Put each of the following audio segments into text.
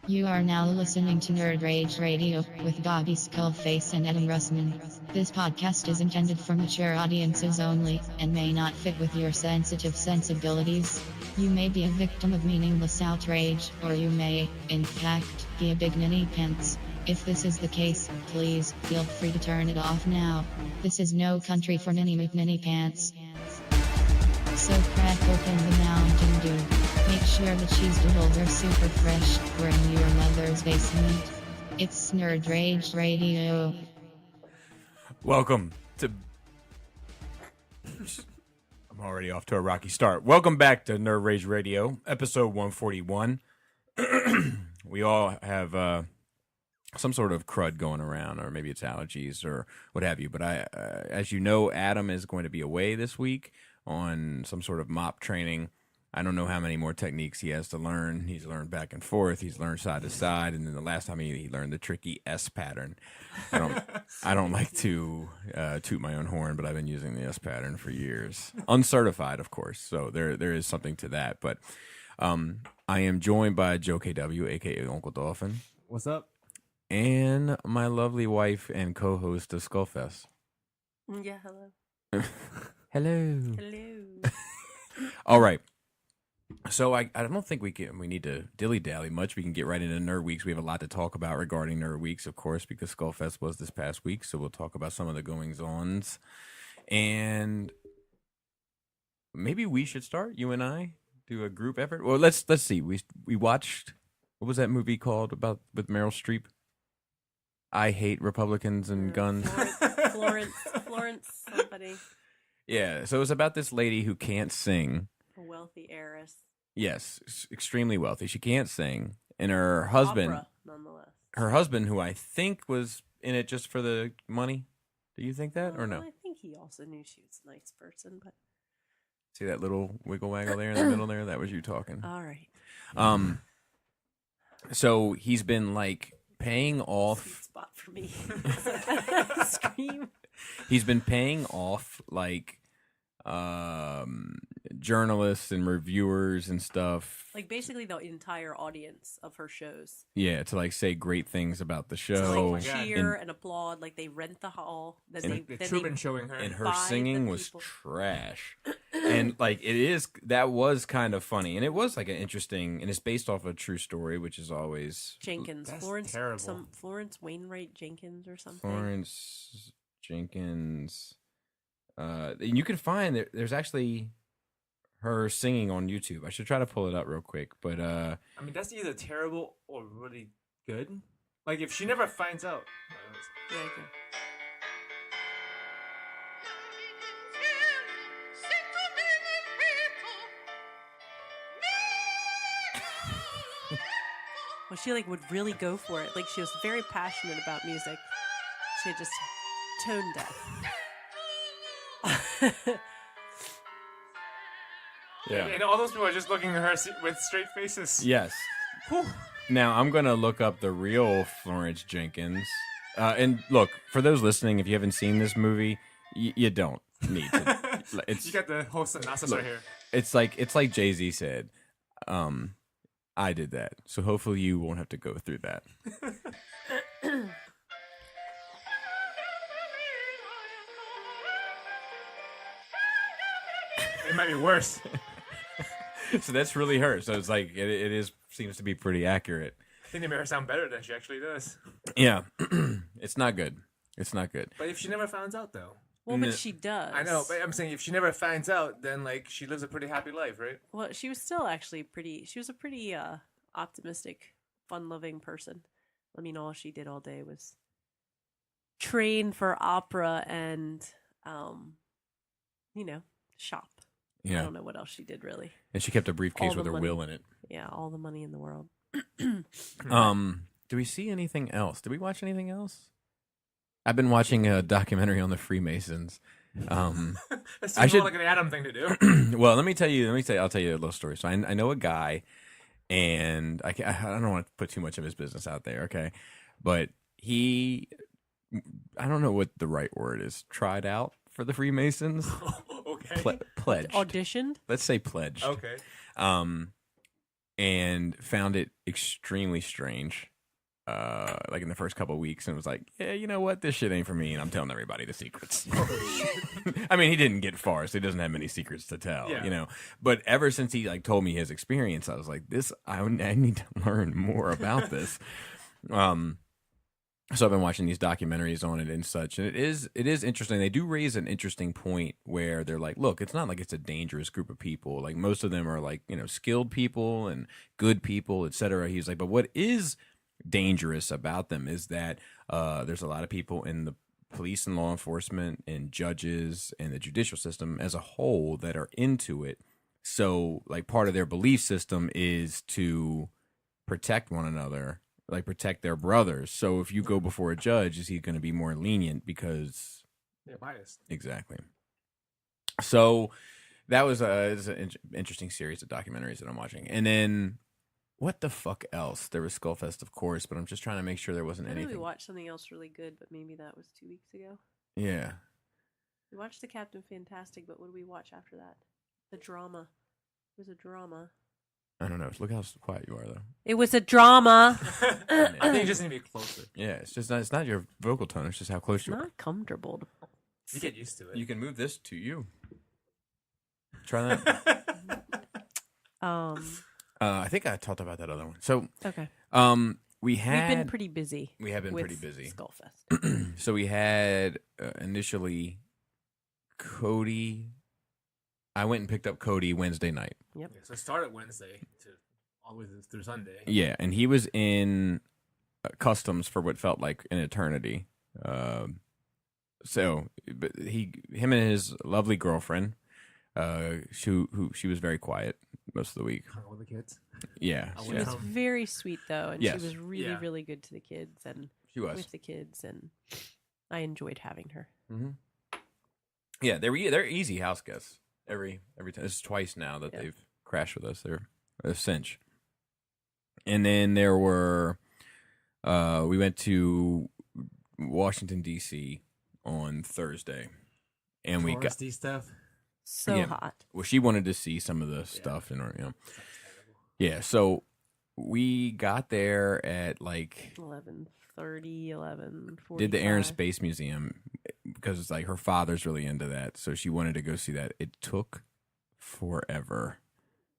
You are now listening to Nerd Rage Radio with Bobby Skullface and Adam Russman. This podcast is intended for mature audiences only and may not fit with your sensitive sensibilities. You may be a victim of meaningless outrage, or you may, in fact, be a big ninny pants. If this is the case, please feel free to turn it off now. This is no country for ninny McNinny pants. So crack open the Mountain Dew. Make sure the cheese doodles are super fresh. We're in your mother's basement. It's Nerd Rage Radio. Welcome to... I'm already off to a rocky start. Welcome back to Nerd Rage Radio, episode 141. We all have some sort of crud going around, or maybe it's allergies or what have you. But as you know, Adam is going to be away this week on some sort of mop training. I don't know how many more techniques he has to learn. He's learned back and forth. He's learned side to side, and then the last time he learned the tricky S pattern. I don't like to toot my own horn, but I've been using the S pattern for years, uncertified, of course. So there is something to that. But I am joined by Joe KW, aka Uncle Dolphin. What's up? And my lovely wife and co-host of Skullfest. Yeah, hello. Hello. Hello. All right. So I don't think we need to dilly-dally much. We can get right into Nerd Weeks. We have a lot to talk about regarding Nerd Weeks, of course, because Skullfest was this past week. So we'll talk about some of the goings-ons. And maybe we should start, you and I, do a group effort. Well, let's see. We watched, what was that movie called with Meryl Streep? I Hate Republicans and Guns. Florence somebody. Yeah, so it was about this lady who can't sing. A wealthy heiress. Yes, extremely wealthy. She can't sing. And her husband, Opera, nonetheless. Her husband, who I think was in it just for the money. Do you think that or no? I think he also knew she was a nice person, but See that little wiggle waggle there in the middle there? That was you talking. all right. So he's been like paying off. Sweet spot for me. Scream. He's been paying off like journalists and reviewers and stuff. Like basically the entire audience of her shows. Yeah, to like say great things about the To, show. like, cheer and applaud, like they rent the hall. Then The Truman showing her. And her buy singing the was people. trash. And like that was kind of funny. And it was like an interesting, and it's based off a true story, which is always Jenkins. That's Florence terrible. Florence Wainwright Jenkins or something. Florence Jenkins. And you can find there's actually her singing on YouTube. I should try to pull it up real quick. But I mean, that's either terrible or really good. Like, if she never finds out. Yeah, okay. Well, she like would really go for it. Like she was very passionate about music. She had just tone deaf. yeah. And all those people are just looking at her with straight faces. Yes. Whew. Now I'm gonna look up the real Florence Jenkins. And look, for those listening, if you haven't seen this movie, you don't need to. You got the whole synopsis right here. It's like Jay-Z said. I did that, so hopefully you won't have to go through that. It might be worse. So that's really her. So it's like it seems to be pretty accurate. I think they made her sound better than she actually does. Yeah, it's not good. It's not good. But if she never finds out, though. Well, but she does. I know, but I'm saying if she never finds out, then like she lives a pretty happy life, right? Well, she was still actually pretty. She was a pretty optimistic, fun-loving person. I mean, all she did all day was train for opera and, shop. Yeah, I don't know what else she did really. and she kept a briefcase All with the her money. will in it. Yeah, all the money in the world. Do we see anything else? Did we watch anything else? I've been watching a documentary on the Freemasons. That seems I should- more like an Adam thing to do. Well, I'll tell you a little story. So I know a guy, and I don't want to put too much of his business out there, okay? But I don't know what the right word is, tried out for the Freemasons. Okay. Pledged. Auditioned? Let's say pledged. Okay. and found it extremely strange. Like in the first couple of weeks, and was like, yeah, you know what, this shit ain't for me, and I'm telling everybody the secrets. I mean, he didn't get far, so he doesn't have many secrets to tell, you know. But ever since he like told me his experience, I was like, I need to learn more about this. So I've been watching these documentaries on it and such, and it is interesting. They do raise an interesting point where they're like, look, it's not like it's a dangerous group of people. Like most of them are like, you know, skilled people and good people, etc. He's like, but what is dangerous about them is that there's a lot of people in the police and law enforcement and judges and the judicial system as a whole that are into it. So like part of their belief system is to protect one another, like protect their brothers. So if you go before a judge, is he going to be more lenient because they're biased? Exactly. So that was an interesting series of documentaries that I'm watching. And then what the fuck else? There was Skullfest, of course, but I'm just trying to make sure there wasn't I know anything. we watched something else really good, but maybe that was 2 weeks ago. Yeah. We watched the Captain Fantastic, but what did we watch after that? The drama. It was a drama. I don't know. Look how quiet you are, though. It was a drama. I think you just need to be closer. Yeah, it's not your vocal tone. It's just how close you are. Not comfortable. You get used to it. You can move this to you. Try that. I think I talked about that other one. So okay. We've been pretty busy. We have been with pretty busy. Skullfest. So we had initially Cody. I went and picked up Cody Wednesday night. Yep. Yeah, so it started Wednesday to all the way through Sunday. Yeah, and he was in customs for what felt like an eternity. So, but him and his lovely girlfriend, she was very quiet most of the week. Hung out with the kids. Yeah, She was very sweet though, and Yes. she was really, really good to the kids and she was with the kids, and I enjoyed having her. Mm-hmm. Yeah, they're easy house guests every time. This is twice now that they've crashed with us. They're a cinch. And then there were, we went to Washington D.C. on Thursday, and we got stuff. So hot. Well, she wanted to see some of the stuff in her, you know. Yeah, so we got there at like 11:30, 11:45. Did the Air and Space Museum because it's like her father's really into that, so she wanted to go see that. It took forever.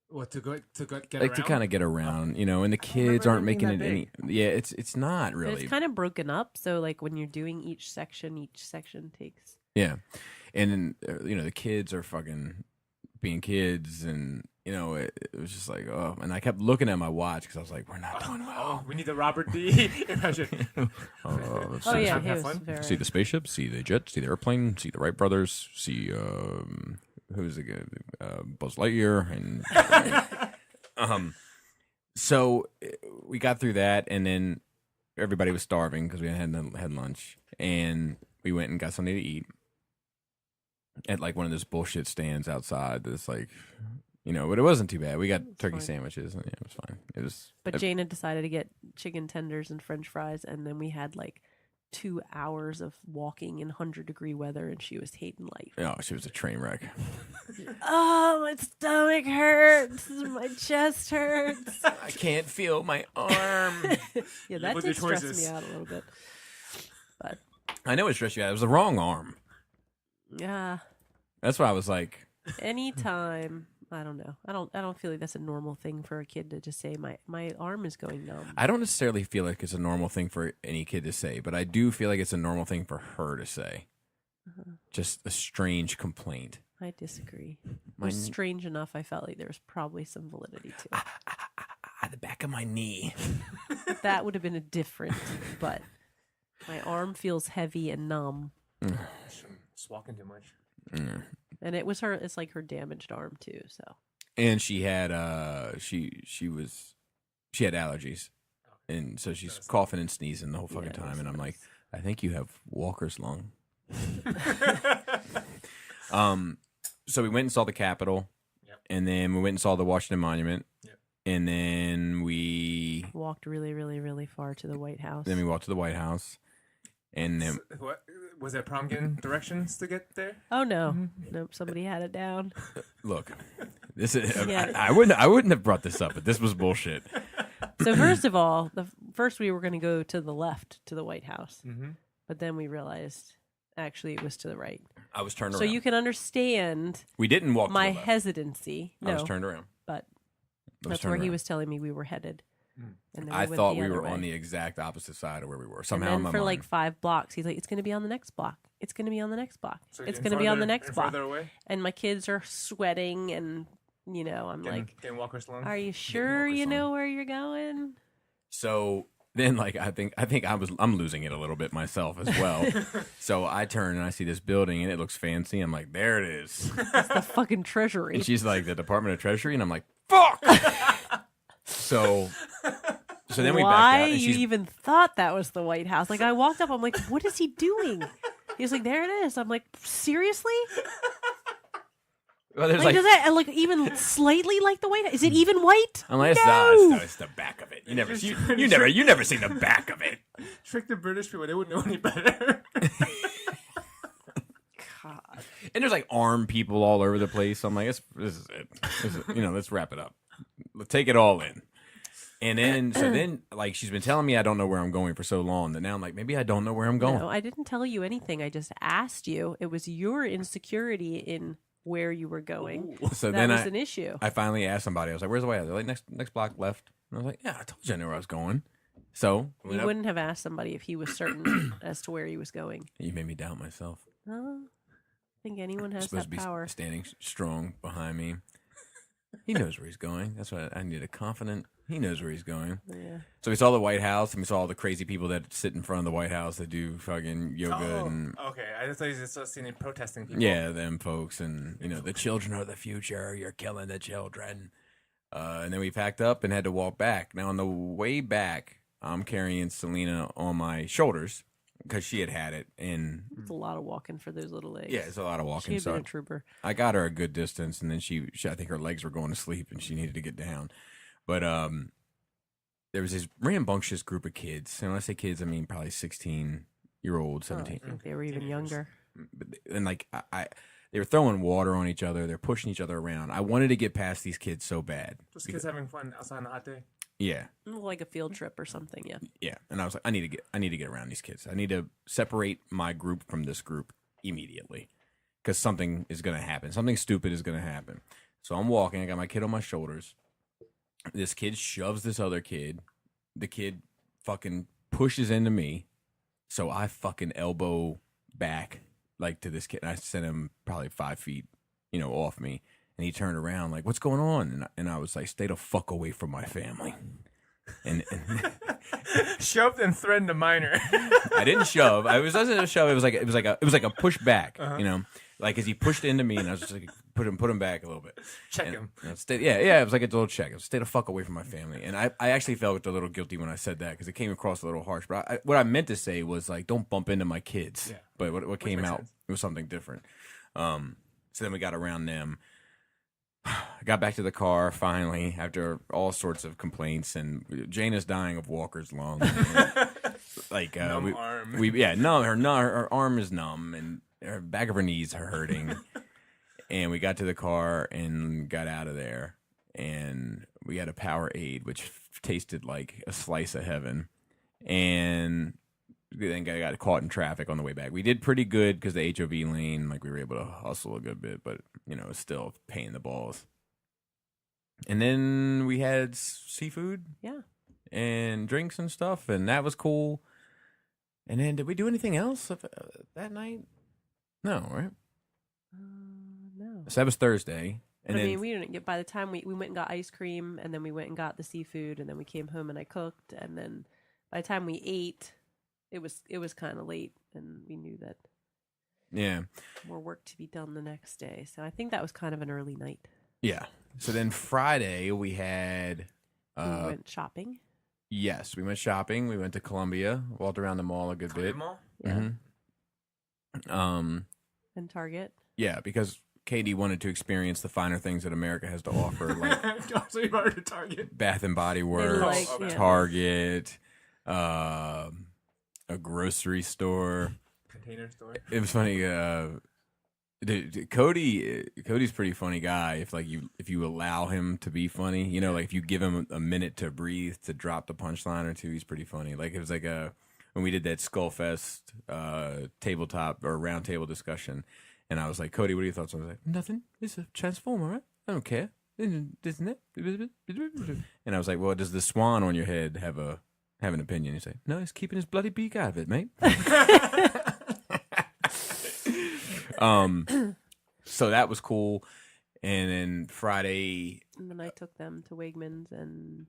What to get like around? to kind of get around, you know, and the kids aren't making it any. Yeah, it's not really. But it's kind of broken up, so like when you're doing each section takes. Yeah, and then you know the kids are fucking being kids, and you know it was just like oh, and I kept looking at my watch because I was like, we're not doing well. Oh, we need the Robert D. impression. Oh yeah, he was very... See the spaceship, see the jet, see the airplane, see the Wright brothers, see who's the good Buzz Lightyear, and so we got through that, and then everybody was starving because we hadn't had lunch, and we went and got something to eat at like one of those bullshit stands outside. That's like, you know, but it wasn't too bad. We got turkey sandwiches, and yeah, it was fine. It was. But Jana decided to get chicken tenders and French fries, and then we had like 2 hours of walking in 100-degree weather, and she was hating life. Oh, she was a train wreck. Oh, my stomach hurts. My chest hurts. I can't feel my arm. Yeah, that did stress me out a little bit. But I know it stressed you out. It was the wrong arm. Yeah. That's why I was like. Anytime. I don't know. I don't feel like that's a normal thing for a kid to just say my arm is going numb. I don't necessarily feel like it's a normal thing for any kid to say, but I do feel like it's a normal thing for her to say. Just a strange complaint. I disagree. It was strange enough. I felt like there was probably some validity to it. The back of my knee. That would have been a different, but my arm feels heavy and numb. Just walking too much. And it was her. It's like her damaged arm too. So. And she had she had allergies, and so she's coughing and sneezing the whole fucking time. And I'm like, I think you have Walker's lung. So we went and saw the Capitol, and then we went and saw the Washington Monument, and then we walked really, really, really far to the White House. Then we walked to the White House, And then What was there pumpkin directions to get there? Oh no, nope. Somebody had it down. look, this is Yeah. I wouldn't have brought this up, but this was bullshit. So first of all, first we were going to go to the left to the White House, Mm-hmm. but then we realized actually it was to the right. I was turned So around. you can understand We didn't walk my to the left. hesitancy. I was No, turned around. but I was that's turned where he around. was telling me we were headed. And then I went thought the we other were on way. the exact opposite side of where we were. And Somehow in then my for mind. like 5 blocks, he's like, "It's going to be on the next block. It's going to be on the next block. So it's getting going to be on the farther next and block." Further away. And my kids are sweating, and I'm like, Getting walkers along. "Are you sure walkers you on. know where you're going?" So then, like, I think I'm losing it a little bit myself as well. So I turn and I see this building and it looks fancy. I'm like, there it is. It's the fucking treasury. And she's like, the Department of Treasury, and I'm like, fuck. so then we backed Why out. And you she's, even thought that was the White House? Like I walked up, I'm like, "What is he doing?" He's like, "There it is." I'm like, "Seriously? well, there's Like, like, does that look even slightly like the White House? Is it even white?" I'm like, No. it's the back of it. You never seen the back of it. Trick the British people. They wouldn't know any better. God. And there's like armed people all over the place. I'm like, this is it. Let's wrap it up. Let's take it all in. And then, like, she's been telling me I don't know where I'm going for so long that now I'm like, maybe I don't know where I'm going. No, I didn't tell you anything. I just asked you. It was your insecurity in where you were going. So That then was an issue. I finally asked somebody. I was like, "Where's the way out?" They're like, "Next block left." And I was like, "Yeah, I told you I knew where I was going." So we You went up- wouldn't have asked somebody if he was certain as to where he was going. You made me doubt myself. Oh, I think anyone has Supposed that to be power. standing strong behind me. He knows where he's going. That's why I need a confident. He knows where he's going. Yeah. So we saw the White House, and we saw all the crazy people that sit in front of the White House that do fucking yoga and Okay. I just thought you just seen protesting people. yeah, them folks, and the children are the future. You're killing the children. And then we packed up and had to walk back. Now on the way back, I'm carrying Selena on my shoulders because she had it, and It's a lot of walking for those little legs. yeah, it's a lot of She walking. had been So a trooper. I got her a good distance, and then she I think her legs were going to sleep, and she needed to get down. But there was this rambunctious group of kids, and when I say kids, I mean probably 16-year-old, Oh, 17. I think they were even younger. And like they were throwing water on each other, they're pushing each other around. I wanted to get past these kids so bad. Just kids having fun outside on a hot day. Yeah, Like a field trip or something, yeah. yeah. And I was like, I need to get around these kids. I need to separate my group from this group immediately because something is going to happen. Something stupid is going to happen. So I'm walking. I got my kid on my shoulders. This kid shoves this other kid. The kid fucking pushes into me. So I fucking elbow back like to this kid. And I sent him probably 5 feet, off me. And he turned around like, "What's going on?" And I was like, "Stay the fuck away from my family." And Shoved and threatened a minor. I didn't shove. I wasn't a shove. It was like a push back. Like as he pushed into me, and I was just like put him back a little bit. Check And, him. It was like a little check. Stay the fuck away from my family. And I actually felt a little guilty when I said that because it came across a little harsh. But what I meant to say was like, don't bump into my kids. Yeah. But what came makes out sense. was something different. So then we got around them. I got back to the car finally after all sorts of complaints, and Jane is dying of Walker's lung. Like Numb arm. her arm is numb, and her back of her knees are hurting. And we got to the car and got out of there, and we had a Powerade, which tasted like a slice of heaven. And then got caught in traffic on the way back. We did pretty good because the HOV lane, like we were able to hustle a good bit, but it's still a pain in the balls. And then we had seafood, Yeah. and drinks and stuff, and that was cool. And then did we do anything else that night? No, right? No. So that was Thursday, and I then mean, we didn't get, by the time we went and got ice cream, and then we went and got the seafood, and then we came home and I cooked, and then by the time we ate, it was kind of late, and we knew that yeah. more work to be done the next day. So I think that was kind of an early night. Yeah. So then Friday we had We went shopping. yes, we went shopping. We went to Columbia, walked around the mall a good bit. Mall? Yeah. Mhm. And Target. Yeah, because Katie wanted to experience the finer things that America has to offer, like So you already Target. Bath and Body Works, like- yeah. Target, a grocery store. Container store. It was funny. Cody's a pretty funny guy. If you allow him to be funny, you know, like if you give him a minute to breathe, to drop the punchline or two, he's pretty funny. Like it was like when we did that Skullfest tabletop or round table discussion, and I was like, Cody, what are your thoughts? I was like, nothing. It's a transformer, right? I don't care, isn't it? And I was like, well, does the swan on your head have an opinion? He's like, no, he's keeping his bloody beak out of it, mate. So that was cool. And then Friday, And then I took them to Wegmans and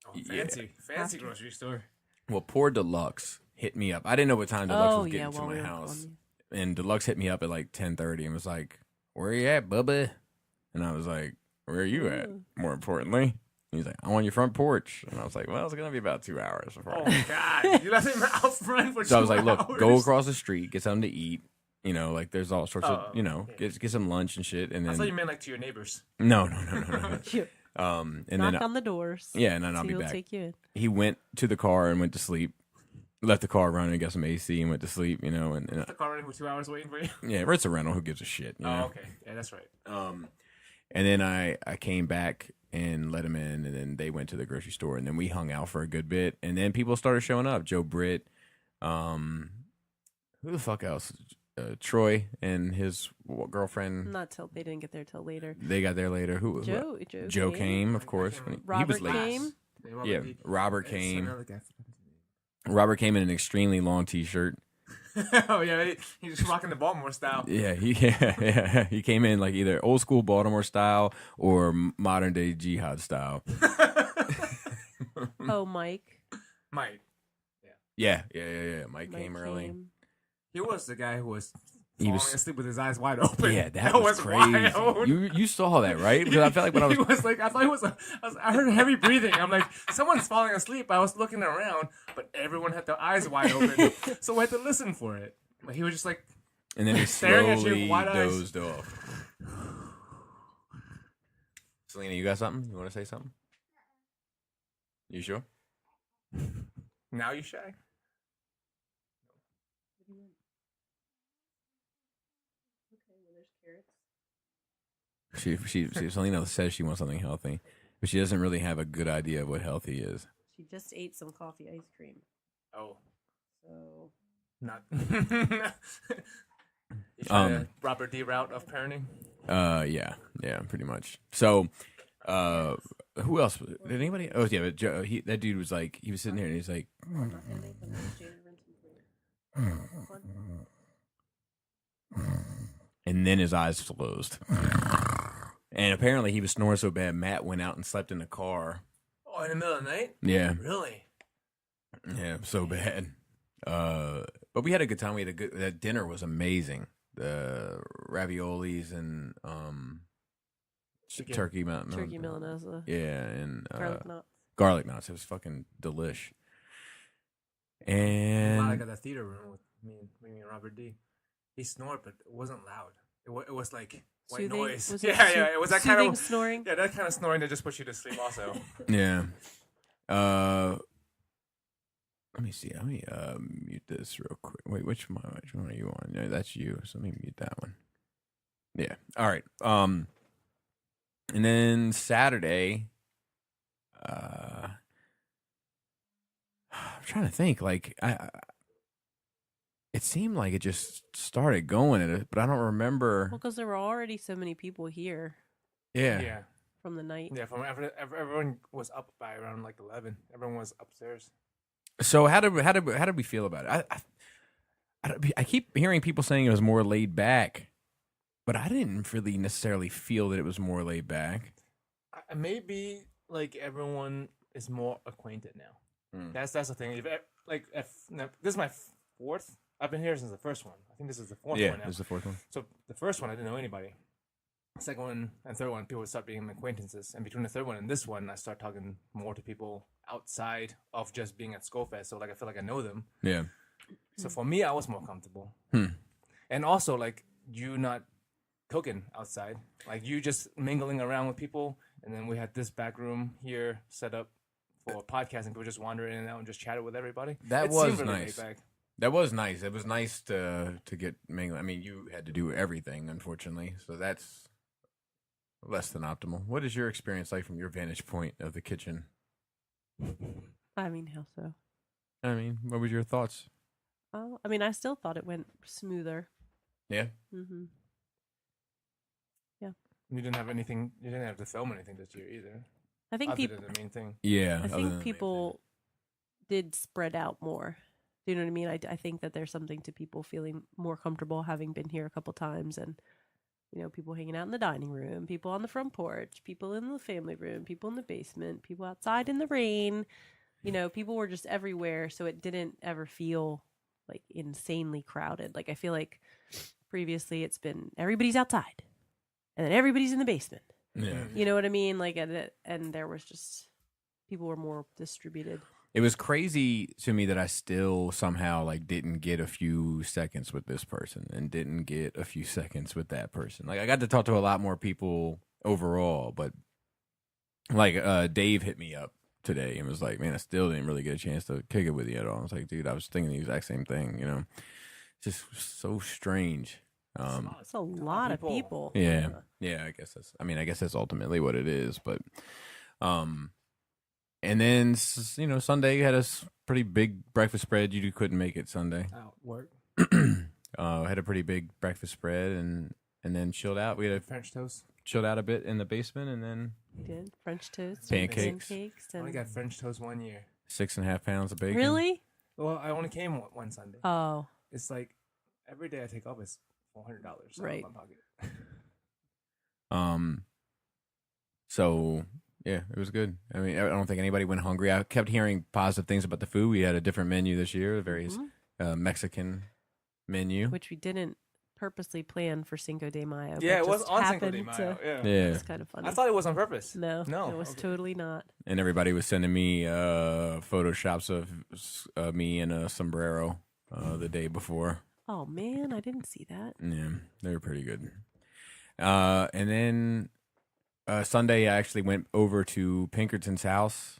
Oh, fancy grocery store. well, poor Deluxe hit me up. I didn't know what time Deluxe was getting to while my we were house. on- And Deluxe hit me up at like 10:30 and was like, where you at, bubba? And I was like, where are you at? More importantly. He's like, I'm on your front porch. And I was like, well, it's going to be about 2 hours before. Oh my God! You left him out front for 2 hours. So I was like, look, go across the street, get something to eat. You know, like there's all sorts of, you know, okay. get some lunch and shit. And I then thought you meant like to your neighbors. no. And Knock then on the doors. yeah, and then I'll See be who'll back. take you in. He went to the car and went to sleep. Left the car running, got some AC, and went to sleep. You know, and The car running for 2 hours waiting for you. yeah, it's a rental. Who gives a shit? You know? Oh, okay. Yeah, that's right. And then I came back and let him in, and then they went to the grocery store, and then we hung out for a good bit, and then people started showing up. Joe Britt, who the fuck else? Troy and his girlfriend. Not till they didn't get there till later. They got there later. Who? Joe came, of course. He was Robert late. came. Yeah, Robert It's came. another guy. Robert came in an extremely long T-shirt. Oh yeah, he's just rocking the Baltimore style. Yeah, he came in like either old school Baltimore style or modern day jihad style. Oh, Mike. Mike. Yeah. Mike came early. came. He was the guy who was He falling was- asleep with his eyes wide open. Yeah, that was crazy. wild. You saw that, right? Because I felt like when I He was was like, I thought he was. I heard heavy breathing. I'm like, someone's falling asleep. I was looking around, but everyone had their eyes wide open, so I had to listen for it. But he was just like, and then he staring at you, slowly wide eyes. dozed off. Selena, you got something? You want to say something? You sure? now you shy. She Selena says she wants something healthy, but she doesn't really have a good idea of what healthy is. She just ate some coffee ice cream. Oh, So not. You try the Robert D route of parenting. Yeah, pretty much. So, who else? Did anybody? Oh, yeah, but Joe, that dude was like, he was sitting there and he's like, and then his eyes closed. And apparently he was snoring so bad, Matt went out and slept in the car. Oh, in the middle of the night? Yeah, Really? yeah, so bad. But we had a good time. That dinner was amazing. The raviolis and Chicken. turkey mountain. turkey Milanese, Yeah, and garlic knots. garlic knots. It was fucking delish. I And got that theater room with me and Robert D. He snored, but it wasn't loud. It was like white Soothing? noise. Was Yeah, it was that kind soothing of snoring. yeah, that kind of snoring that just puts you to sleep. Also, yeah. Let me see. Let me mute this real quick. Wait, which one are you on? No, that's you. So let me mute that one. Yeah. All right. And then Saturday, I'm trying to think. Like, it seemed like it just started going at it, but I don't remember. Well, because there were already so many people here Yeah. yeah. from the night. From everyone was up by around like 11. Everyone was upstairs. So how did we feel about it? I keep hearing people saying it was more laid back, but I didn't really necessarily feel that it was more laid back. Maybe like everyone is more acquainted now. That's the thing. Now, this is my fourth. I've been here since the first one. I think this is the fourth Yeah, one now. this is the fourth one. So the first one, I didn't know anybody. Second one and third one, people would start being acquaintances. And between the third one and this one, I start talking more to people outside of just being at Skullfest. So like I feel like I know them. Yeah. So for me, I was more comfortable. And also like you not cooking outside, like you just mingling around with people. And then we had this back room here set up for podcasting. People just wander in and out and just chatted with everybody. That It was seemed really nice. laid back. That was nice. It was nice to get mingling. I mean, you had to do everything, unfortunately, so that's less than optimal. What is your experience like from your vantage point of the kitchen? I mean, how so? I mean, what was your thoughts? Oh, I mean, I still thought it went smoother. Yeah. Mm-hmm. You didn't have anything. You didn't have to film anything this year either. I think Other people. than the main thing. Yeah. I think people did spread out more. Do you know what I mean? I think that there's something to people feeling more comfortable having been here a couple times, and people hanging out in the dining room, people on the front porch, people in the family room, people in the basement, people outside in the rain. People were just everywhere, so it didn't ever feel like insanely crowded. Like I feel like previously it's been everybody's outside, and then everybody's in the basement. Yeah. You know what I mean? Like, and there was just people were more distributed. It was crazy to me that I still somehow like didn't get a few seconds with this person and didn't get a few seconds with that person. Like I got to talk to a lot more people overall, but like Dave hit me up today and was like, "Man, I still didn't really get a chance to kick it with you at all." I was like, "Dude, I was thinking the exact same thing." Just so strange. It's a lot of people. Yeah. I guess that's ultimately what it is. But, and then Sunday had a pretty big breakfast spread. You couldn't make it Sunday. Out work. Had a pretty big breakfast spread and then chilled out. We had French toast. chilled out a bit in the basement and then We did French toast, Pancakes. I only got French toast 1 year. 6.5 pounds of bacon. Really? Well, I only came one Sunday. Oh, It's like every day I take off is $400 out Right. of my pocket. So yeah, it was good. I mean, I don't think anybody went hungry. I kept hearing positive things about the food. We had a different menu this year, a very Mexican menu. which we didn't purposely plan for Cinco de Mayo. Yeah, but it was just on Cinco de happened Mayo. to- Yeah. Yeah, It's kind of funny. I thought it was on purpose. No, No, it was okay. totally not. and everybody was sending me photoshops of me in a sombrero the day before. Oh man, I didn't see that. Yeah, they were pretty good. And then Sunday, I actually went over to Pinkerton's house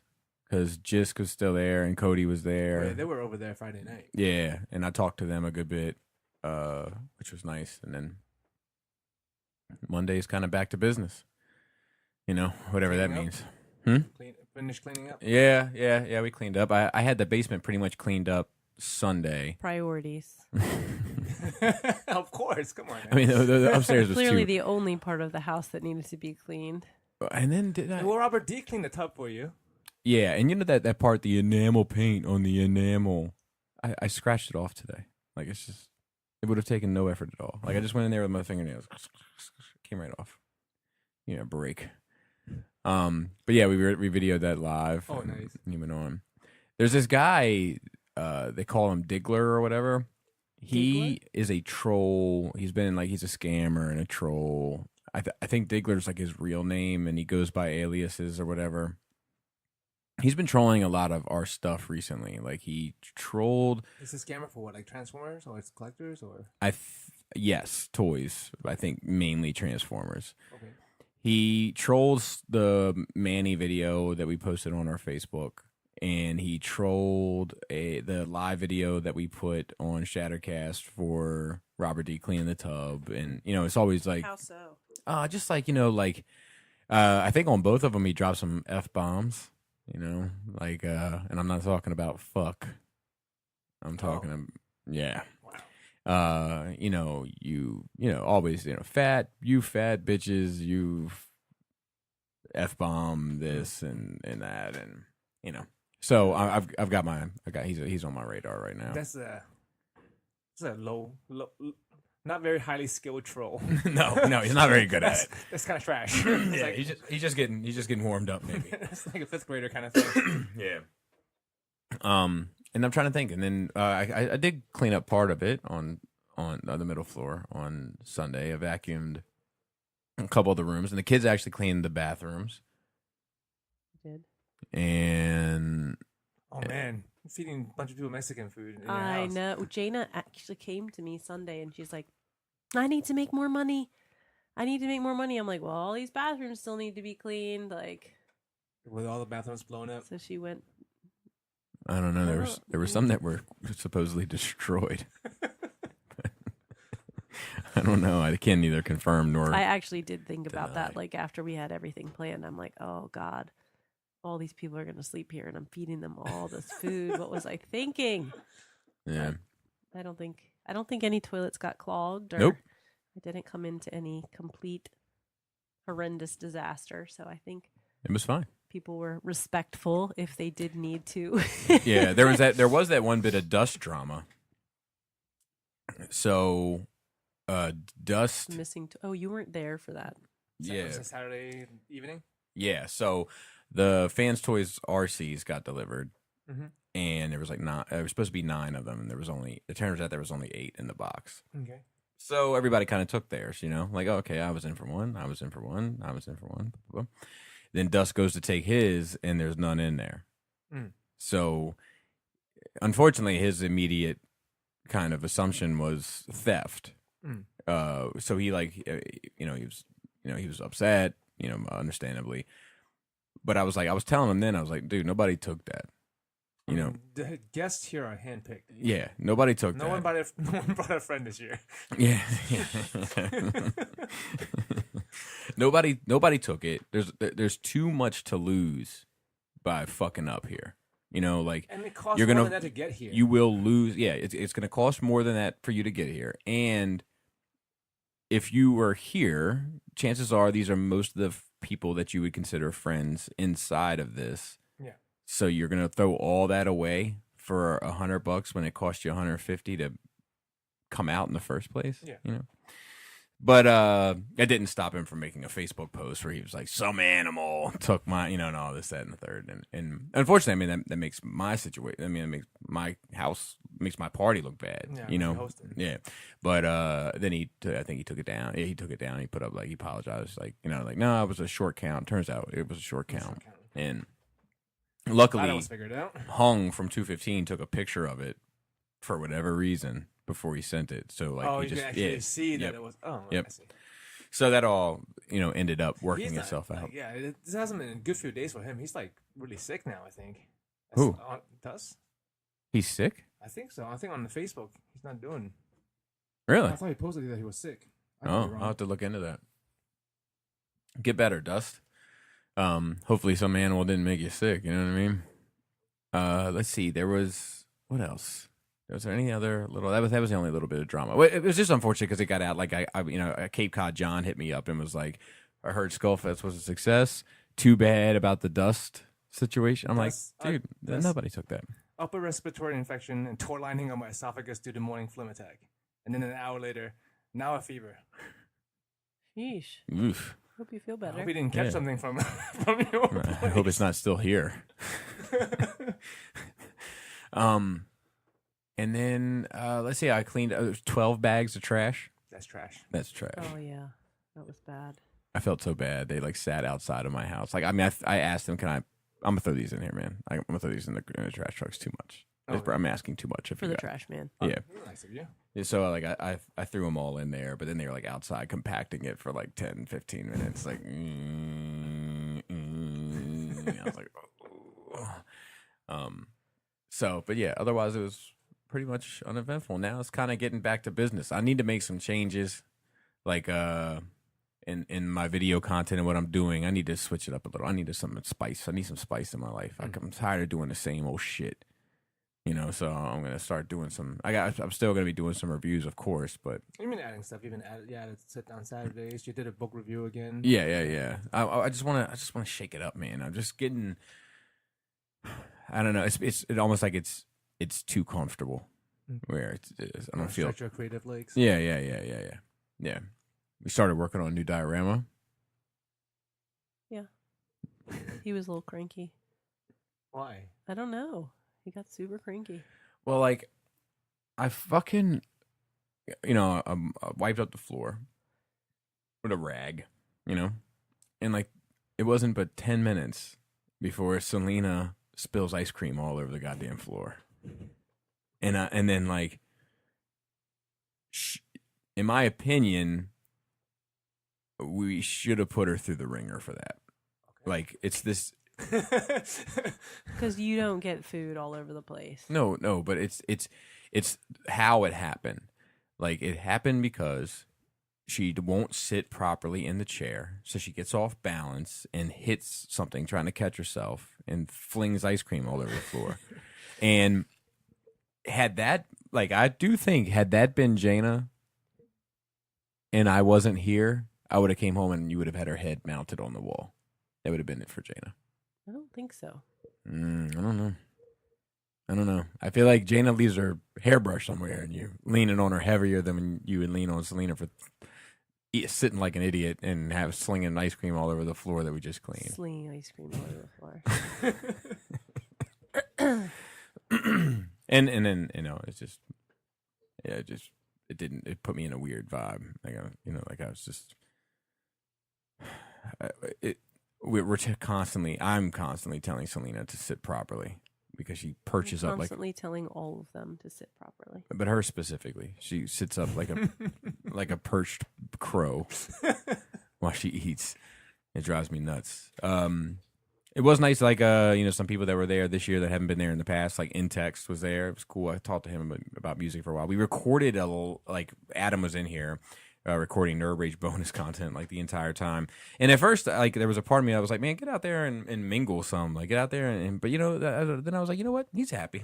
because Jisk was still there and Cody was there. Yeah, they were over there Friday night. Yeah, and I talked to them a good bit, which was nice. And then Monday's kind of back to business, whatever that Cleaning means. Finish cleaning up. Yeah, we cleaned up. I had the basement pretty much cleaned up Sunday. Priorities. Of course, come on. I mean, the upstairs was Clearly too. the only part of the house that needed to be cleaned. And then did I? Well, Robert D cleaned the tub for you. Yeah, and that part, the enamel paint on the enamel, I scratched it off today. Like it would have taken no effort at all. Like I just went in there with my fingernails, came right off. Break. But yeah, we videoed that live. Oh, and nice. He went on. There's this guy, they call him Diggler or whatever. He is a troll. He's been he's a scammer and a troll. I think Diggler's like his real name, and he goes by aliases or whatever. He's been trolling a lot of our stuff recently. Like he trolled. Is this scammer for what? Like Transformers or it's collectors or? Yes, toys. I think mainly Transformers. Okay. He trolls the Manny video that we posted on our Facebook, and he trolled the live video that we put on Shattercast for Robert D cleaning the tub, and it's always like How so? just like I think on both of them he dropped some F-bombs, and I'm not talking about fuck. I'm talking yeah. Wow. Always, fat, you fat bitches, you F-bomb this and that, and so he's on my radar right now. That's a low, not very highly skilled troll. no, he's not very good at it. That's kind of trash. Yeah, he's just getting warmed up maybe. It's like a fifth grader kind of thing. Yeah. And I'm trying to think, and then I did clean up part of it on the middle floor on Sunday. I vacuumed a couple of the rooms, and the kids actually cleaned the bathrooms. Did. And Oh man, feeding a bunch of people Mexican food in your I house. know. Jaina actually came to me Sunday and she's like, I need to make more money. I'm like, well, all these bathrooms still need to be cleaned. Like, With all the bathrooms blown up. so she went I don't know. There were some that were supposedly destroyed. I don't know. I can't neither confirm nor. I actually did think about that. deny. Like after we had everything planned, I'm like, oh God, all these people are going to sleep here and I'm feeding them all this food. What was I thinking? Yeah. I don't think any toilets got clogged or Nope. I didn't come into any complete horrendous disaster. So I think It was fine. people were respectful if they did need to. Yeah, there was that one bit of dust drama. So, dust. Missing. Oh, you weren't there for that. Yeah, Was it Saturday evening? yeah. So the Fans Toys RCs got delivered, Mhm. and there was like there was supposed to be 9 of them, and it turns out there was only 8 in the box. Okay. So everybody kind of took theirs, like, oh, okay, I was in for one, I was in for one, I was in for one. Then Dust goes to take his, and there's none in there. Mm. So, unfortunately, his immediate kind of assumption was theft. Mm. So he he was upset, understandably. But I was telling him then, I was like, dude, nobody took that. The guests here are handpicked. Yeah, nobody took that. No one brought a friend this year. Yeah. Nobody took it. There's too much to lose by fucking up here. Like And it costs you're more gonna than that to get here. you will lose. Yeah, it's gonna cost more than that for you to get here. And if you were here, chances are these are most of the people that you would consider friends inside of this. Yeah. So you're gonna throw all that away for $100 when it cost you $150 to come out in the first place. Yeah. But it didn't stop him from making a Facebook post where he was like, "Some animal took my," and all this, that, and the third. And unfortunately, I mean, that makes my situation. I mean, it makes my house, makes my party look bad. Yeah, hosting. Yeah. But then I think he took it down. Yeah, he took it down. He put up he apologized, no, it was a short count. Turns out it was a short count, and luckily, That was figured out. Hung from 215 took a picture of it for whatever reason before he sent it. So he you just can actually see that it was. Oh, Yep. I see. So that all ended up working He's not- itself out. This hasn't been a good few days for him. He's really sick now. I think. Who? Does? He's sick? I think so. I think on the Facebook he's not doing. Really? I thought he posted that he was sick. I could be Oh, wrong. I'll have to look into that. Get better, Dust. Hopefully some animal didn't make you sick. You know what I mean? Let's see. There was what else? Was there any other little? That was the only little bit of drama. Well, it was just unfortunate because it got out. Cape Cod John hit me up and was like, "I heard Skullfest was a success. Too bad about the dust situation." I'm Dust- like, dude, dust- nobody took that. Upper respiratory infection and torn lining on my esophagus due to morning phlegm attack, and then an hour later, now a fever. Yeesh. Oof. Hope you feel I better. hope you didn't catch Yeah. something from from your. I hope it's not still here. And then let's see. I cleaned 12 bags of trash. That's trash. That's trash. Oh yeah, that was bad. I felt so bad. They sat outside of my house. I asked them, I'm gonna throw these in here, man. I'm gonna throw these in the trash trucks. Too much. Oh, I'm asking too much For the trash man. Yeah. Nice of you. Yeah, so I threw them all in there, but then they were outside compacting it for 10, 15 minutes. I was like, oh. But yeah, otherwise it was pretty much uneventful. Now it's kind of getting back to business. I need to make some changes, in my video content and what I'm doing. I need to switch it up a little. I need some spice. I need some spice in my life. I'm tired of doing the same old shit. So I'm gonna start doing some. I'm still gonna be doing some reviews, of course, but You've been adding stuff. You've been added sit down Saturdays. You did a book review again. yeah. I just wanna shake it up, man. I'm just getting. I don't know. It's almost like it's too comfortable. Where I don't feel. Stretch your creative legs. Yeah. We started working on a new diorama. He was a little cranky. Why? I don't know. He got super cranky. Well, I fucking, I wiped up the floor with a rag, and it wasn't but 10 minutes before Selena spills ice cream all over the goddamn floor. And then in my opinion, we should have put her through the ringer for that. Okay. It's this. Because you don't get food all over the place. No, but it's how it happened. Like, it happened because she won't sit properly in the chair, so she gets off balance and hits something trying to catch herself and flings ice cream all over the floor. And had that, like, I do think, had that been Jaina and I wasn't here, I would have came home and you would have had her head mounted on the wall. That would have been it for Jaina. I don't think so. I don't know. I feel like Jaina leaves her hairbrush somewhere and you're leaning on her heavier than when you would lean on Selena for sitting like an idiot and slinging ice cream all over the floor that we just cleaned. Slinging ice cream all over the floor. and then, it's just, it put me in a weird vibe. Like, I was just, I'm constantly telling Selena to sit properly because she perches up Constantly telling all of them to sit properly. but her specifically, she sits up like a like a perched crow while she eats. It drives me nuts. It was nice, like some people that were there this year that haven't been there in the past, like Intext was there. It was cool. I talked to him about music for a while. We recorded Adam was in here. Recording Nerd Rage bonus content like the entire time, and at first, like, there was a part of me that was like, "Man, get out there and mingle some, like, get out there." But then I was like, you know what? He's happy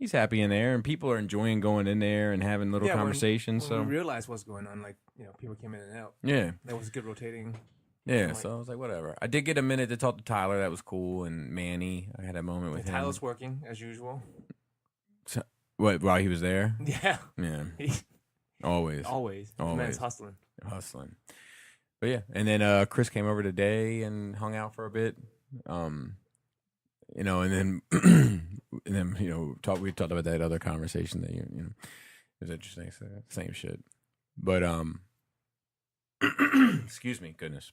in there, and people are enjoying going in there and having little conversations. When we realized what's going on, like, people came in and out. Yeah, that was good rotating. Yeah, so I was like, whatever. I did get a minute to talk to Tyler. That was cool, and Manny. I had a moment with him. Tyler's working as usual. So, what, while he was there? Yeah. Always. Man's hustling. But yeah, and then Chris came over today and hung out for a bit. And then we talked about that other conversation that it was interesting. So, same shit. But excuse me, goodness.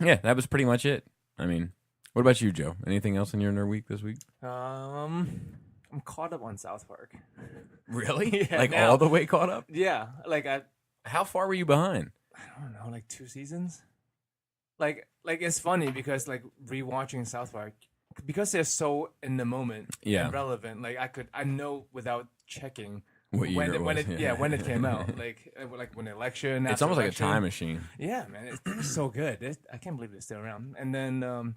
Yeah, that was pretty much it. I mean, what about you, Joe? Anything else in your nerd week this week? I'm caught up on South Park. Really? Yeah, like now, all the way caught up? Yeah. Like how far were you behind? I don't know, like 2 seasons. Like it's funny because like rewatching South Park, because they're so in the moment and relevant. Like I know without checking when it came out. Like when the election. It's almost election. Like a time machine. Yeah, man, it's so good. I can't believe it's still around. And then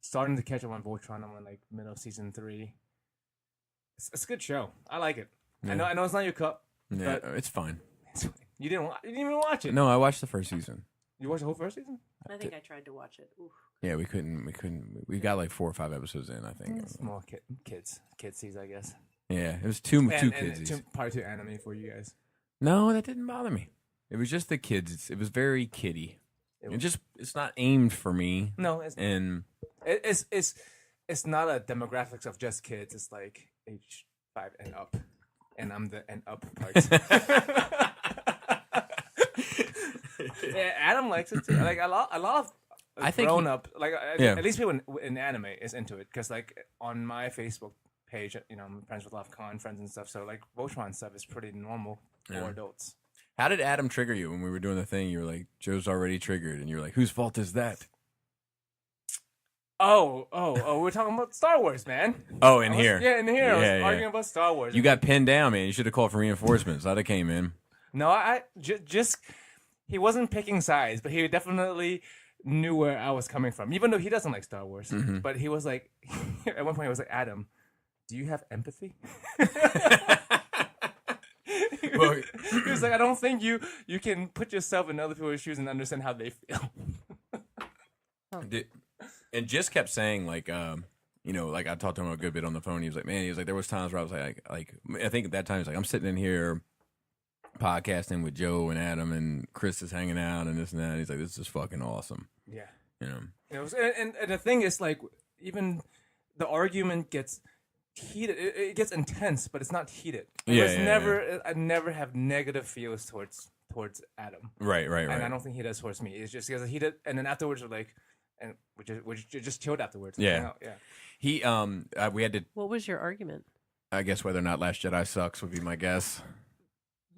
starting to catch up on Voltron. I'm on like middle of season 3. It's a good show. I like it. Yeah. I know it's not your cup. Yeah, it's fine. You didn't even watch it. No, I watched the first season. You watched the whole first season? I think I tried to watch it. Oof. Yeah, we couldn't. We got like 4 or 5 episodes in, I think. Small kids sees, I guess. Yeah, it was too kids. Probably too anime for you guys. No, that didn't bother me. It was just the kids. It was very kiddie. It's not aimed for me. No, it's not a demographics of just kids. It's like age 5 and up, and I'm the and up part. Yeah, Adam likes it too. Like a lot of I think grown up, like at least people in anime is into it, because like on my Facebook page, I'm friends with a lot of con friends and stuff. So like Voltron stuff is pretty normal for adults. How did Adam trigger you when we were doing the thing? You were like, Joe's already triggered, and you were like, whose fault is that? Oh, we're talking about Star Wars, man. Oh, in here. Yeah, in here. I was arguing about Star Wars. You got pinned down, man. You should have called for reinforcements. I'd have came in. No, I just he wasn't picking sides, but he definitely knew where I was coming from, even though he doesn't like Star Wars. Mm-hmm. But he was like, at one point, he was like, Adam, do you have empathy? Well, he was like, I don't think you can put yourself in other people's shoes and understand how they feel. And just kept saying, like, like I talked to him a good bit on the phone. He was like, there was times where I was like, I think at that time, he was like, I'm sitting in here podcasting with Joe and Adam, and Chris is hanging out and this and that. And he's like, this is fucking awesome. Yeah. It was, and the thing is, like, even the argument gets heated. It gets intense, but it's not heated. I never have negative feels towards Adam. Right. And I don't think he does towards me. It's just because heated, and then afterwards we're like, and we just chilled afterwards. Yeah. He we had to. What was your argument? I guess whether or not Last Jedi sucks would be my guess.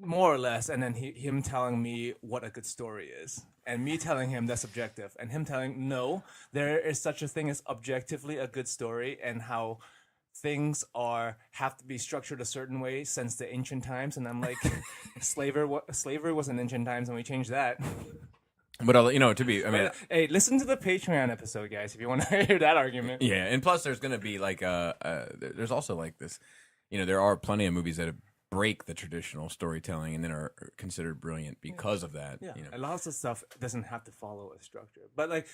more or less, and then him telling me what a good story is, and me telling him that's subjective, and him telling no, there is such a thing as objectively a good story, and how things have to be structured a certain way since the ancient times. And I'm like, slavery was in ancient times, and we changed that. But hey, listen to the Patreon episode, guys, if you want to hear that argument. Yeah, and plus there's going to be like there's also like this, there are plenty of movies that break the traditional storytelling and then are considered brilliant because of that. Yeah, a lot of stuff doesn't have to follow a structure, but like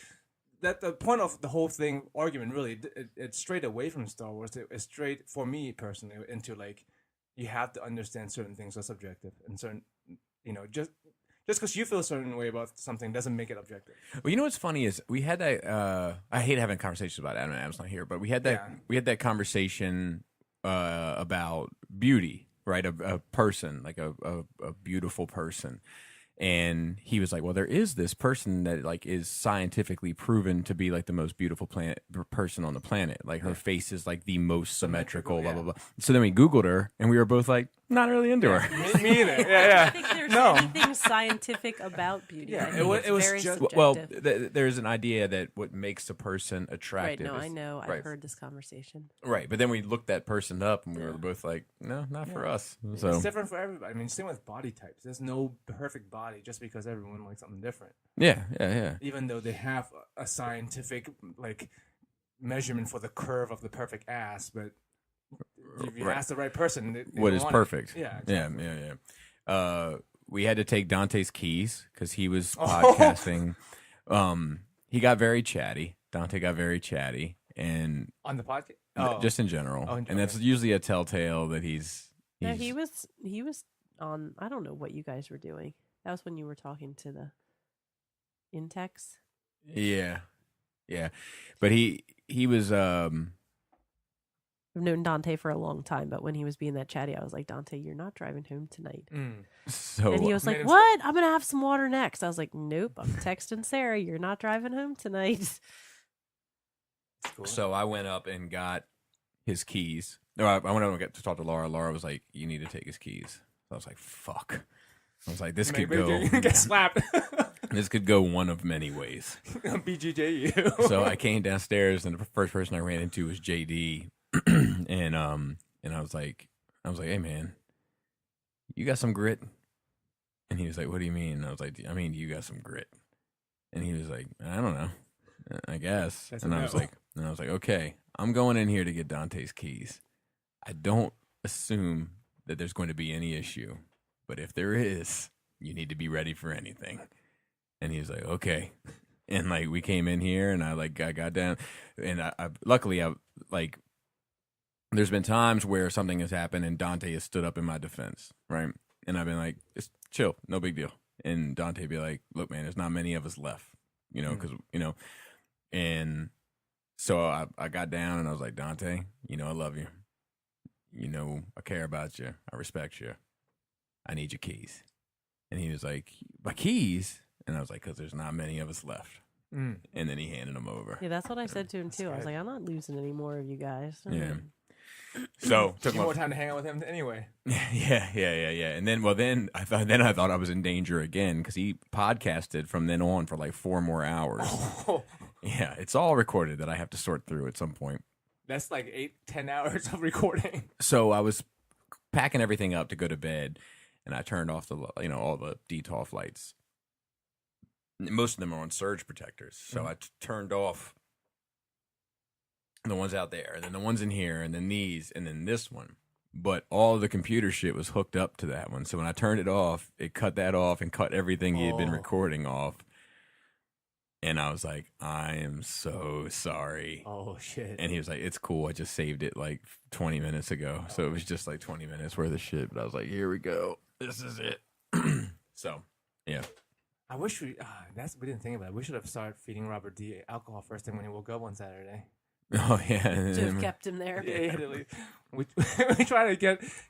that the point of the whole argument really it's straight away from Star Wars. It's straight for me personally into like you have to understand certain things are subjective and certain just because you feel a certain way about something doesn't make it objective. Well, what's funny is we had that. I hate having conversations about Adam. Adam's not here, but we had that. Yeah. We had that conversation about beauty, right? A person, like a beautiful person, and he was like, "Well, there is this person that like is scientifically proven to be like the most beautiful person on the planet. Like her face is like the most symmetrical, blah blah blah." So then we Googled her, and we were both like, not really into her. Me either. Yeah. I think there's anything scientific about beauty. Yeah, it was very just subjective. There's an idea that what makes a person attractive. Right. No, is, I know. right. I've heard this conversation. Right, but then we looked that person up, and we were both like, no, not for us. So it's different for everybody. I mean, same with body types. There's no perfect body just because everyone likes something different. Yeah. Even though they have a scientific like measurement for the curve of the perfect ass, but if you ask the right person, what is perfect? Yeah, exactly. Yeah. We had to take Dantes Keys because he was podcasting. He got very chatty. Dante got very chatty, and on the podcast, just in general, and that's usually a telltale that he's. Yeah, he was on. I don't know what you guys were doing. That was when you were talking to the Intex. Yeah, but he was. I've known Dante for a long time, but when he was being that chatty, I was like, Dante, you're not driving home tonight. So, and he was like, what? I'm going to have some water next. I was like, nope, I'm texting Sarah. You're not driving home tonight. Cool. So I went up and got his keys. No, I went up and got to talk to Laura. Laura was like, you need to take his keys. So I was like, fuck. I was like, this could go. Get slapped. This could go one of many ways. BGJ. So I came downstairs, and the first person I ran into was JD. and I was like, hey man, you got some grit? And he was like, what do you mean? And I was like, I mean, you got some grit. And he was like, I don't know, I guess. And I was like, okay, I'm going in here to get Dante's keys. I don't assume that there's going to be any issue, but if there is, you need to be ready for anything. And he was like, okay. And like we came in here, and I got down, and I luckily like. There's been times where something has happened and Dante has stood up in my defense, right? And I've been like, just chill, no big deal. And Dante be like, look, man, there's not many of us left, because, and so I got down and I was like, Dante, I love you. I care about you. I respect you. I need your keys. And he was like, my keys? And I was like, because there's not many of us left. And then he handed them over. Yeah, that's what I said to him, too. I was like, I'm not losing any more of you guys. Yeah. So took more time to hang out with him anyway. Yeah. And then I thought I was in danger again because he podcasted from then on for like 4 more hours. Oh. Yeah, it's all recorded that I have to sort through at some point. That's like 8-10 hours of recording. So I was packing everything up to go to bed, and I turned off the all the DTOF lights. Most of them are on surge protectors, so I turned off the ones out there, and then the ones in here, and then these, and then this one. But all of the computer shit was hooked up to that one. So when I turned it off, it cut that off and cut everything he had been recording off. And I was like, I am so sorry. Oh, shit. And he was like, it's cool. I just saved it like 20 minutes ago. So it was just like 20 minutes worth of shit. But I was like, here we go. This is it. So, yeah. I wish we didn't think about it. We should have started feeding Robert D alcohol first thing when he woke up one Saturday. Oh yeah, just kept him there. Yeah, we try to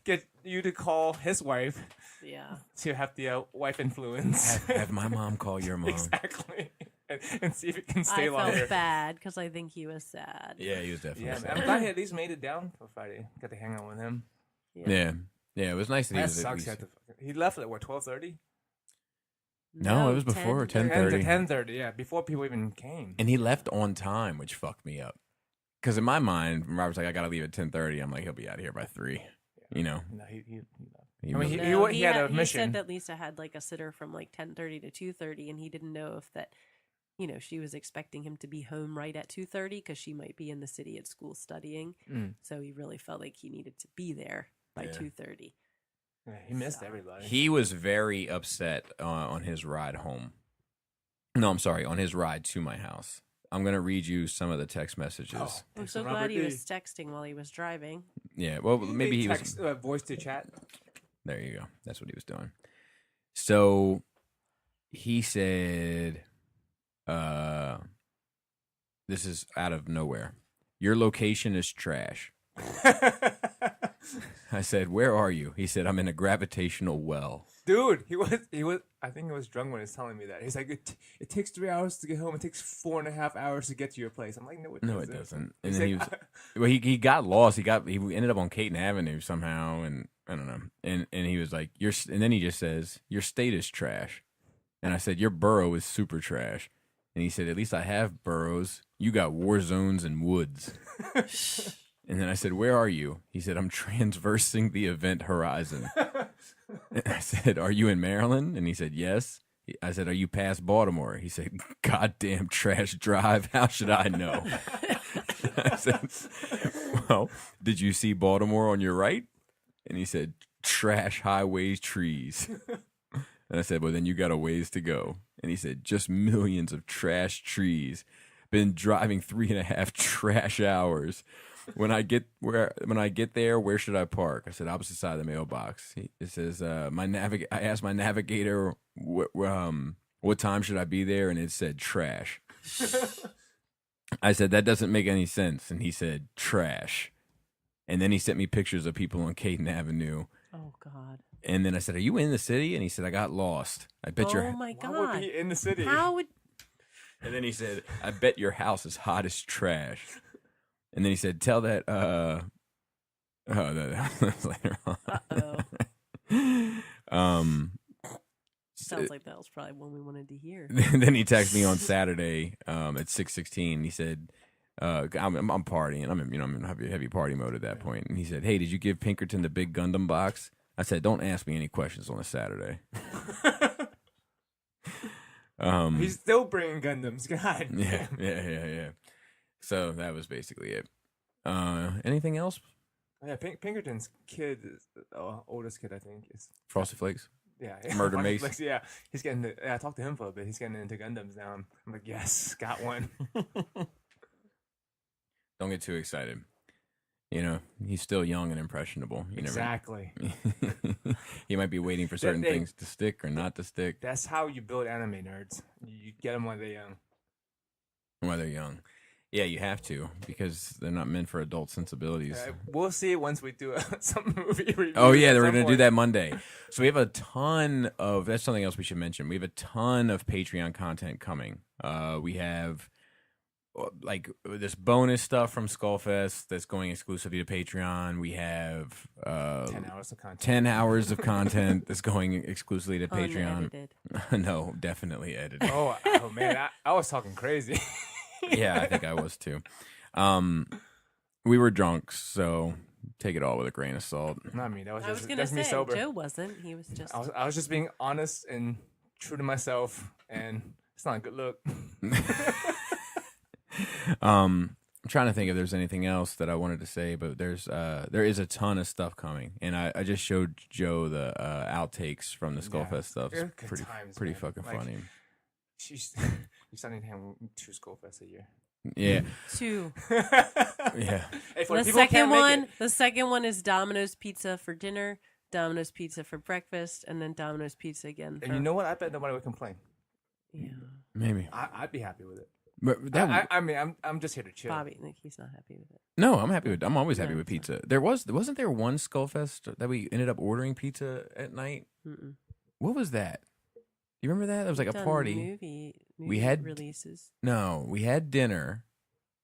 get you to call his wife. Yeah, to have the wife influence. Have my mom call your mom. Exactly, and see if it can stay longer. I felt bad because I think he was sad. Yeah, he was definitely sad. I'm glad he at least made it down for Friday. Got to hang out with him. Yeah, it was nice that sucks. He left at what 12:30. No, it was before 10:30. 10:30, yeah, before people even came. And he left on time, which fucked me up. Because in my mind, when Robert's like, I gotta leave at 10:30. I'm like, he'll be out of here by 3. You know. No, he left. He I mean, really- he had a He mission. said that Lisa had like a sitter from like 10:30 to 2:30, and he didn't know if that, she was expecting him to be home right at 2:30 because she might be in the city at school studying. So he really felt like he needed to be there by 2:30. Yeah, he missed everybody. He was very upset on his ride home. No, I'm sorry, on his ride to my house. I'm going to read you some of the text messages. Oh, I'm so glad he was texting while he was driving. Yeah, well, maybe he text, was... voice to chat. There you go. That's what he was doing. So he said, this is out of nowhere. Your location is trash. I said, where are you? He said, I'm in a gravitational well. Dude, he was. I think he was drunk when he was telling me that. He's like, it takes 3 hours to get home. It takes 4.5 hours to get to your place. I'm like, no, it doesn't. And then he got lost. He ended up on Caton Avenue somehow, and I don't know. And he was like, and then he just says, your state is trash. And I said, your borough is super trash. And he said, at least I have boroughs. You got war zones and woods. And then I said, where are you? He said, I'm transversing the event horizon. And I said, are you in Maryland? And he said, yes. I said, are you past Baltimore? He said, goddamn trash drive. How should I know? I said, well, did you see Baltimore on your right? And he said, trash highways, trees. And I said, well, then you got a ways to go. And he said, just millions of trash trees. Been driving 3.5 trash hours. When I get there, where should I park? I said, opposite side of the mailbox. It says, I asked my navigator, what time should I be there? And it said trash. I said, that doesn't make any sense. And he said, trash. And then he sent me pictures of people on Caton Avenue. Oh, God. And then I said, are you in the city? And he said, I got lost. I bet Oh, my God. Why would be in the city? How would... And then he said, I bet your house is hot as trash. And then he said, tell that, that was later on. Sounds like that was probably one we wanted to hear. Then he texted me on Saturday at 6:16. He said, I'm partying. I'm in heavy party mode at that point. And he said, hey, did you give Pinkerton the big Gundam box? I said, don't ask me any questions on a Saturday. He's still bringing Gundams. God. Yeah. So that was basically it. Anything else? Yeah, Pinkerton's kid, is, oldest kid, I think, is Frosted Flakes. Yeah, Murder Frosted Mace. Flakes, yeah, he's getting. I talked to him for a bit. He's getting into Gundams now. I'm like, yes, got one. Don't get too excited. He's still young and impressionable. Exactly. He might be waiting for certain things to stick or not to stick. That's how you build anime nerds. You get them while they're young. While they're young. Yeah, you have to, because they're not meant for adult sensibilities. We'll see once we do some movie review. Oh, yeah, we're going to do that Monday. So we have a ton of, that's something else we should mention. We have a ton of Patreon content coming. We have, like, this bonus stuff from Skullfest that's going exclusively to Patreon. We have 10 hours of content. 10 hours of content that's going exclusively to Patreon. Unedited. No, definitely edited. Oh man, I was talking crazy. Yeah, I think I was too. We were drunk, so take it all with a grain of salt. Not me. That was I was just going to that's me say, sober. Joe wasn't. He was just... I was just being honest and true to myself, and it's not a good look. I'm trying to think if there's anything else that I wanted to say, but there is a ton of stuff coming, and I just showed Joe the outtakes from the Skullfest stuff. It's pretty man. fucking funny. You starting to have 2 Skullfests a year. Yeah. 2. Yeah. Hey, for The second one is Domino's Pizza for dinner, Domino's Pizza for breakfast, and then Domino's Pizza again. And you know what? I bet nobody would complain. Yeah. Maybe. I'd be happy with it. But that, I mean, I'm just here to chill. Bobby, he's not happy with it. No, I'm happy with. I'm always happy with pizza. Wasn't there one Skullfest that we ended up ordering pizza at night? Mm-mm. What was that? You remember that? It was like a party. Movie we had releases. No, we had dinner,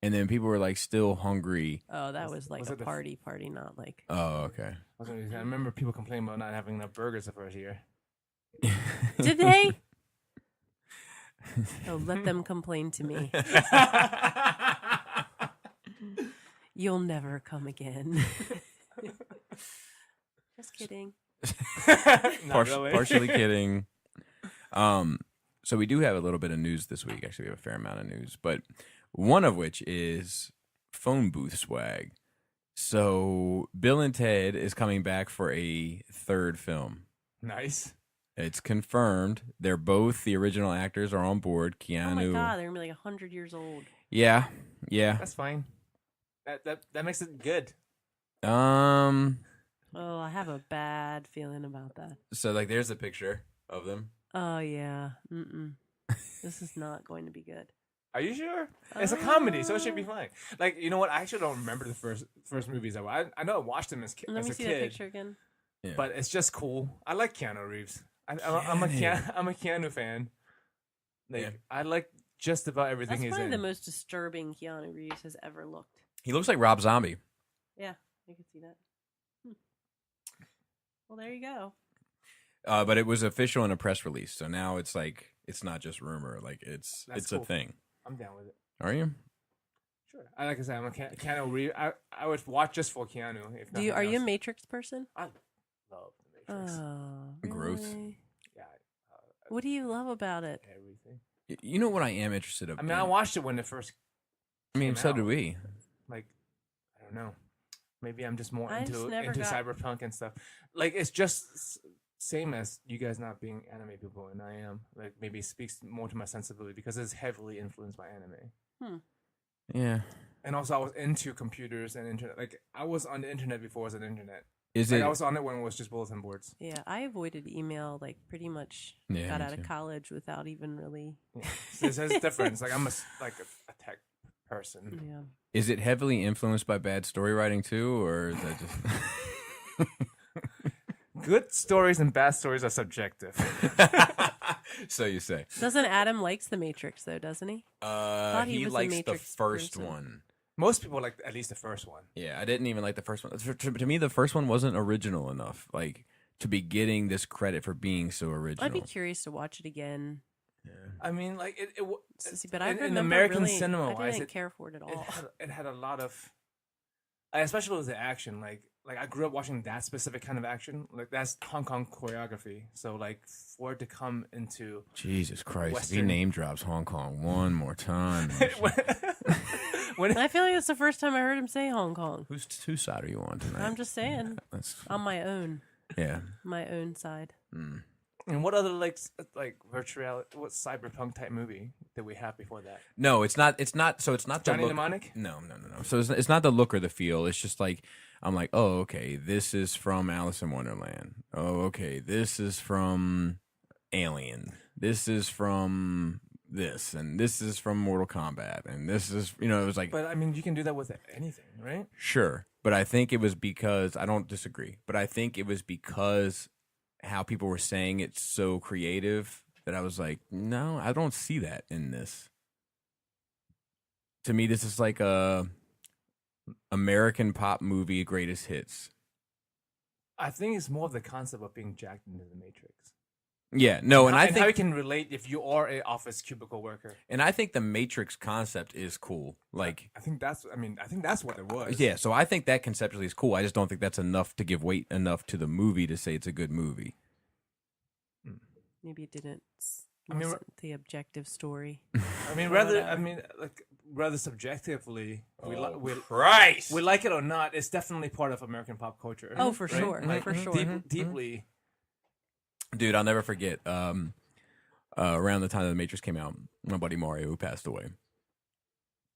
and then people were like still hungry. Oh, that was like was a it the party, not like. Oh, okay. I remember people complaining about not having enough burgers the first year. Did they? Oh, let them complain to me. You'll never come again. Just kidding. Partially kidding. So we do have a little bit of news this week. Actually, we have a fair amount of news, but one of which is phone booth swag. So Bill and Ted is coming back for a third film. Nice. It's confirmed. They're both the original actors are on board. Keanu. Oh my god, they're gonna be like 100 years old. Yeah. That's fine. That makes it good. Oh, I have a bad feeling about that. So like, there's a picture of them. Oh yeah. This is not going to be good. Are you sure? It's a comedy, so it should be fine. Like, you know what? I actually don't remember the first movies. I know I watched them as a kid. Let me see that picture again. Yeah. But it's just cool. I like Keanu Reeves. I'm a Keanu fan. Like, I like just about everything That's he's probably in. the most disturbing Keanu Reeves has ever looked. He looks like Rob Zombie. Yeah, I can see that. Well, there you go. But it was official in a press release, so now it's like it's not just rumor. Like it's cool. a thing. I'm down with it. Are you? Sure. Like I said, I'm a Keanu Reeves. I would watch just for Keanu. If nothing Are you a else. Matrix person? I love the Matrix. Oh, Growth. really? Yeah. What do you love about it? Everything. You know what I am interested in? I mean, I watched it when it first. I so out. did we. Like, I don't know. Maybe I'm just more I into just never got- cyberpunk and stuff. Like, it's just same as you guys not being anime people, and I am. Like, maybe it speaks more to my sensibility because it's heavily influenced by anime. Yeah. And also, I was into computers and internet. Like, I was on the internet before it was an internet. Is Like, it? I was on it when it was just bulletin boards. Yeah, I avoided email like pretty much. Yeah, got me out of too. college without even really. Yeah. So there's a difference. Like, I'm a tech person. Yeah. Is it heavily influenced by bad story writing too, or is that just? Good stories and bad stories are subjective. So you say. Doesn't Adam likes the Matrix though? Doesn't he? he He was a likes the Matrix first person. one. Most people like at least the first one. Yeah, I didn't even like the first one. To me, the first one wasn't original enough. Like to be getting this credit for being so original. I'd be curious to watch it again. I mean, like But I in remember American really, cinema, I didn't care for it at all. it had a lot of, especially with the action. Like I grew up watching that specific kind of action. Like that's Hong Kong choreography. So like for it to come into Jesus Christ! If he Western- name drops Hong Kong one more time. when I feel like it's the first time I heard him say Hong Kong. Whose side are you on tonight? I'm just saying, That's, on my own side. and what other like virtual reality, what cyberpunk type movie did we have before that? No, it's not. It's not. So it's not Johnny the look. Mnemonic? No. So it's not the look or the feel. It's just like I'm like, oh, okay, this is from Alice in Wonderland. Oh, okay, this is from Alien. This is from this, and this is from Mortal Kombat, and this is it was like. But I mean, you can do that with anything, right? Sure, but I think it was because I don't disagree, but I think it was because how people were saying it's so creative that I was like, no, I don't see that in this. To me, this is like a American pop movie greatest hits. I think it's more of the concept of being jacked into the Matrix. Yeah, no, and I how you think can relate if you are a office cubicle worker. and I think the Matrix concept is cool. Like, I think that's what it was. yeah, so I think that conceptually is cool. I just don't think that's enough to give weight enough to the movie to say it's a good movie. Maybe it didn't. I mean, wasn't the objective story. I mean, rather subjectively, we like it or not. It's definitely part of American pop culture. Oh, for right? sure, Like, for sure. deeply. Dude, I'll never forget. Around the time that the Matrix came out, my buddy Mario, who passed away,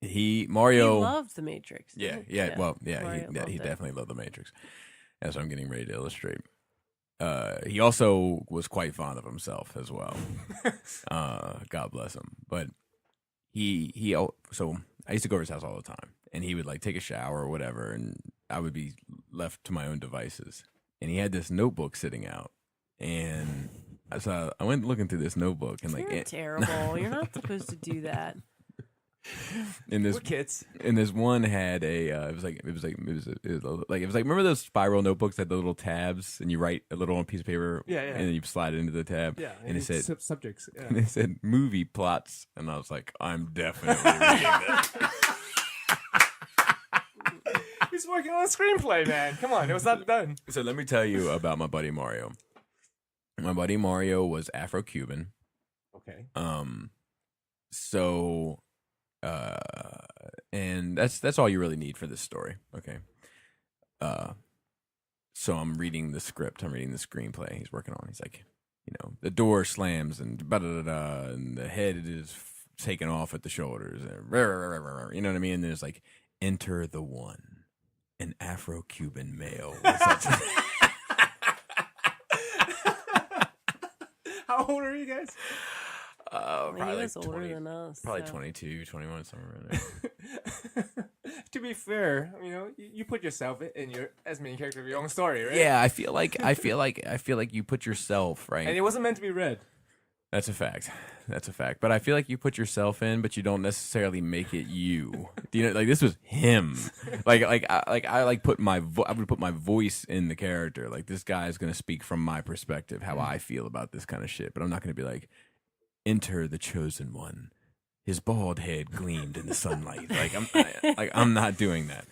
Mario He loved the Matrix. Yeah, didn't he? yeah. Well, yeah, Mario loved he it. definitely loved the Matrix. That's what I'm getting ready to illustrate. He also was quite fond of himself as well. God bless him. But so I used to go over his house all the time, and he would like take a shower or whatever, and I would be left to my own devices. And he had this notebook sitting out, and so I went looking through this notebook, and like You're terrible. You're not supposed to do that. We're kids. And this one had a it was like remember those spiral notebooks that had the little tabs and you write a little on a piece of paper and then you slide it into the tab. Yeah, and it said subjects. Yeah. And it said movie plots, and I was like, I'm definitely reading that. He's working on a screenplay, man. Come on, it was not done. So let me tell you about my buddy Mario. My buddy Mario was Afro-Cuban. Okay. So, and that's all you really need for this story. Okay. So I'm reading the script. I'm reading the screenplay he's working on. He's like, the door slams and and the head is taken off at the shoulders. And, you know what I mean? And there's like, enter the one, an Afro-Cuban male. How old are you guys? Probably he was like older 20, than us. probably so. 22, 21, somewhere around there. To be fair, you put yourself in your as main character of your own story, right? Yeah, I feel like you put yourself, right? And it wasn't meant to be read. That's a fact. That's a fact. But I feel like you put yourself in, but you don't necessarily make it you. Do you know? Like this was him. I would put my voice in the character. Like this guy is gonna speak from my perspective, how I feel about this kind of shit. But I'm not gonna be like, enter the chosen one. His bald head gleamed in the sunlight. I'm not doing that.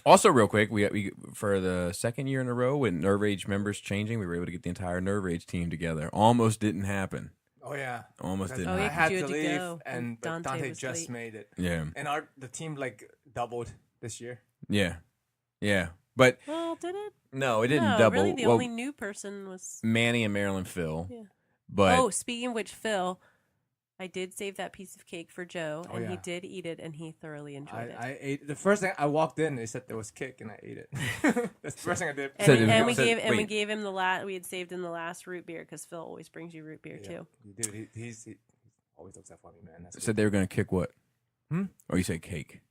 Also, real quick, we for the second year in a row with Nerve Rage members changing, we were able to get the entire Nerve Rage team together. Almost didn't happen. Oh yeah, almost didn't. I happen. had you to had to leave, go, and and Dante was just late. made it. Yeah, and the team doubled this year. Yeah. But Well, did it? no, it didn't No, double. really, the only new person was Manny and Marilyn Phil. Yeah. But speaking of which, Phil, I did save that piece of cake for Joe, Oh, and he yeah. did eat it, and he thoroughly enjoyed it. I ate the first thing I walked in. They said there was cake, and I ate it. That's the first thing I did. And, So- we wait. gave him we had saved him the last root beer because Phil always brings you root beer too. Dude, he always looks that funny, man. That's said they were going to kick what? Hmm? Or you say cake?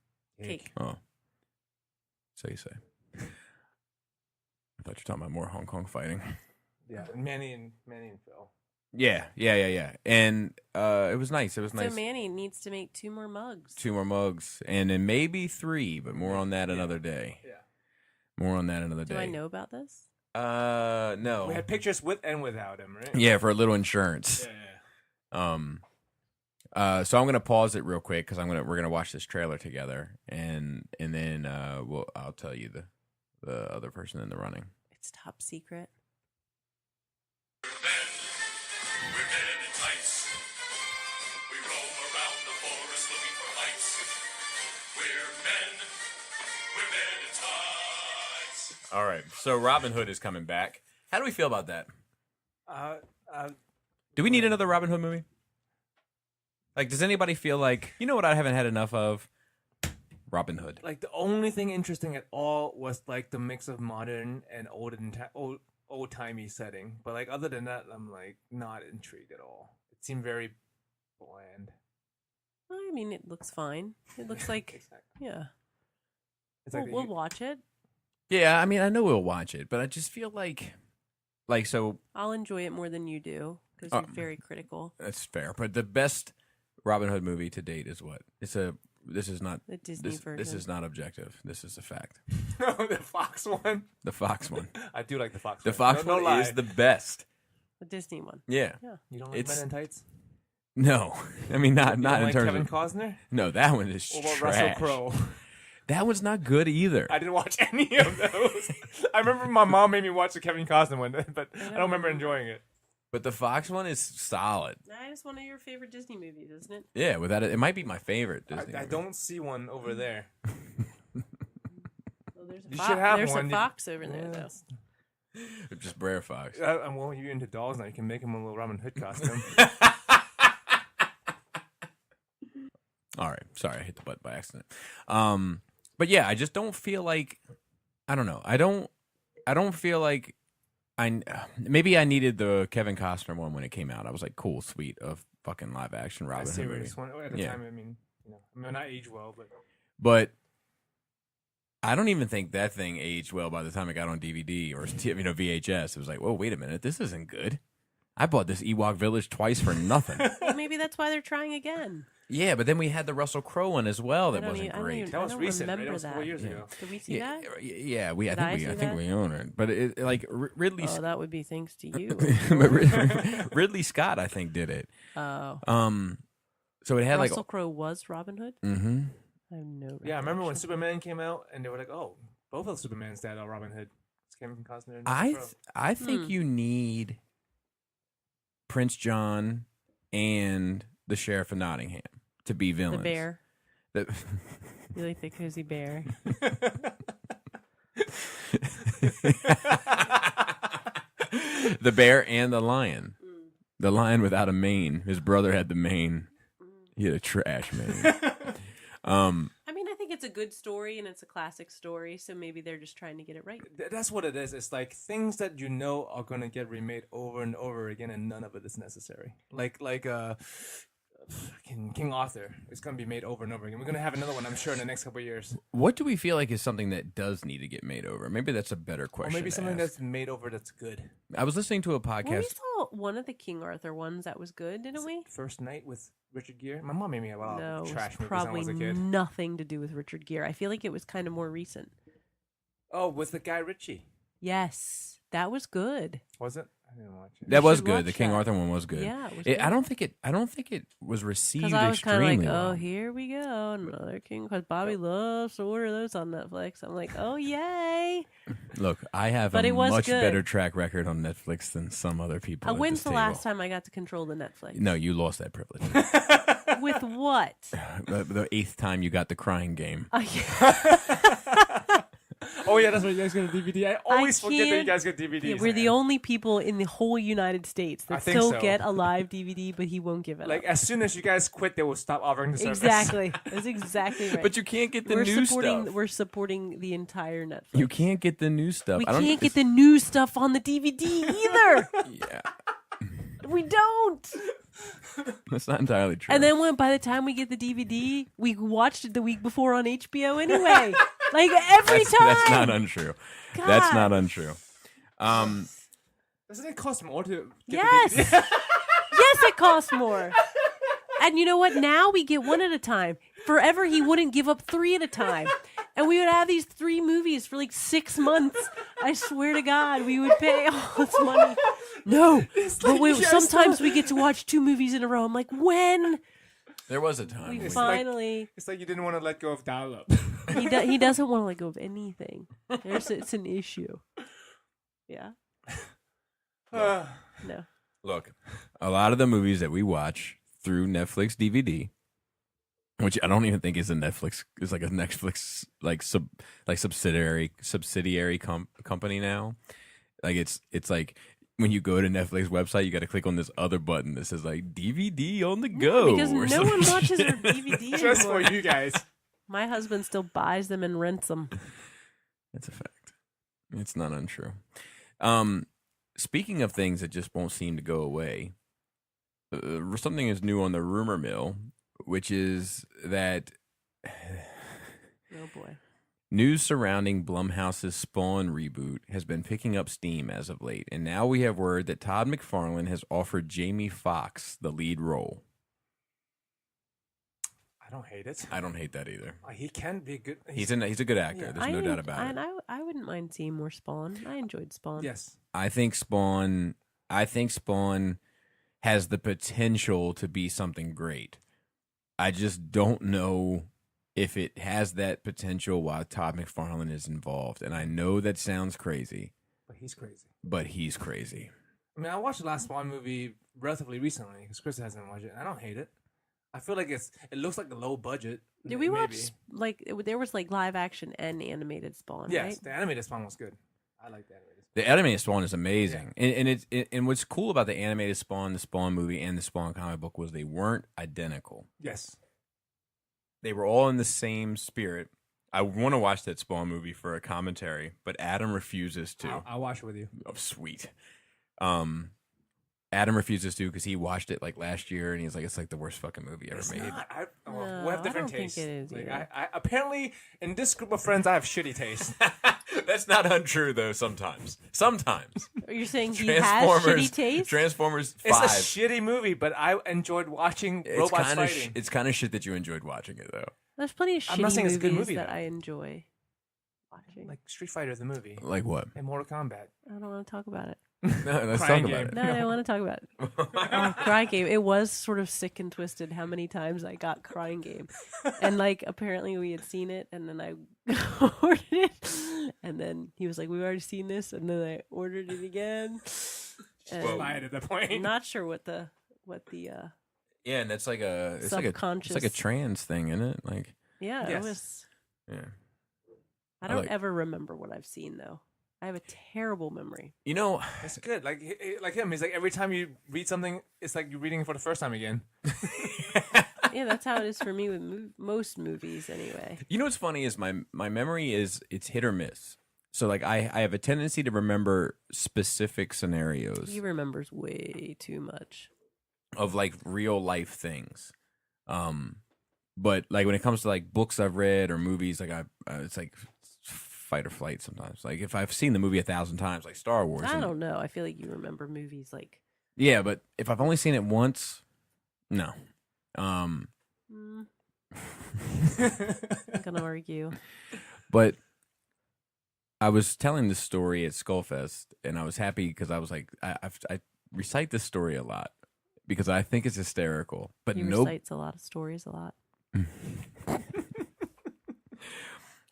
Cake. Oh. So you say. I thought you were talking about more Hong Kong fighting. Yeah, and Manny and Phil. Yeah. And it was nice. It was nice. So Manny needs to make 2 more mugs. 2 more mugs. And then maybe 3, but more on that another day. Yeah. More on that another day. Do I know about this? No. We had pictures with and without him, right? Yeah, for a little insurance. Yeah. So I'm gonna pause it real quick because we're gonna watch this trailer together, and then I'll tell you the other person in the running. It's top secret. We're men in tights. We roam around the forest looking for lights. We're men in tights. All right, so Robin Hood is coming back. How do we feel about that? Do we need another Robin Hood movie? Like, does anybody feel like, you know what I haven't had enough of? Robin Hood. Like the only thing interesting at all was like the mix of modern and old timey setting. But like other than that, I'm like not intrigued at all. It seemed very bland. I mean, it looks fine. It looks like, Exactly. yeah. It's like We'll watch it. Yeah, I mean, I know we'll watch it, but I just feel like so. I'll enjoy it more than you do because you're very critical. That's fair, but the best Robin Hood movie to date is what? This is not The Disney version. This is not objective. This is a fact. the Fox one. The Fox one. I do like the Fox. The one. Fox no one lie. is the best. The Disney one. Yeah. You don't like it's- Men in Tights? No, I mean not You in don't like terms Kevin of. Costner? No, that one is What about trash. Russell Crowe? That one's not good either. I didn't watch any of those. I remember my mom made me watch the Kevin Costner one, but I don't remember enjoying it. But the Fox one is solid. That is one of your favorite Disney movies, isn't it? Yeah, without it might be my favorite Disney. I movie. don't see one over there. Well, there's a You fox. should have There's one. a fox over there, though. Just Brer Fox. Well, you're into dolls now. You can make him a little Robin Hood costume. All right, sorry, I hit the button by accident. But yeah, I just don't feel like. I don't know. I don't feel like. Maybe I needed the Kevin Costner one when it came out. I was like, cool, sweet, a fucking live action I Robin Hood see movie. this one at the Yeah. time. I mean, I may not age well, but But I don't even think that thing aged well by the time it got on DVD or VHS. It was like, whoa, wait a minute, this isn't good. I bought this Ewok Village twice for nothing. Well, maybe that's why they're trying again. Yeah, but then we had the Russell Crowe one as well. That wasn't great. That was recent. Right? Remember That was 4 years that. ago. Did we see that? Yeah, I I think we own it. But Ridley. Oh, that would be thanks to you. But Ridley Scott, I think, did it. Oh. So it had Russell Crowe was Robin Hood? Mm-hmm. I have no. Yeah, I remember when Superman came out, and they were like, "Oh, both of Superman's dad are Robin Hood." It's Cameron Costner. And I think you need Prince John and the Sheriff of Nottingham to be villains. The bear. You like the cozy bear? The bear and the lion. The lion without a mane. His brother had the mane. He had a trash mane. I mean, I think it's a good story and it's a classic story, so maybe they're just trying to get it right. That's what it is. It's like things that you know are gonna get remade over and over again, and none of it is necessary. Like King Arthur is gonna be made over and over again. We're gonna have another one, I'm sure, in the next couple of years. What do we feel like is something that does need to get made over? Maybe that's a better question. Or maybe to something ask. that's made over that's good. I was listening to a Well, we podcast. saw one of the King Arthur ones that was good, didn't we? First Night with Richard Gere. My mom made me a lot No, of it trash was movies when I probably was a kid. nothing to do with Richard Gere. I feel like it was kind of more recent. Oh, with the Guy Ritchie. Yes, that was good. Was it? I didn't watch it. That was should good. watch The King that. Arthur one was good. Yeah, it was I good. don't think it was received Because I was kind of extremely like, well. oh, here we go, another King. Because Bobby loves to order those on Netflix. I'm like, oh, yay. Look, I have But a it was much good. better track record on Netflix than some other people. at When's this the table. last time I got to control the Netflix? No, you lost that privilege. With what? the 8th time you got the crying game. Oh, yeah. Oh yeah, that's what you guys get a DVD. I always forget that you can't- guys get DVDs. Yeah, we're the only people in the whole United States I that think still so. get a live DVD, but he won't give it Like up. as soon as you guys quit, they will stop offering the service. Exactly. That's exactly right. But you can't get the we're new supporting, stuff. We're supporting the entire Netflix. You can't get the new stuff. We I don't- can't get the new stuff on the DVD either. Yeah, We don't. that's not entirely true. And then by the time we get the DVD, we watched it the week before on HBO anyway. Like every time. That's not untrue. That's God. not untrue. Doesn't it cost more to get Yes. the DVD? Yes, it costs more. And you know what? Now we get one at a time. Forever, he wouldn't give up 3 at a time. And we would have these 3 movies for like 6 months. I swear to God, we would pay all this money. No, but sometimes we get to watch 2 movies in a row. I'm like, when? There was a time. We when- finally. It's like you didn't want to let go of dial-up. He doesn't want to let go of anything. It's an issue. Yeah. No. Look, a lot of the movies that we watch through Netflix DVD, which I don't even think is a Netflix, is like a Netflix subsidiary company now. Like it's like when you go to Netflix website, you got to click on this other button that says like DVD on the go. Because or no one some watches shit. her DVD Just for anymore. you guys. My husband still buys them and rents them. That's a fact. It's not untrue. Speaking of things that just won't seem to go away, something is new on the rumor mill, which is that Oh boy. news surrounding Blumhouse's Spawn reboot has been picking up steam as of late, and now we have word that Todd McFarlane has offered Jamie Foxx the lead role. I don't hate it. I don't hate that either. He can be good. He's a good actor. Yeah. There's no doubt about it. And I wouldn't mind seeing more Spawn. I enjoyed Spawn. Yes. I think Spawn has the potential to be something great. I just don't know if it has that potential while Todd McFarlane is involved. And I know that sounds crazy, But he's crazy. but he's crazy. I mean, I watched the last Spawn movie relatively recently because Chris hasn't watched it. And I don't hate it. I feel like it looks like a low budget. Did we maybe. watch there was like live action and animated Spawn, Yes, right? the animated Spawn was good. I like the animated Spawn. The animated Spawn is amazing. And what's cool about the animated Spawn, the Spawn movie, and the Spawn comic book was they weren't identical. Yes. They were all in the same spirit. I want to watch that Spawn movie for a commentary, but Adam refuses to. I'll watch it with you. Oh, sweet. Adam refuses to because he watched it like last year and he's like, it's like the worst fucking movie ever It's made. not. No, we have I different don't think tastes. it is Like, either. I apparently in this group of friends, I have shitty taste. That's not untrue though. Sometimes. You're saying he has shitty taste? Transformers 5. It's a shitty movie, but I enjoyed watching robots fighting. It's kind of shit that you enjoyed watching it though. There's plenty of I'm not shitty saying it's a good movies movie, that though. I enjoy watching. Like Street Fighter, the movie, Like what? and Mortal Kombat. I don't want to talk about it. No, let's Crying talk about game. it. No, I don't want to talk about it. Oh, Crying Game. It was sort of sick and twisted how many times I got Crying Game. And like apparently we had seen it and then I ordered it. And then he was like, we've already seen this, and then I ordered it again. And Buy it at the point. I'm not sure what the Yeah, and that's like it's like subconscious a trans thing, isn't it? Like yeah, Yes. it was yeah. I don't like- ever remember what I've seen though. I have a terrible memory. You know, It's good. Like him. He's like every time you read something, it's like you're reading it for the first time again. Yeah, that's how it is for me with most movies anyway. you know what's funny is my memory it's hit or miss. So like I have a tendency to remember specific scenarios He remembers way too much. of like real life things. But like when it comes to like books I've read or movies, like it's like fight or flight sometimes. Like if I've seen the movie 1,000 times, like Star Wars. I and- don't know. I feel like you remember movies like Yeah, but if I've only seen it once, no. I'm gonna argue. But I was telling this story at Skullfest, and I was happy because I was like, I recite this story a lot because I think it's hysterical. But He no, recites a lot of stories a lot.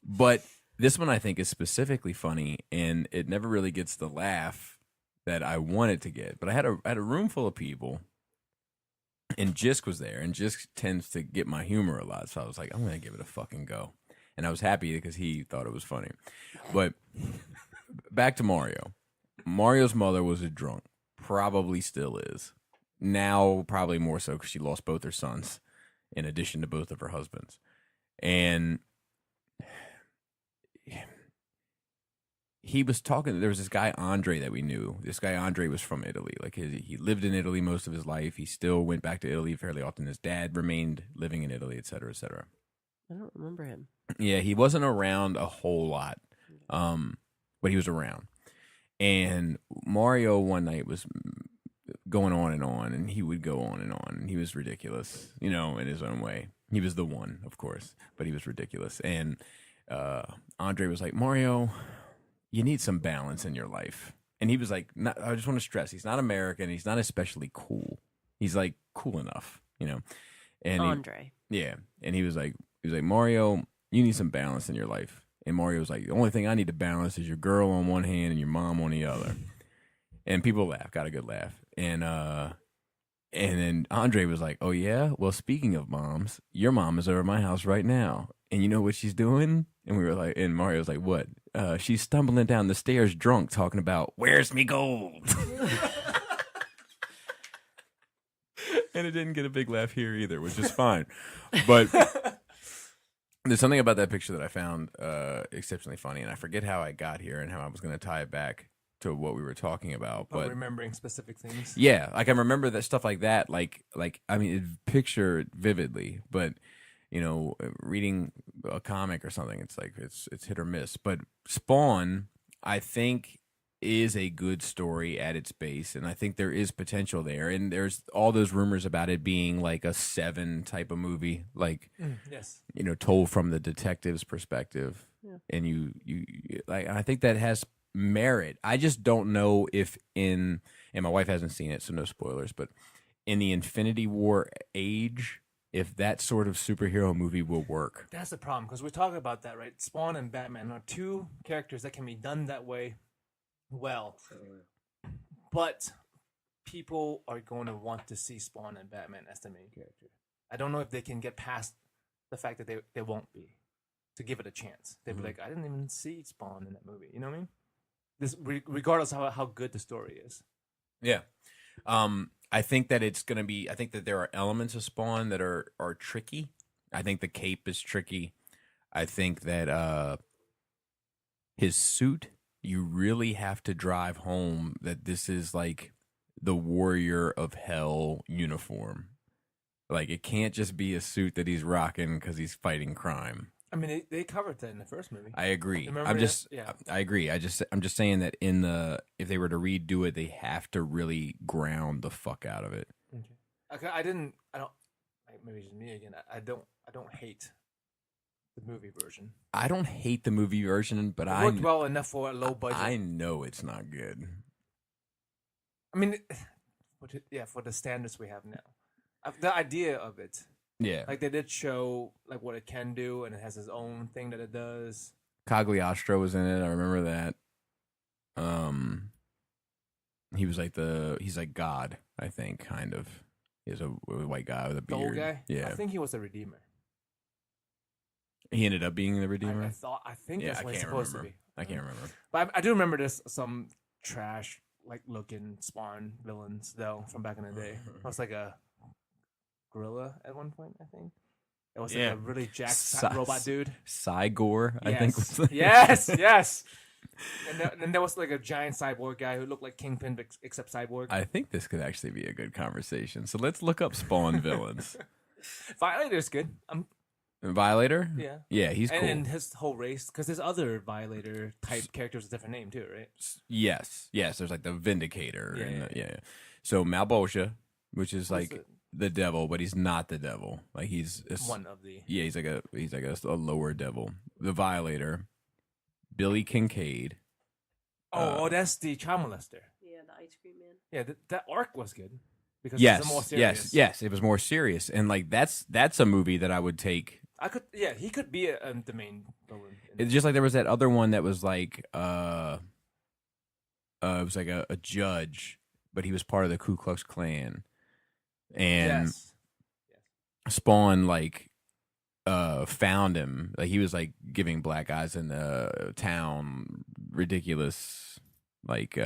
but this one I think is specifically funny, and it never really gets the laugh that I wanted to get. But I had a room full of people, and Jisk was there, and Jisk tends to get my humor a lot, so I was like, I'm gonna give it a fucking go, and I was happy because he thought it was funny. But back to Mario. Mario's mother was a drunk, probably still is. Now, probably more so because she lost both her sons, in addition to both of her husbands, and he was talking. There was this guy Andre that we knew. This guy Andre was from Italy. Like he lived in Italy most of his life. He still went back to Italy fairly often. His dad remained living in Italy, et cetera, et cetera. I don't remember him. Yeah, he wasn't around a whole lot, but he was around. And Mario one night was going on, and he would go on, and he was ridiculous, in his own way. He was the one, of course, but he was ridiculous. And Andre was like, Mario, you need some balance in your life. And he was like, I just want to stress, he's not American. He's not especially cool. He's like cool enough, And Andre. yeah. And he was like, Mario, you need some balance in your life. And Mario was like, the only thing I need to balance is your girl on one hand and your mom on the other. And people laughed, got a good laugh. And then Andre was like, oh yeah? Well, speaking of moms, your mom is over at my house right now. And you know what she's doing? And we were like, and Mario was like, what? She's stumbling down the stairs drunk talking about, where's me gold? And it didn't get a big laugh here either, which is fine. But there's something about that picture that I found exceptionally funny, and I forget how I got here and how I was going to tie it back to what we were talking about. But remembering specific things. yeah, like I remember that stuff like that. Like I mean, picture it vividly, but reading a comic or something, it's like it's hit or miss. But Spawn, I think, is a good story at its base, and I think there is potential there. And there's all those rumors about it being like a Seven type of movie, like Yes. told from the detective's perspective. Yeah. And you like, I think that has merit. I just don't know if and my wife hasn't seen it, so no spoilers, but in the Infinity War age, if that sort of superhero movie will work. That's the problem, because we're talking about that, right? Spawn and Batman are two characters that can be done that way well. But people are going to want to see Spawn and Batman as the main character. I don't know if they can get past the fact that they won't be, to give it a chance. They'd be like, I didn't even see Spawn in that movie. You know what I mean? This regardless of how good the story is. Yeah. I think that it's going to be, I think that there are elements of Spawn that are tricky. I think the cape is tricky. I think that his suit, you really have to drive home that this is like the warrior of hell uniform. Like, it can't just be a suit that he's rocking because he's fighting crime. I mean, they covered that in the first movie. I agree. Remember I'm that? just, Yeah. I agree. I'm just saying that if they were to redo it, they have to really ground the fuck out of it. Okay. Maybe it's me again. I don't hate the movie version. I don't hate the movie version, but It worked well enough for a low budget. I know it's not good. I mean, for the standards we have now, the idea of it, Yeah. like they did show like what it can do, and it has its own thing that it does. Cagliostro was in it. I remember that. He was he's like God, I think, kind of. He's a white guy with a The beard. old guy. Yeah. I think he was a redeemer. He ended up being the Redeemer. I think that's what he's supposed to be. I can't remember. But I do remember there's some trash like looking Spawn villains though from back in the day. It was like a gorilla at one point, I think. It was like a really jacked robot dude. Cygor, I think was the yes. And then there was like a giant cyborg guy who looked like Kingpin except cyborg. I think this could actually be a good conversation. So let's look up Spawn villains. Violator's good. Violator? Yeah. Yeah, he's cool. And his whole race, because there's other Violator type characters with a different name too, right? Yes. There's like the Vindicator. Yeah. So Malbolgia, which is like the devil, but he's not the devil. Like he's one of the. Yeah, he's like a lower devil. The Violator, Billy Kincaid. Oh, that's the child molester. Yeah, the ice cream man. Yeah, that arc was good because Yes, it's more serious. yes, it was more serious, and like that's a movie that I would take. He could be the main villain. It's just like there was that other one that was like, it was like a judge, but he was part of the Ku Klux Klan, and Spawn like found him. Like he was like giving black guys in the town ridiculous like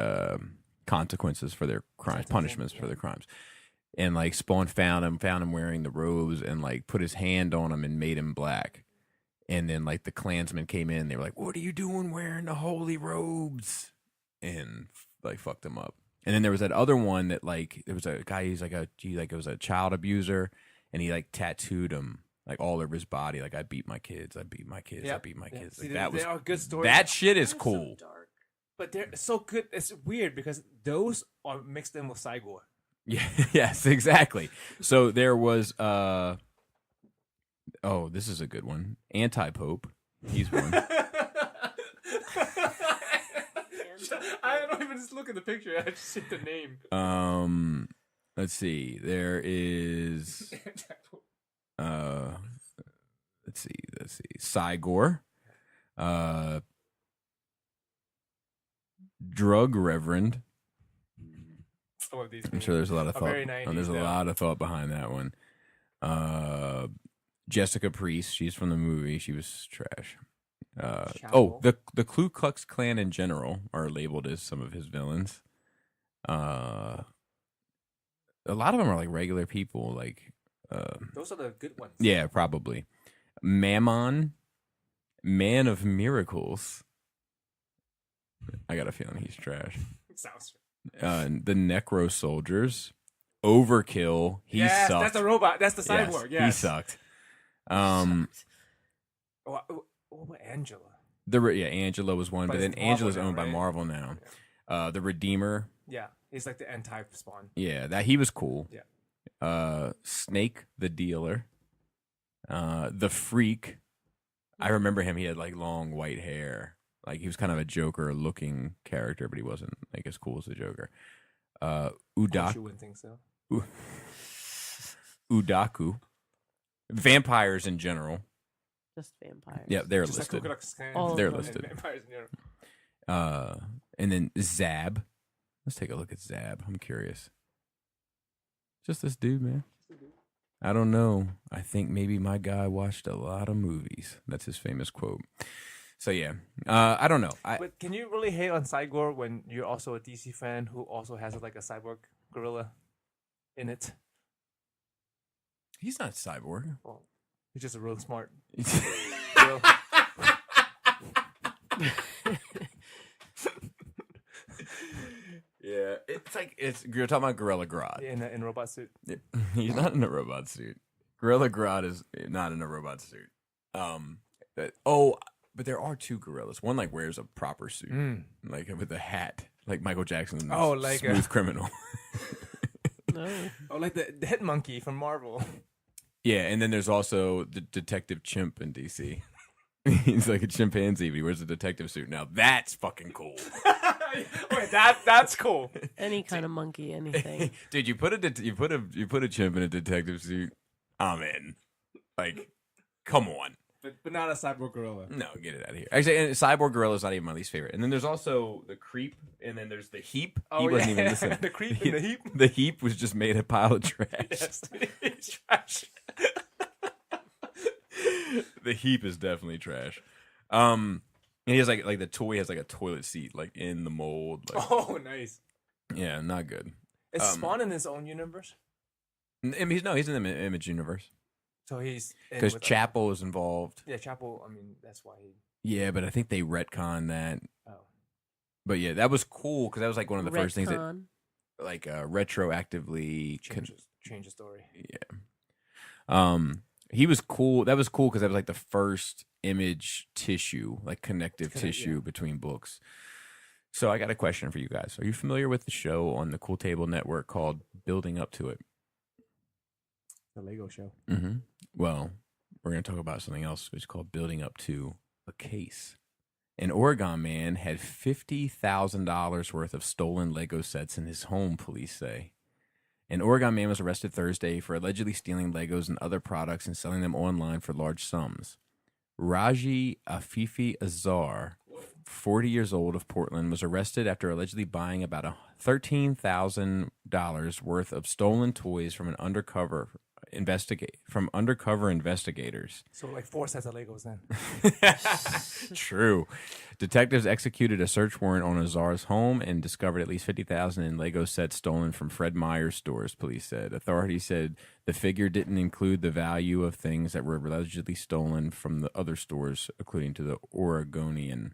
consequences for their crimes, punishments for their crimes. And like Spawn found him wearing the robes and like put his hand on him and made him black. And then like the Klansmen came in, they were like, "What are you doing wearing the holy robes?" And like fucked him up. And then there was that other one that like there was a guy it was a child abuser, and he like tattooed him like all over his body, like I beat my kids, I beat my kids. Like, See, that was they are good stories. that shit is They're cool. So dark. But they're so good. It's weird because those are mixed in with Cygor. Yeah, yes, exactly. So there was this is a good one. Anti-Pope. He's one. I don't even just look at the picture. I just see the name. Let's see. There is let's see. Cygor. Drug Reverend. Some of these I'm sure there's a lot of thought. very 90s, There's a though. lot of thought behind that one. Jessica Priest, she's from the movie. She was trash. The Ku Klux Klan in general are labeled as some of his villains. A lot of them are like regular people. Like Those are the good ones. yeah, probably. Mammon, Man of Miracles. I got a feeling he's trash. Sounds. The Necro Soldiers, Overkill. He sucked. That's the robot. That's the cyborg. Yes. He sucked. What about Angela? Angela was one, but then it's Marvel Angela's now, owned by right? Marvel now. The Redeemer. Yeah, he's like the anti-Spawn. Yeah, that he was cool. Yeah. Snake the Dealer. The Freak. I remember him. He had like long white hair. Like he was kind of a Joker-looking character, but he wasn't like as cool as the Joker. You wouldn't think so. Udaku. Vampires in general. Just vampires. Yeah, they're Just listed. like Ku Klux Klan. All of They're them. listed. And vampires in Europe. And then Zab. Let's take a look at Zab. I'm curious. Just this dude, man. I don't know. I think maybe my guy watched a lot of movies. That's his famous quote. So yeah, I don't know. But can you really hate on Cygor when you're also a DC fan who also has like a cyborg gorilla in it? He's not Cyborg. Well, he's just a real smart. Yeah, it's like you're talking about Gorilla Grodd. in a robot suit. He's not in a robot suit. Gorilla Grodd is not in a robot suit. But there are two gorillas. One like wears a proper suit, like with a hat, like Michael Jackson's Smooth Criminal. No. Oh, like the hit monkey from Marvel. Yeah, and then there's also the Detective Chimp in DC. He's like a chimpanzee, but he wears a detective suit. Now that's fucking cool. Wait, that's cool. Any kind of monkey, anything. Dude, you put a chimp in a detective suit. I'm in. Like, come on. But not a cyborg gorilla. No, get it out of here. Actually, and Cyborg Gorilla is not even my least favorite. And then there's also the Creep, and then there's the Heap. Oh, he wasn't even listening. The Creep and the Heap. The Heap was just made a pile of trash. Yes, it's trash. The Heap is definitely trash. And he has like the toy has like a toilet seat like in the mold. Like, Oh, nice. yeah, not good. Is Spawn in his own universe? He's in the Image universe So he's because Chapel is involved. Yeah, Chapel. I mean, that's why he. Yeah, but I think they retcon that. Oh. But yeah, that was cool because that was like one of the first things that Retcon. like retroactively Change the story. Yeah. He was cool. That was cool because that was like the first Image tissue, like connective tissue between books. So I got a question for you guys. Are you familiar with the show on the Cool Table Network called Building Up to It? The Lego show. Mm-hmm. Well, we're going to talk about something else, which is called Building Up to a Case. An Oregon man had $50,000 worth of stolen Lego sets in his home, police say. An Oregon man was arrested Thursday for allegedly stealing Legos and other products and selling them online for large sums. Raji Afifi Azar, 40 years old, of Portland, was arrested after allegedly buying about $13,000 worth of stolen toys from undercover investigators. So like 4 sets of Legos then. True. Detectives executed a search warrant on Azar's home and discovered at least 50,000 in Lego sets stolen from Fred Meyer's stores, police said. Authorities said the figure didn't include the value of things that were allegedly stolen from the other stores, according to the Oregonian.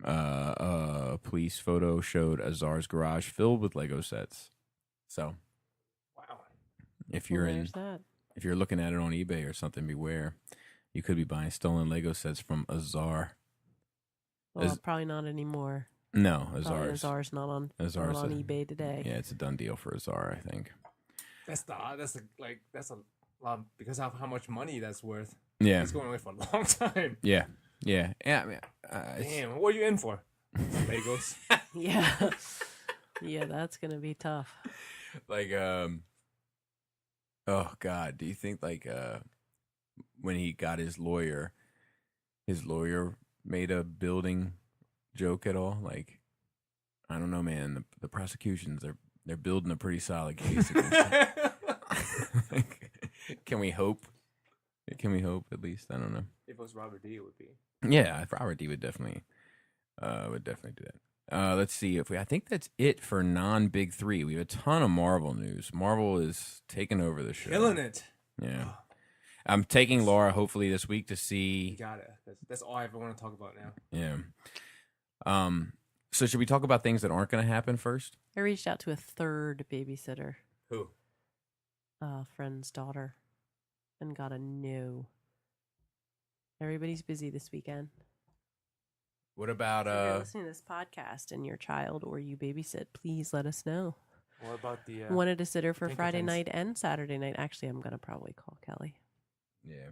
Police photo showed Azar's garage filled with Lego sets. So, Wow. if you're that. if you're looking at it on eBay or something, beware. You could be buying stolen Lego sets from Azar. Well, probably not anymore. No, Probably Azar's not on eBay today. Yeah, it's a done deal for Azar, I think. That's a lot because of how much money that's worth. Yeah, It's going away for a long time. yeah. I mean, Damn, what are you in for? Legos. Yeah. Yeah, that's going to be tough. like, oh God, do you think like when he got his lawyer made a building joke at all? Like, I don't know, man. The prosecutions they're building a pretty solid case against him. Can we hope? Can we hope at least? I don't know. If it was Robert D, it would be. Yeah, Robert D would definitely do that. Let's see I think that's it for non-big three. We have a ton of Marvel news. Marvel is taking over the show. Killing it. Yeah. I'm taking Laura hopefully this week to see. You got it. That's all I ever want to talk about now. Yeah. So should we talk about things that aren't going to happen first? I reached out to a third babysitter, Who? a friend's daughter, and got a no. Everybody's busy this weekend. What about If you're listening to this podcast and your child or you babysit, please let us know. What about the? Wanted a sitter for Pink Friday offense. night and Saturday night. Actually, I'm gonna probably call Kelly. Yeah.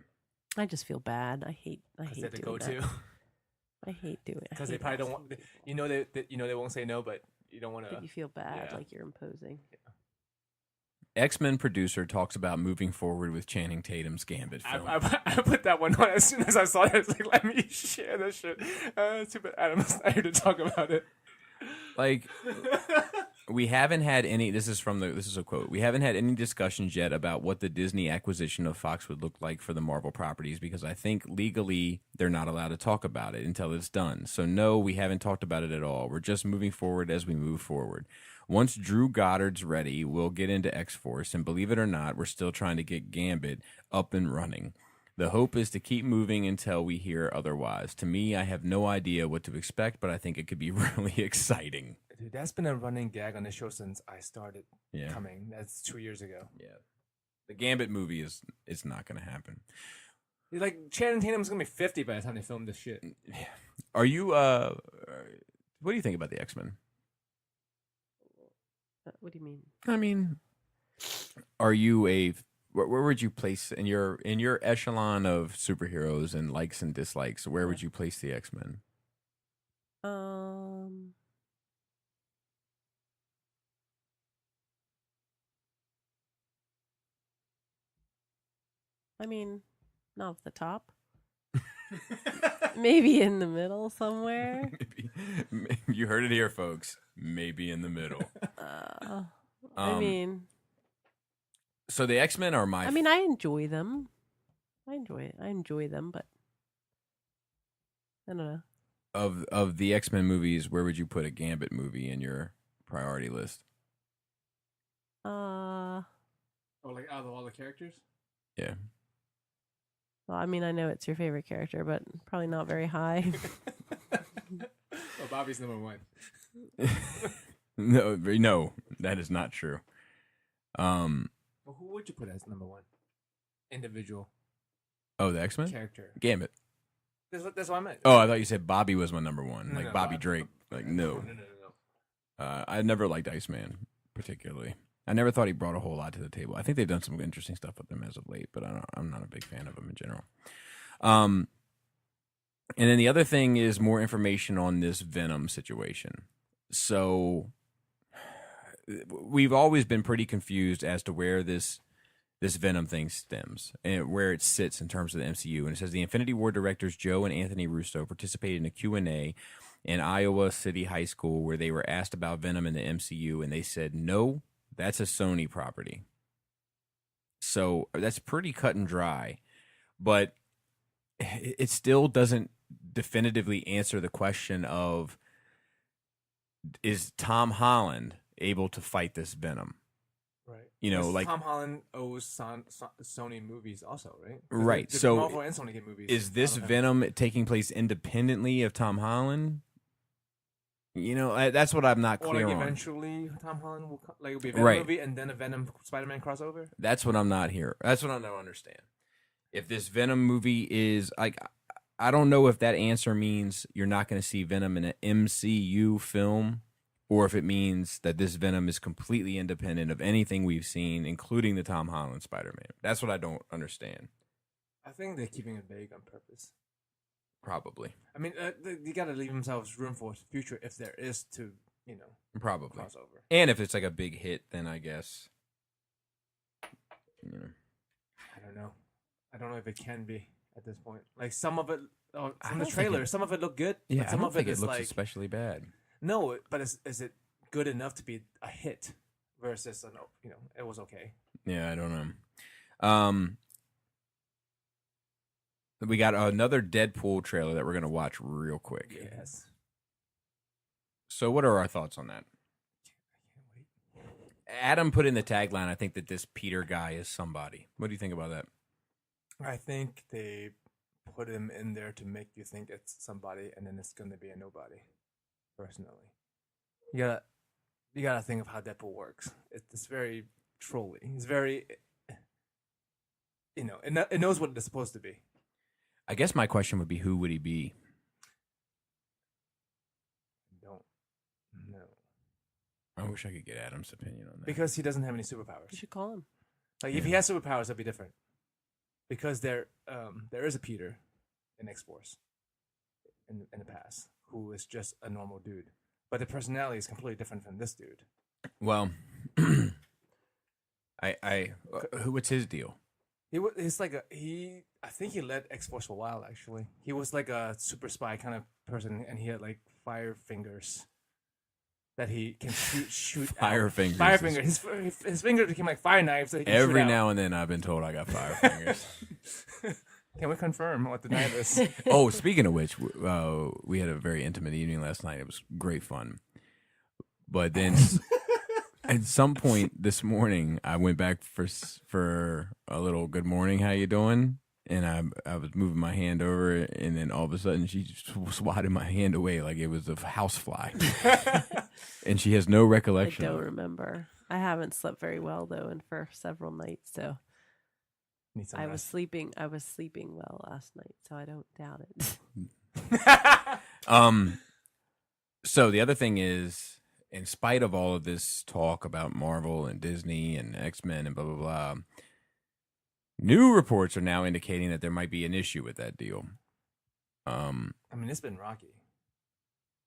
I just feel bad. I hate Because they have to doing go that. to. I hate doing it. Because they probably don't want. They won't say no, but you don't want to. But you feel bad, Yeah. like you're imposing. X-Men producer talks about moving forward with Channing Tatum's Gambit film. I put that one on as soon as I saw it. It's like, let me share this shit. Too bad Adam's not here to talk about it. Like, we haven't had any. This is a quote. We haven't had any discussions yet about what the Disney acquisition of Fox would look like for the Marvel properties because I think legally they're not allowed to talk about it until it's done. So no, we haven't talked about it at all. We're just moving forward as we move forward. Once Drew Goddard's ready, we'll get into X-Force, and believe it or not, we're still trying to get Gambit up and running. The hope is to keep moving until we hear otherwise. To me, I have no idea what to expect, but I think it could be really exciting. Dude, that's been a running gag on the show since I started Yeah. coming. That's 2 years ago. Yeah. The Gambit movie is not going to happen. He's like, Channing Tatum's gonna be 50 by the time they film this shit. Are you what do you think about the X-Men? What do you mean? I mean, are you where would you place in your echelon of superheroes and likes and dislikes? Where would you place the X-Men? I mean, not off the top. Maybe in the middle somewhere. Maybe, you heard it here, folks. Maybe in the middle. I mean, so the X-Men are I mean, I enjoy them. I enjoy them, but I don't know. Of the X-Men movies, where would you put a Gambit movie in your priority list? Oh, like out of all the characters? Yeah. Well, I mean, I know it's your favorite character, but probably not very high. Well, Bobby's number one. No, that is not true. Well, who would you put as number one? Individual. Oh, the X-Men? Character. Gambit. That's what I meant. Oh, I thought you said Bobby was my number one. No, like no, Bobby Drake. Like, no. I never liked Iceman, particularly. I never thought he brought a whole lot to the table. I think they've done some interesting stuff with him as of late, but I'm not a big fan of him in general. And then the other thing is more information on this Venom situation. So we've always been pretty confused as to where this Venom thing stems and where it sits in terms of the MCU. And it says the Infinity War directors Joe and Anthony Russo participated in a Q&A in Iowa City High School where they were asked about Venom in the MCU, and they said no. That's a Sony property. So that's pretty cut and dry. But it still doesn't definitively answer the question of, is Tom Holland able to fight this Venom? Right. You know, like Tom Holland owes Sony movies also, right? Right. The So Marvel and Sony get movies. is this Venom taking place independently of Tom Holland? You know, that's what I'm not clear or on. Eventually, Tom Holland will it'll be a Venom movie and then a Venom Spider-Man crossover. That's what I'm not here. That's what I don't understand. If this Venom movie is like, I don't know if that answer means you're not going to see Venom in an MCU film, or if it means that this Venom is completely independent of anything we've seen, including the Tom Holland Spider-Man. That's what I don't understand. I think they're keeping it vague on purpose. Probably. I mean, you got to leave themselves room for future if there is to, probably crossover. And if it's like a big hit, then I guess. I don't know. I don't know if it can be at this point. Like some of it from the trailer, some of it looked good. Yeah, but some I don't of think it it is looks like especially bad. no. But is it good enough to be a hit versus it was okay. Yeah, I don't know. We got another Deadpool trailer that we're going to watch real quick. Yes. So what are our thoughts on that? Adam put in the tagline, I think that this Peter guy is somebody. What do you think about that? I think they put him in there to make you think it's somebody, and then it's going to be a nobody. Personally, you gotta think of how Deadpool works. It's very trolly. It's very, it knows what it's supposed to be. I guess my question would be, who would he be? Don't know. I wish I could get Adam's opinion on that. Because he doesn't have any superpowers. You should call him. Like if he has superpowers, that'd be different. Because there is a Peter in X-Force in the past who is just a normal dude, but the personality is completely different from this dude. Well, what's his deal? He's like I think he led X-Force for a while, actually. He was like a super spy kind of person, and he had like fire fingers that he can shoot Fire out. fingers. Fire fingers. His fingers became like fire knives that he can Every shoot now out. and then I've been told I got fire fingers. Can we confirm or deny this? Oh, speaking of which, we had a very intimate evening last night. It was great fun. But then at some point this morning, I went back for a little good morning, how you doing? And I was moving my hand over, and then all of a sudden she just swatted my hand away like it was a housefly. And she has no I recollection. don't remember. I haven't slept very well though, and for several nights. So Need some I was rest. sleeping. I was sleeping well last night, so I don't doubt it. So the other thing is, in spite of all of this talk about Marvel and Disney and X-Men and blah, blah, blah, new reports are now indicating that there might be an issue with that deal. I mean, it's been rocky.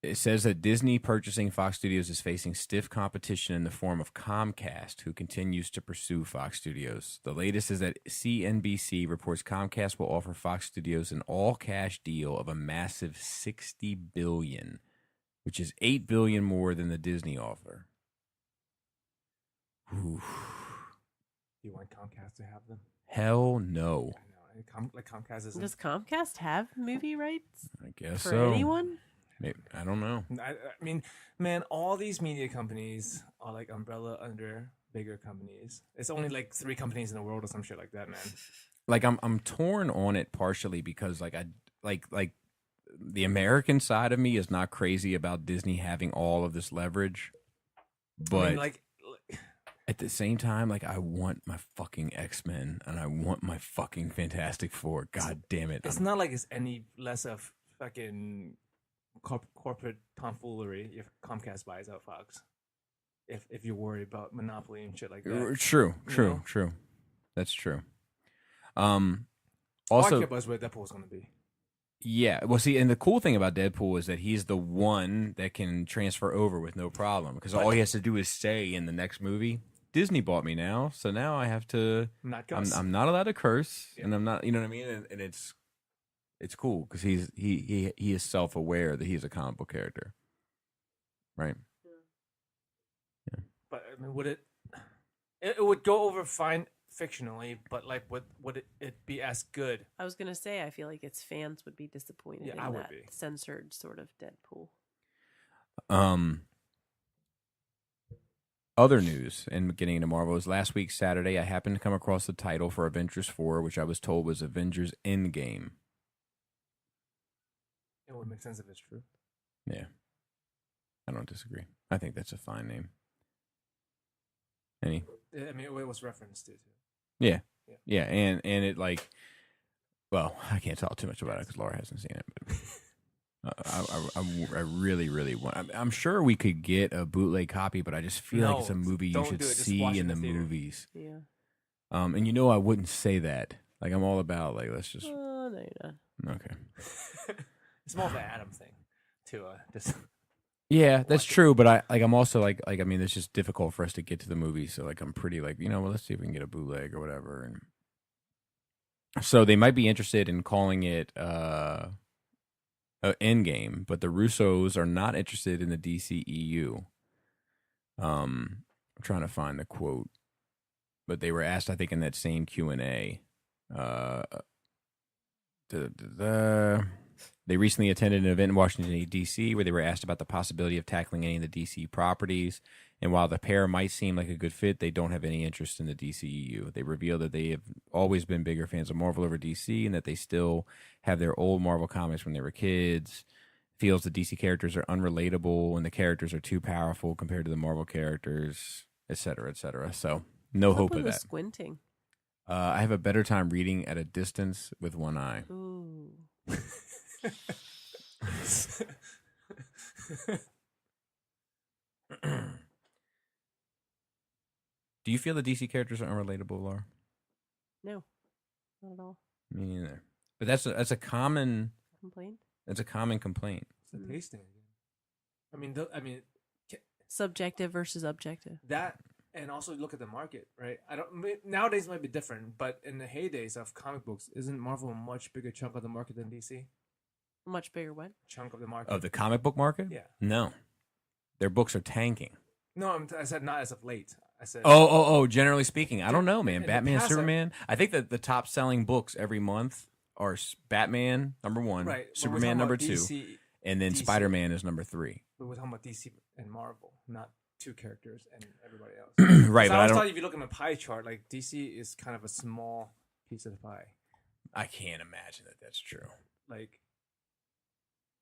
It says that Disney purchasing Fox Studios is facing stiff competition in the form of Comcast, who continues to pursue Fox Studios. The latest is that CNBC reports Comcast will offer Fox Studios an all-cash deal of a massive $60 billion, which is $8 billion more than the Disney offer. Oof. You want Comcast to have them? Hell no. I know. Like Comcast isn't. Does Comcast have movie rights I guess for so. anyone? Maybe, I don't know. I mean, man, all these media companies are like umbrella under bigger companies. It's only like 3 companies in the world or some shit like that, man. Like I'm torn on it partially because like I like the American side of me is not crazy about Disney having all of this leverage, but I mean, like, at the same time, like I want my fucking X-Men and I want my fucking Fantastic Four. God damn it! it's not like it's any less of fucking corporate tomfoolery if Comcast buys out Fox. If you're worried about monopoly and shit like that. True. know? That's true. All I Also, care about is where Deadpool's going to be. yeah. Well, see, and the cool thing about Deadpool is that he's the one that can transfer over with no problem because all he has to do is say in the next movie, "Disney bought me now, so now I have to." Not cuss. I'm not allowed to curse, and I'm not. You know what I mean? And it's cool because he is self-aware that he's a comic book character, right? But I mean, would it would go over fine fictionally, but like would it be as good? I was gonna say, I feel like its fans would be disappointed Yeah, in I would that be. censored sort of Deadpool. Other news and getting into Marvel is last week Saturday I happened to come across the title for Avengers 4, which I was told was Avengers Endgame. It would make sense if it's true. Yeah, I don't disagree. I think that's a fine name. Any? I mean, it was referenced to. Yeah, and it like, well, I can't talk too much about it because Laura hasn't seen it, but I really want. I'm sure we could get a bootleg copy, but I just feel like it's a movie you don't should do it. Just see watch it in the in the theater. movies. Yeah. And you know I wouldn't say that. Like I'm all about like let's just Oh, no, you're not. okay. It's more of an Adam thing, to just. Yeah, that's Watch it. true, but I'm also like I mean it's just difficult for us to get to the movie, so like I'm pretty like well let's see if we can get a bootleg or whatever, and so they might be interested in calling it Endgame, but the Russos are not interested in the DCEU. I'm trying to find the quote, but they were asked I think in that same Q&A. They recently attended an event in Washington, D.C., where they were asked about the possibility of tackling any of the D.C. properties. And while the pair might seem like a good fit, they don't have any interest in the DCEU. They revealed that they have always been bigger fans of Marvel over DC and that they still have their old Marvel comics when they were kids. Feels the DC characters are unrelatable and the characters are too powerful compared to the Marvel characters, et cetera, et cetera. So no hope of that. Squinting. I have a better time reading at a distance with one eye. Ooh. Do you feel the DC characters are unrelatable, Laura? No, not at all. Me neither. But that's a common Complaint? That's a common complaint. It's a tasting again. I mean, Subjective versus objective. that, and also look at the market, right? Nowadays it might be different, but in the heydays of comic books, isn't Marvel a much bigger chunk of the market than DC? Much bigger what? Chunk of the market. Of the comic book market? Yeah. No. Their books are tanking. No, I said not as of late. I said. Oh, generally speaking. I don't know, man. In the Batman, past, Superman. I think that the top selling books every month are Batman, number 1, Right. but we're Superman, talking number about 2, DC, and then DC. Spider-Man is number 3. But we're talking about DC and Marvel, not two characters and everybody else. Right, So but I I always don't. thought if you look at the pie chart, like DC is kind of a small piece of the pie. I can't imagine that that's true. Like,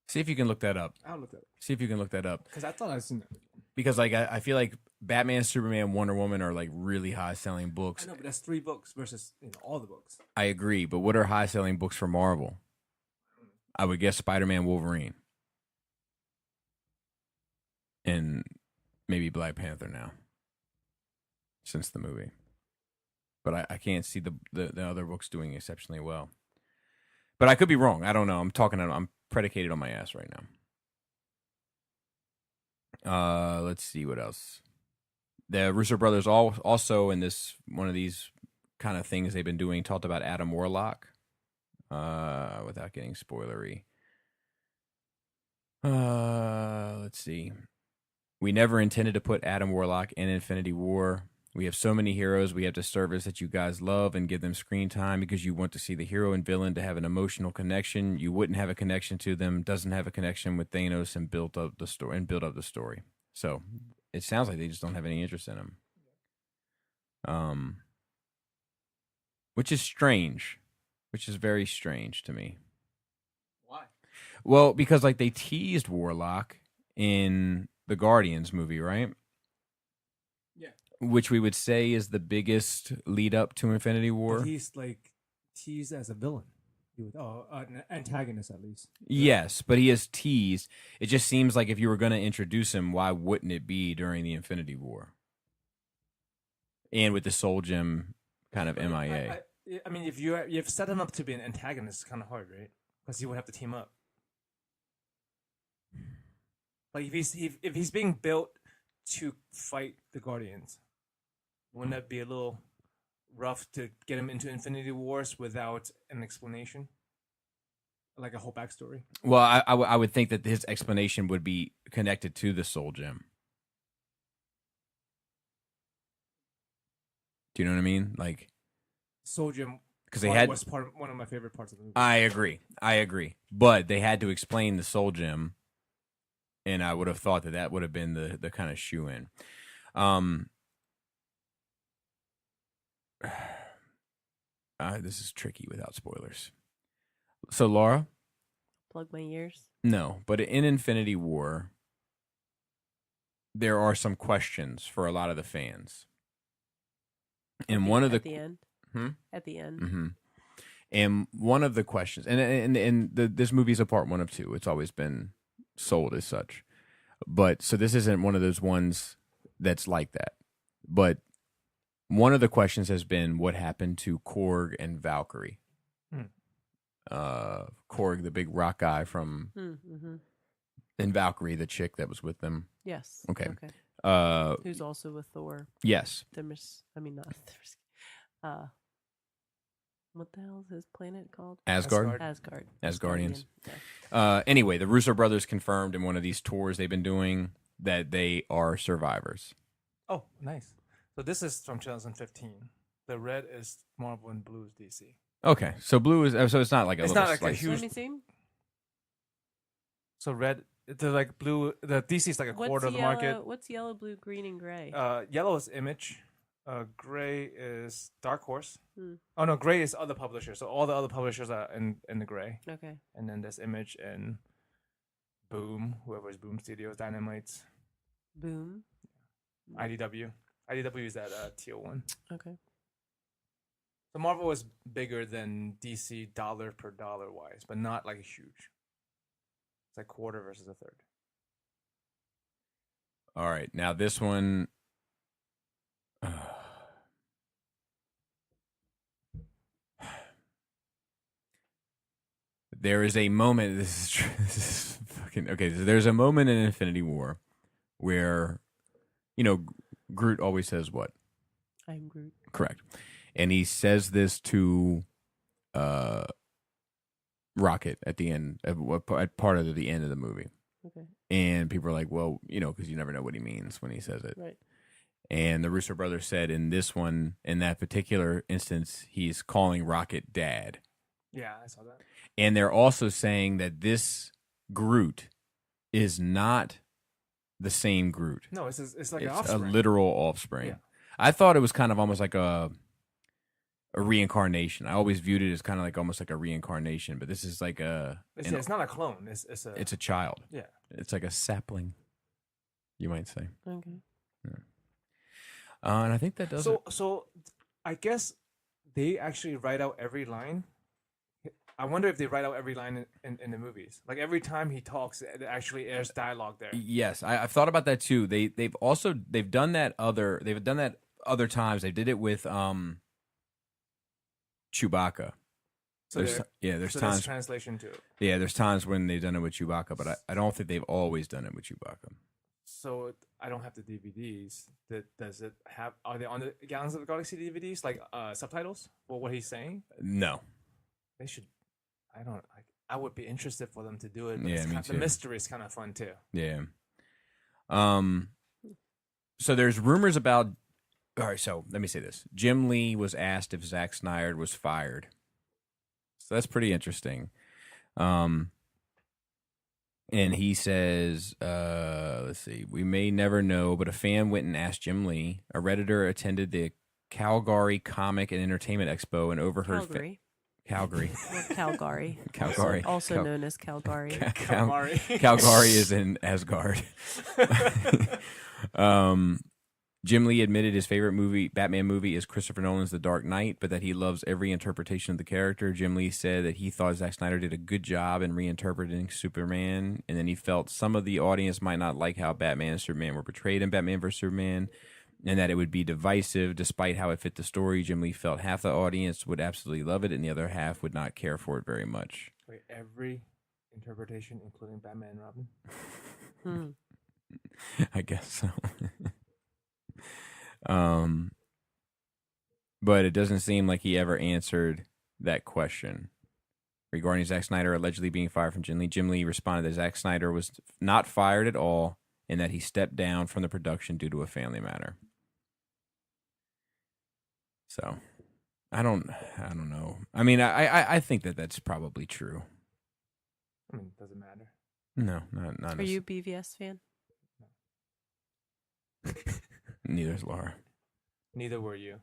See if you can look that up. I'll look at it See if you can look that up. because I thought I seen that. Because like I feel like Batman, Superman, Wonder Woman are like really high selling books. I know, but that's 3 books versus all the books. I agree, but what are high selling books for Marvel? I would guess Spider-Man, Wolverine, and maybe Black Panther now, since the movie. But I can't see the other books doing exceptionally well. But I could be wrong. I don't know. I'm predicated on my ass right now. Let's see what else. The Russo brothers also in this one of these kind of things they've been doing talked about Adam Warlock. Without getting spoilery. Let's see. We never intended to put Adam Warlock in Infinity War. We have so many heroes we have to service that you guys love and give them screen time because you want to see the hero and villain to have an emotional connection. You wouldn't have a connection to them, doesn't have a connection with Thanos and build up the story. So it sounds like they just don't have any interest in him. Which is strange. Which is very strange to me. Why? Well, because like they teased Warlock in the Guardians movie, right? Yeah. Which we would say is the biggest lead up to Infinity War. But he's like teased as a villain. An antagonist at least. Yes, but he is teased. It just seems like if you were going to introduce him, why wouldn't it be during the Infinity War? And with the Soul Gem kind of MIA. I mean, if you've set him up to be an antagonist, it's kind of hard, right? Because he would have to team up. Like if he's being built to fight the Guardians, wouldn't that be a little rough to get him into Infinity Wars without an explanation, like a whole backstory? Well, I would think that his explanation would be connected to the Soul Gem. Do you know what I mean? Like. Soul Gem because they had was one of my favorite parts of the movie. I agree, but they had to explain the Soul Gem, and I would have thought that would have been the kind of shoe in. This is tricky without spoilers. So Laura, plug my ears. No, but in Infinity War, there are some questions for a lot of the fans, and one of the at the end. At the end. Mm-hmm. And one of the questions, and this movie is a part 1 of 2. It's always been sold as such. But so this isn't one of those ones that's like that. But one of the questions has been what happened to Korg and Valkyrie. Korg, the big rock guy from, and Valkyrie, the chick that was with them. Yes. Okay. Who's also with Thor. Yes. Not what the hell is his planet called? Asgard. Asgardians. Yeah. Anyway, the Russo brothers confirmed in one of these tours they've been doing that they are survivors. Oh, nice. So this is from 2015. The red is Marvel and blue is DC. Okay, so blue is so it's not like it's not like a huge. Let me see. So red, the like blue. The DC is like a quarter of the market. What's yellow, blue, green, and gray? Yellow is Image. Gray is Dark Horse. Oh no, gray is other publishers. So all the other publishers are in the gray. Okay. And then there's Image and Boom, whoever is Boom Studios, Dynamite. Boom. IDW. IDW is that teal one. Okay. So Marvel is bigger than DC dollar per dollar wise, but not like huge. It's like quarter versus a third. All right, now this one. There is a moment. This is fucking okay. So there's a moment in Infinity War where, Groot always says what? I'm Groot. Correct, and he says this to Rocket at the end, at part of the end of the movie. Okay. And people are like, well, because you never know what he means when he says it. Right. And the Russo brothers said in this one, in that particular instance, he's calling Rocket Dad. Yeah, I saw that. And they're also saying that this Groot is not the same Groot. No, it's like an It's offspring. a literal offspring. Yeah. I thought it was kind of almost like a reincarnation. I always viewed it as kind of like almost like a reincarnation, but this is like it's not a clone. It's a child. Yeah. It's like a sapling. you might say. Okay. And I think that does it. So I guess they actually write out every line. I wonder if they write out every line in the movies. Like every time he talks, it actually airs dialogue there. Yes, I've thought about that too. They've done that other times. They did it with Chewbacca. So there's so times translation too. Yeah, there's times when they've done it with Chewbacca, but I don't think they've always done it with Chewbacca. So I don't have the DVDs. Does it have? Are they on the Guardians of the Galaxy DVDs like subtitles for what he's saying? No, They should. I don't. I would be interested for them to do it. But Yeah, me the too. mystery is kind of fun too. yeah. So there's rumors about. All right, so let me say this: Jim Lee was asked if Zack Snyder was fired. So that's pretty interesting. And he says, let's see, we may never know, but a fan went and asked Jim Lee. A Redditor attended the Calgary Comic and Entertainment Expo and overheard Calgary. Calgary. Calgary. Calgary. Also known as Calgary. Calgary is in Asgard. Jim Lee admitted his favorite Batman movie is Christopher Nolan's The Dark Knight, but that he loves every interpretation of the character. Jim Lee said that he thought Zack Snyder did a good job in reinterpreting Superman, and then he felt some of the audience might not like how Batman and Superman were portrayed in Batman vs. Superman, and that it would be divisive despite how it fit the story. Jim Lee felt half the audience would absolutely love it, and the other half would not care for it very much. Wait, every interpretation, including Batman and Robin? I guess so. But it doesn't seem like he ever answered that question. Regarding Zack Snyder allegedly being fired from Jim Lee, Jim Lee responded that Zack Snyder was not fired at all and that he stepped down from the production due to a family matter. So, I don't know. I mean, I think that that's probably true. I mean, does it matter? No, not Are you a BVS fan? Neither's Laura. Neither were you.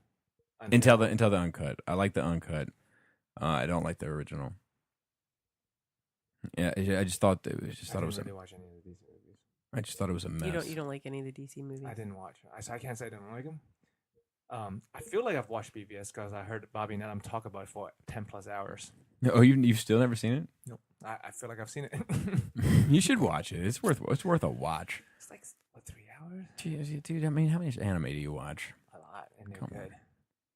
Until the uncut. I like the uncut. I don't like the original. Yeah, I just thought it was. I didn't really watch any of these movies. I just thought it was a mess. You don't like any of the DC movies? I didn't watch. I can't say I didn't like them. I feel like I've watched BVS because I heard Bobby and Adam talk about it for 10 plus hours. Oh, you've still never seen it? No, I feel like I've seen it. You should watch it. It's worth a watch. It's like what, 3 hours? Dude, I mean, how much anime do you watch? A lot, and they're Come good. on.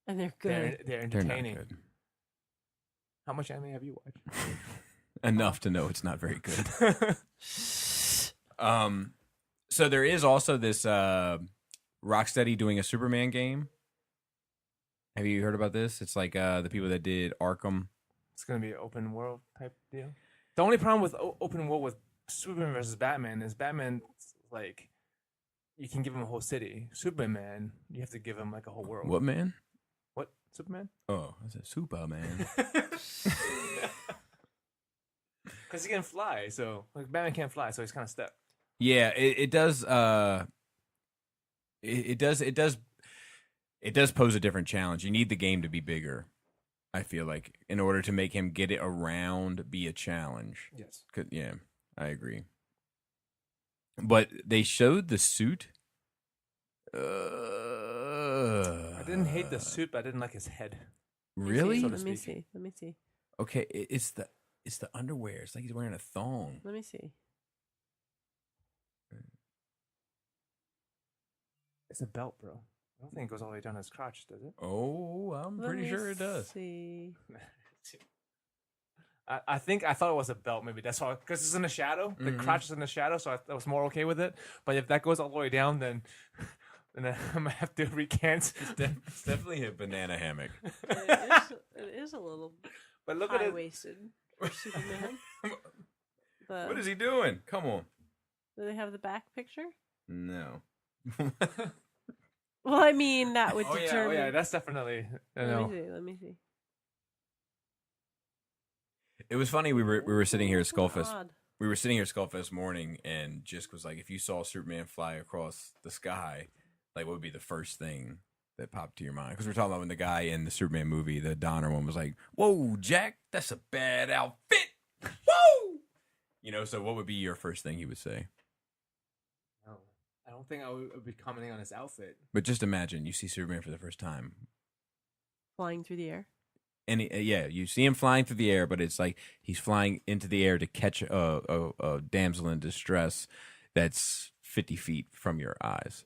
And they're good. They're They're entertaining. not good. How much anime have you watched? Enough to know it's not very good. So there is also this Rocksteady doing a Superman game. Have you heard about this? It's like the people that did Arkham. It's gonna be an open world type deal. The only problem with open world with Superman versus Batman is Batman, like, you can give him a whole city. Superman, you have to give him like a whole world. What man? What? Superman? Oh, I said Superman. Because he can fly, so like Batman can't fly, so he's kind of stuck. Yeah, it does. It does pose a different challenge. You need the game to be bigger. I feel like in order to make him get it around be a challenge. Yes. Yeah, I agree. But they showed the suit. I didn't hate the suit, but I didn't like his head. Really? So to Let me speak. see. Let me see. Okay, it's the underwear. It's like he's wearing a thong. Let me see. It's a belt, bro. I don't think it goes all the way down his crotch, does it? Oh, I'm Let pretty me sure it does. See. I thought it was a belt, maybe that's why, because it's in the shadow. The crotch is in the shadow, so I was more okay with it. But if that goes all the way down, then I'm gonna have to recant. It's definitely a banana hammock. It is a little But look at it. high-waisted for Superman. But What is he doing? Come on. do they have the back picture? No. Well, I mean, that would Oh determine. yeah, that's definitely. Let me see. It was funny. We were sitting here at Skullfest. Odd. We were sitting here at Skullfest morning, and Jisk was like, "If you saw Superman fly across the sky, like, what would be the first thing that popped to your mind?" Because we're talking about when the guy in the Superman movie, the Donner one, was like, "Whoa, Jack, that's a bad outfit." Whoa. So what would be your first thing he would say? No, I don't think I would be commenting on his outfit. But just imagine you see Superman for the first time. Flying through the air. And you see him flying through the air, but it's like he's flying into the air to catch a damsel in distress that's 50 feet from your eyes.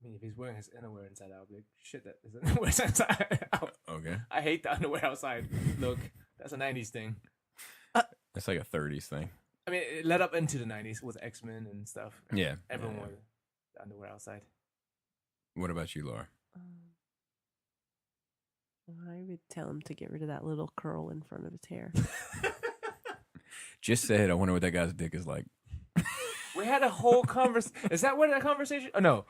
I mean, if he's wearing his underwear inside out, I'll be like, shit, that is underwear inside out. Okay. I hate the underwear outside look. That's a 90s thing. That's like a 30s thing. I mean, it led up into the 90s with X-Men and stuff. Yeah. Everyone yeah. wore the underwear outside. What about you, Laura? I would tell him to get rid of that little curl in front of his hair. Just said, I wonder what that guy's dick is like. We had a whole conversation. Is that what that conversation? Oh, no.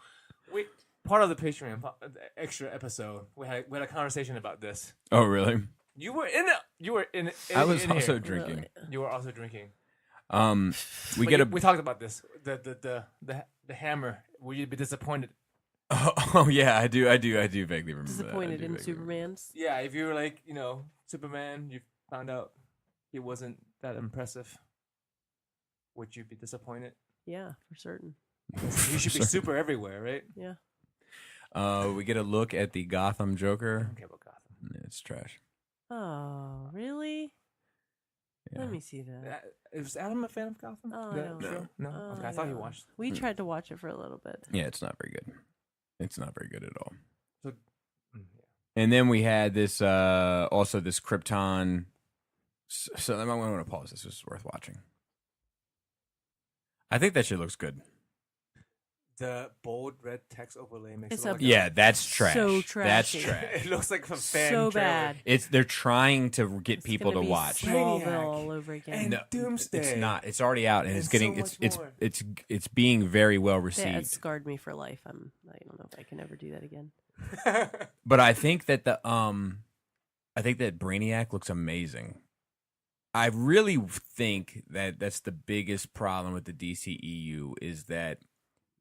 Part of the Patreon the extra episode, we had a conversation about this. Oh, really? You were in it. You were in. I was in also here. drinking. You were also drinking. We talked about this. The hammer. Will you be disappointed? Oh yeah, I do vaguely remember. Disappointed that. in Superman's. Yeah, if you were like, Superman, you found out he wasn't that impressive. Would you be disappointed? Yeah, for certain. He should be super everywhere, right? Yeah. We get a look at the Gotham Joker. I don't care about Gotham. Yeah, it's trash. Oh, really? Yeah. Let me see that. Is Adam a fan of Gotham? Oh, I don't know. No. Oh, Okay, I thought he watched. We tried to watch it for a little bit. Yeah, it's not very good. It's not very good at all. So, And then we had this also this Krypton. So I'm going to pause this. This is worth watching. I think that shit looks good. The bold red text overlay makes It's it look like Yeah, that's trash. So That's trashy. trash. it looks like a fan So trailer. bad. They're trying to get It's people to gonna be watch. Smallville Brainiac. all over again. And No, Doomsday. It's not. It's already out, and it's And getting so much more. it's being very well That received. scarred me for life. I don't know if I can ever do that again. But I think that I think that Brainiac looks amazing. I really think that that's the biggest problem with the DCEU is that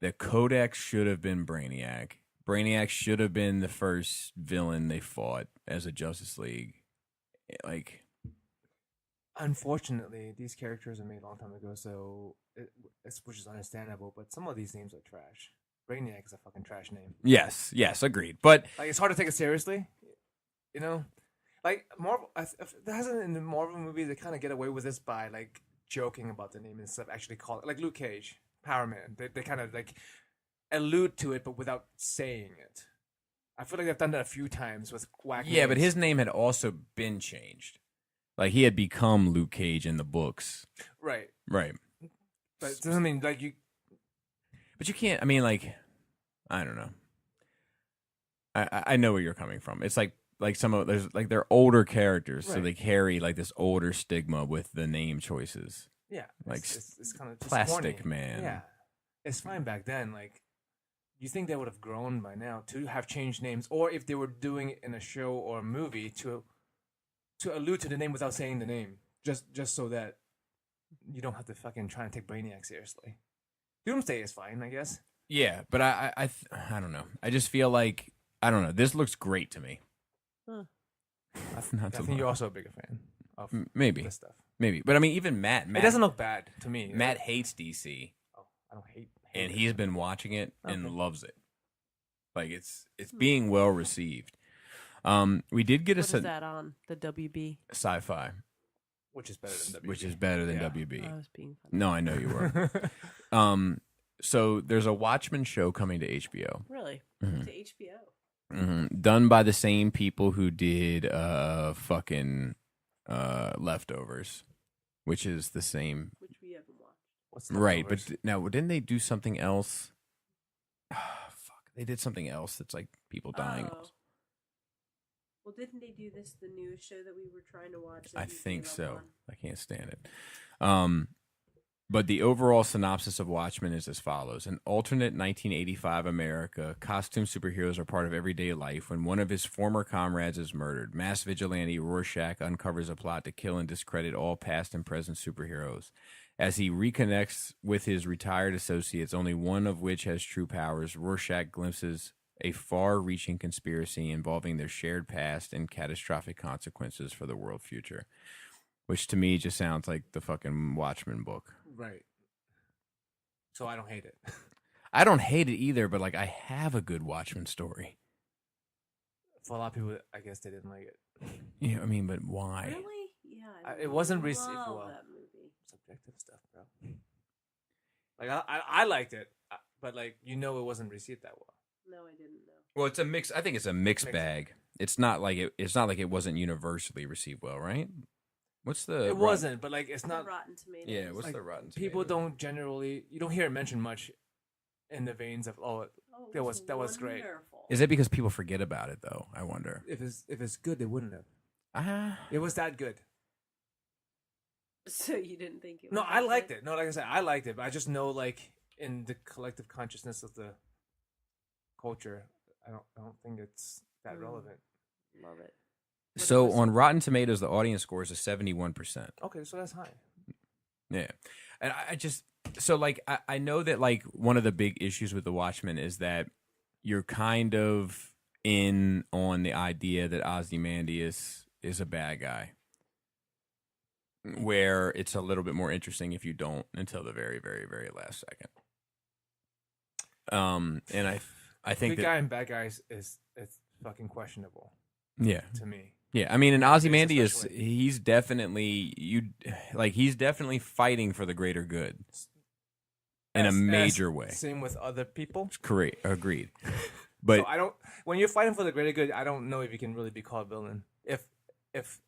the Codex should have been Brainiac. Brainiac should have been the first villain they fought as a Justice League. Like, Unfortunately, these characters were made a long time ago, so which is understandable. But some of these names are trash. Brainiac is a fucking trash name. yes, agreed. But Like, it's hard to take it seriously. You know, like Marvel. There hasn't in the Marvel movies they kind of get away with this by like joking about the name instead of actually call it like Luke Cage, Power Man. They kind of like allude to it, but without saying it. I feel like they've done that a few times with whack. yeah, but names. his name had also been changed. Like he had become Luke Cage in the books. right. Right. But it doesn't mean like you. But you can't. I mean, like, I don't know. I know where you're coming from. It's like some of there's like they're older characters, so Right. they carry like this older stigma with the name choices. Yeah, Like it's kind of Plastic Man. Yeah, it's fine back then. Like, you think they would have grown by now to have changed names, or if they were doing it in a show or a movie to allude to the name without saying the name, just so that you don't have to fucking try and take Brainiac seriously. Doomsday is fine, I guess. Yeah, but I don't know. I just feel like I don't know. This looks great to me. Huh. I Not to think lie. you're also a bigger fan of Maybe, this stuff. maybe. But I mean, even Matt It doesn't look bad to me. Matt hates DC, Oh, I don't hate and it. he's been watching it and Okay. loves it. Like it's being well received. We did get What a is that on? The WB? sci-fi, which is better than WB. which is better than Yeah. WB. I was being funny. No, I know you were. So there's a Watchmen show coming to HBO. Really? Mhm. To HBO? Done by the same people who did fucking Leftovers, which is the same. Which we haven't watched. What's Right, Leftovers? but now didn't they do something else? Fuck, they did something else that's like people dying. Oh. Well, didn't they do this, the news show that we were trying to watch? I think so. I can't stand it. But the overall synopsis of Watchmen is as follows. In alternate 1985 America, costume superheroes are part of everyday life when one of his former comrades is murdered. Mass vigilante Rorschach uncovers a plot to kill and discredit all past and present superheroes. As he reconnects with his retired associates, only one of which has true powers, Rorschach glimpses a far-reaching conspiracy involving their shared past and catastrophic consequences for the world future. Which to me just sounds like the fucking Watchmen book. Right. So I don't hate it. I don't hate it either, but like I have a good Watchmen story. For a lot of people, I guess they didn't like it. Yeah, I mean, but why? Really? Yeah. It wasn't received well. That movie. Subjective stuff, bro. Like I liked it, but like it wasn't received that well. No, I didn't know. Well, it's a mix. I think it's a mixed bag. It's not like it wasn't universally received well, right? What's the? It wasn't, but like it's not Rotten Tomatoes. Yeah, what's like, the Rotten Tomatoes? People don't generally. You don't hear it mentioned much, in the veins of that was great. Is it because people forget about it though? I wonder. If it's good, they wouldn't have. It was that good. So you didn't think it was No, I liked it. No, like I said, I liked it, but I just know, like, in the collective consciousness of the culture, I don't think it's that relevant. Love it. So on Rotten Tomatoes, the audience score is a 71%. Okay, so that's high. Yeah, and I just so like I know that like one of the big issues with the Watchmen is that you're kind of in on the idea that Ozymandias is a bad guy. Where it's a little bit more interesting if you don't until the very, very, very last second. And I think good guy and bad guys it's fucking questionable. Yeah, to me. Yeah, I mean, and Ozymandias, he's definitely he's definitely fighting for the greater good in a major way. Same with other people. Correct, agreed. But so I don't. When you're fighting for the greater good, I don't know if you can really be called villain. If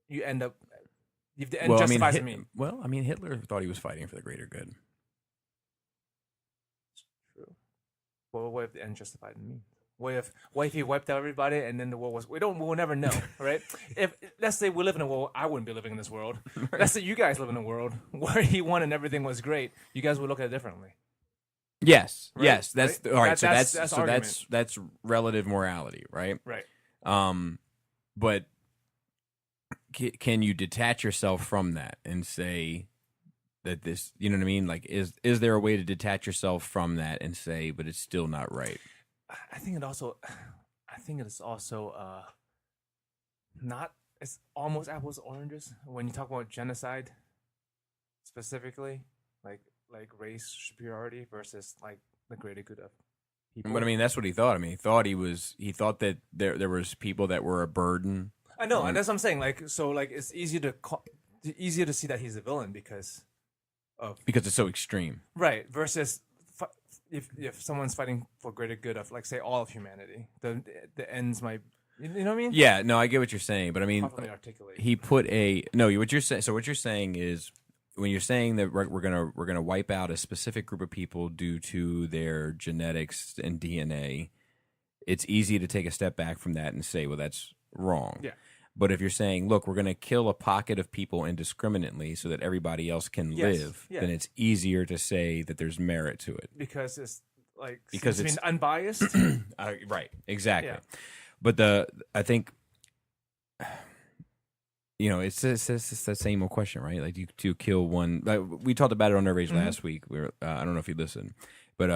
you end up. The end justifies me. Well, I mean, Hitler thought he was fighting for the greater good. True. Well, what if the end justified me? What if he wiped out everybody and then the world was? We'll never know, right? If let's say we live in a world, I wouldn't be living in this world. Right. Let's say you guys live in a world where he won and everything was great. You guys would look at it differently. Yes, right? Yes, that's right? All right. That's that's relative morality, right? Right. But can you detach yourself from that and say that this, you know what I mean? Like, is there a way to detach yourself from that and say, but it's still not right? I think it is also not. It's almost apples to oranges when you talk about genocide, specifically, like race superiority versus like the greater good of people. But I mean, that's what he thought. I mean, he thought that there was people that were a burden. I know, and that's what I'm saying. Like, so, like, it's easier to see that he's a villain because it's so extreme, right? Versus if someone's fighting for greater good of, like, say, all of humanity, the ends might, you know what I mean? Yeah, no, I get what you're saying, but I mean, he put what you're saying. So what you're saying is when you're saying that we're gonna wipe out a specific group of people due to their genetics and DNA, it's easy to take a step back from that and say, well, that's wrong. Yeah. But if you're saying, look, we're going to kill a pocket of people indiscriminately so that everybody else can live, then it's easier to say that there's merit to it. Because it's unbiased. Right. Exactly. Yeah. But I think, it's the same old question, right? Like, do you kill one? Like, we talked about it on Nerve Rage last week. I don't know if you listened, but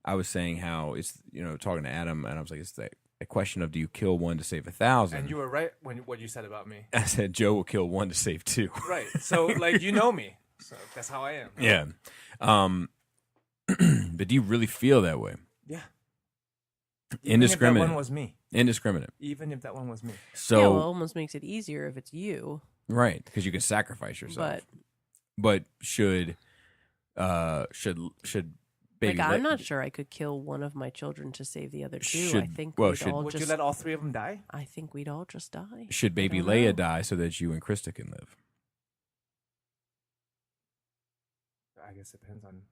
I was saying how it's, talking to Adam, and I was like, it's a question of, do you kill one to save 1,000? And you were right when what you said about me. I said Joe will kill one to save 2. Right. So, like, you know me. So that's how I am. Yeah. But do you really feel that way? Yeah. Indiscriminate. Even if that one was me. Indiscriminate. Even if that one was me. So it almost makes it easier if it's you. Right, because you can sacrifice yourself. But should baby? I'm not sure I could kill one of my children to save the other 2. I think would you let all 3 of them die? I think we'd all just die. Should baby Leia die so that you and Krista can live? I guess it depends on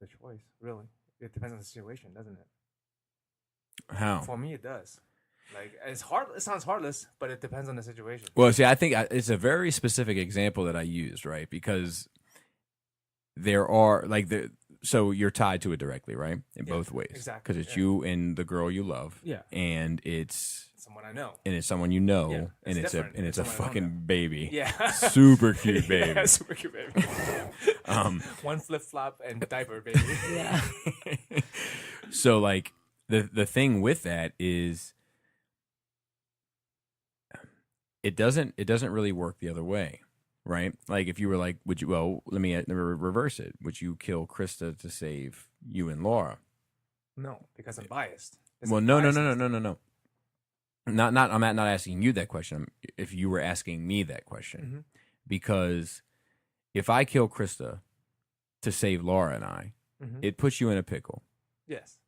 the choice. Really, it depends on the situation, doesn't it? How? For me, it does. Like, it's hard. It sounds heartless, but it depends on the situation. Well, see, I think it's a very specific example that I used, right? Because there are so you're tied to it directly, right? In both ways, exactly. Because it's you and the girl you love, and it's someone I know, and it's someone you know, and it's a fucking baby, super cute baby, super cute baby. One flip flop and diaper baby. Yeah. So like the thing with that is, it doesn't really work the other way. Right? Like, if you were like, let me reverse it. Would you kill Krista to save you and Laura? No, because I'm biased. Well, no. Not. I'm not asking you that question. If you were asking me that question, because if I kill Krista to save Laura and I, it puts you in a pickle. Yes.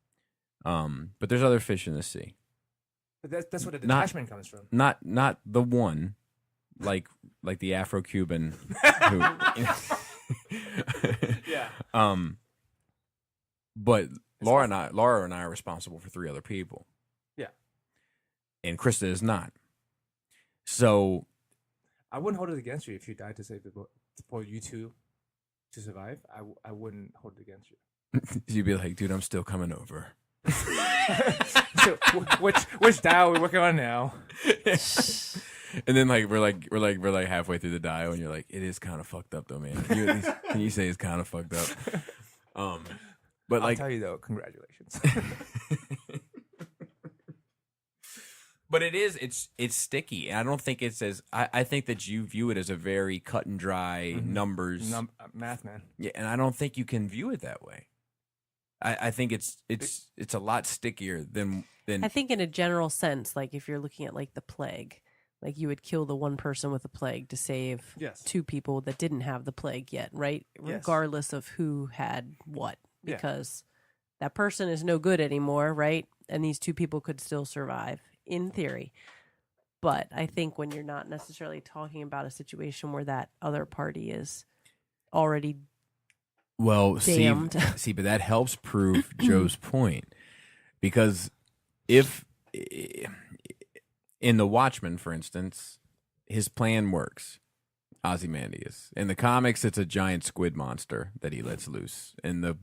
But there's other fish in the sea. But that's where the detachment comes from. Not the one, like the Afro-Cuban who. Yeah. But Laura and I are responsible for 3 other people. Yeah. And Krista is not. So I wouldn't hold it against you if you died to save for you two to survive. I wouldn't hold it against you. You'd be like, dude, I'm still coming over. So which dial are we working on now? And then we're like halfway through the dial, and you're like, it is kind of fucked up though, man. Can you say it's kind of fucked up? But I'll tell you though, congratulations. But it's sticky. And I don't think it's as I think that you view it as a very cut and dry numbers math man. Yeah, and I don't think you can view it that way. I think it's a lot stickier than I think in a general sense, like if you're looking at like the plague, like you would kill the one person with the plague to save 2 people that didn't have the plague yet, right? Yes. Regardless of who had what, because that person is no good anymore, right? And these 2 people could still survive in theory. But I think when you're not necessarily talking about a situation where that other party is already damned. See, but that helps prove Joe's point, because if in The Watchmen, for instance, his plan works. Ozymandias. In the comics, it's a giant squid monster that he lets loose. In the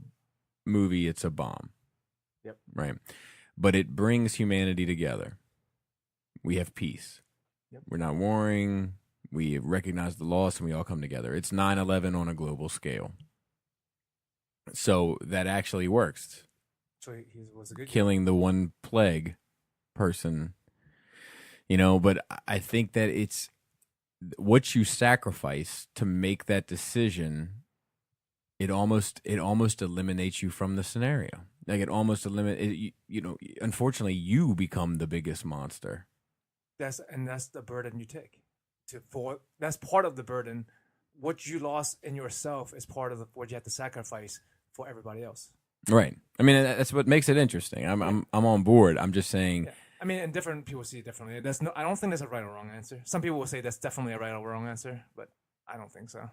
movie, it's a bomb. Yep. Right. But it brings humanity together. We have peace. Yep. We're not warring. We recognize the loss, and we all come together. It's 9/11 on a global scale. So that actually works. So he was a good killing the one plague person, but I think that it's what you sacrifice to make that decision. It almost eliminates you from the scenario. Like it almost eliminates, unfortunately you become the biggest monster. That's the burden you take. That's part of the burden. What you lost in yourself is part of what you have to sacrifice for everybody else. Right. I mean, that's what makes it interesting. I'm on board. I'm just saying. Yeah. I mean, and different people see it differently. I don't think there's a right or wrong answer. Some people will say that's definitely a right or wrong answer, but I don't think so.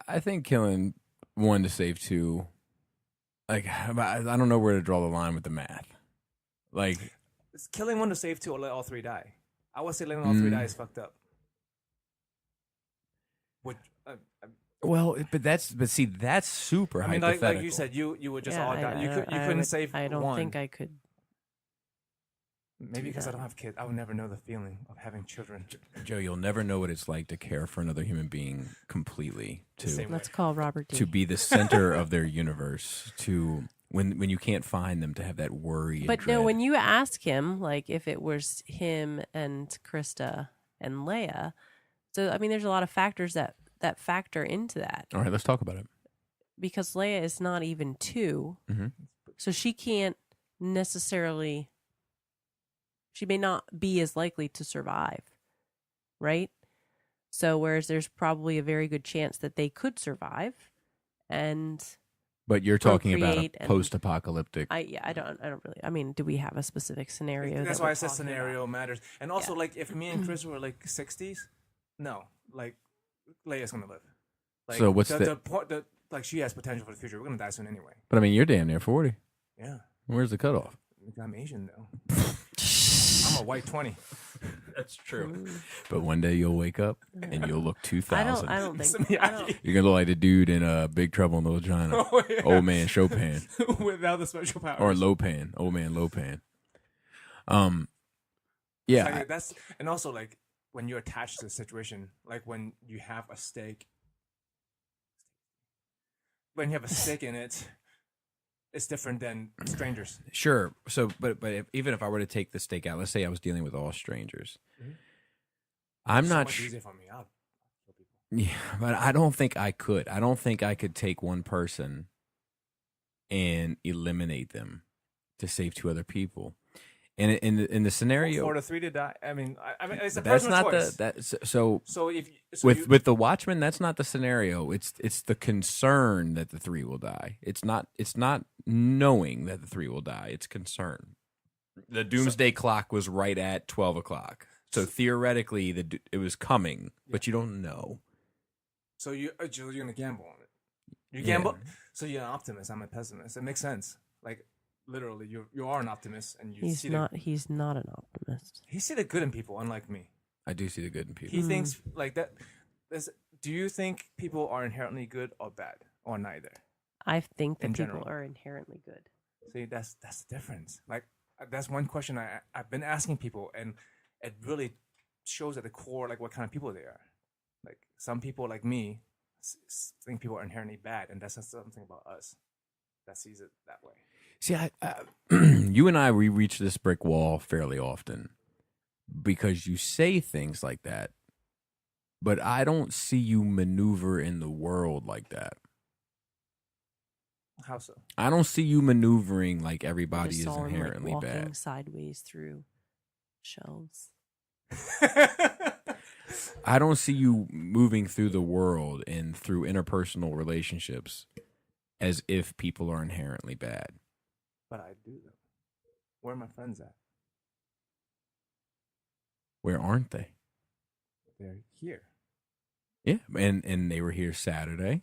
I think killing 1 to save 2. Like, I don't know where to draw the line with the math. Like, it's killing 1 to save 2 or let all 3 die. I would say letting all 3 die is fucked up. Well, but see, that's super hypothetical. Like you said, you would just all die. You couldn't save one. I don't think I could. Maybe because I don't have kids, I would never know the feeling of having children. Joe, you'll never know what it's like to care for another human being completely. Let's call Robert D. To be the center of their universe. To when you can't find them, to have that worry. But and no, dread. when you ask him, like if it was him and Krista and Leia, so I mean, there's a lot of factors that factor into that. All right, let's talk about it. Because Leia is not even 2, so she can't necessarily. She may not be as likely to survive, right? So, whereas there's probably a very good chance that they could survive, But you're talking about a post-apocalyptic. I don't really. I mean, do we have a specific scenario? That's why I said scenario matters. And also, like, if me and Chris were like 60s, no, like Leia's gonna live. Like, so what's like she has potential for the future. We're gonna die soon anyway. But I mean, you're damn near 40. Yeah. Where's the cutoff? I'm Asian though. I'm a white 20. That's true. But one day you'll wake up and you'll look 2,000. I don't think. You're gonna look like the dude in Big Trouble in Little China. Oh, yeah. Old man Chopin. Without the special powers. Or Lopan. Old man Lopan. Yeah. Like, and also like when you're attached to the situation, like when you have a stake. When you have a stake in it, it's different than strangers. Sure. So, but even if I were to take the stake out, let's say I was dealing with all strangers, I'm not sure. Easier for me. I'll kill people. Yeah, but I don't think I could. I don't think I could take one person and eliminate them to save 2 other people. And in the scenario, for the 3 to die. I mean, it's a that's personal not choice. so. With the Watchmen, that's not the scenario. It's the concern that the 3 will die. It's not knowing that the 3 will die. It's concern. The doomsday clock was right at 12 o'clock. So theoretically, it was coming, but you don't know. So you're gonna gamble on it. You gamble. So you're an optimist. I'm a pessimist. It makes sense. Like literally, you are an optimist, and he's not an optimist. He see the good in people, unlike me. I do see the good in people. He thinks like that. Do you think people are inherently good or bad, or neither? I think that In people general. are inherently good. See, that's the difference. Like that's one question I've been asking people, and it really shows at the core like what kind of people they are. Like some people like me think people are inherently bad, and that's something about us that sees it that way. See, you and I, we reach this brick wall fairly often because you say things like that, but I don't see you maneuver in the world like that. How so? I don't see you maneuvering like I everybody just is saw him, inherently like, walking bad. sideways through shelves. I don't see you moving through the world and through interpersonal relationships as if people are inherently bad. But I do though. Where are my friends at? Where aren't they? They're here. Yeah, and they were here Saturday.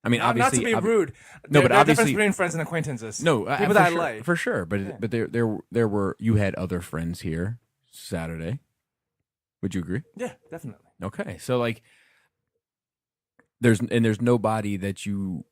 I mean, Not obviously, to be rude. No, but there's a difference obviously, between friends and acquaintances. no, people for that sure, I like. for sure. But Yeah. but there were, you had other friends here Saturday. Would you agree? Yeah, definitely. Okay, so like, there's nobody that you.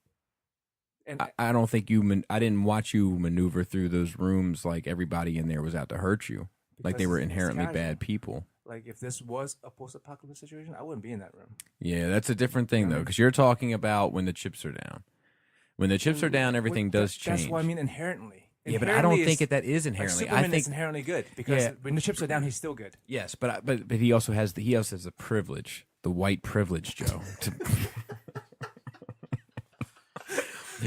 And I don't think I didn't watch you maneuver through those rooms like everybody in there was out to hurt you. Like they because were it's inherently casual. bad people. Like if this was a post-apocalyptic situation, I wouldn't be in that room. Yeah, that's a different thing though, because you're talking about when the chips are down. When the chips are down, everything does change. That's what I mean inherently. Yeah, but I don't Inherently think that is like inherently. Superman I think is inherently good because Yeah. when the chips are down, he's still good. yes, but he also has the privilege, the white privilege, Joe.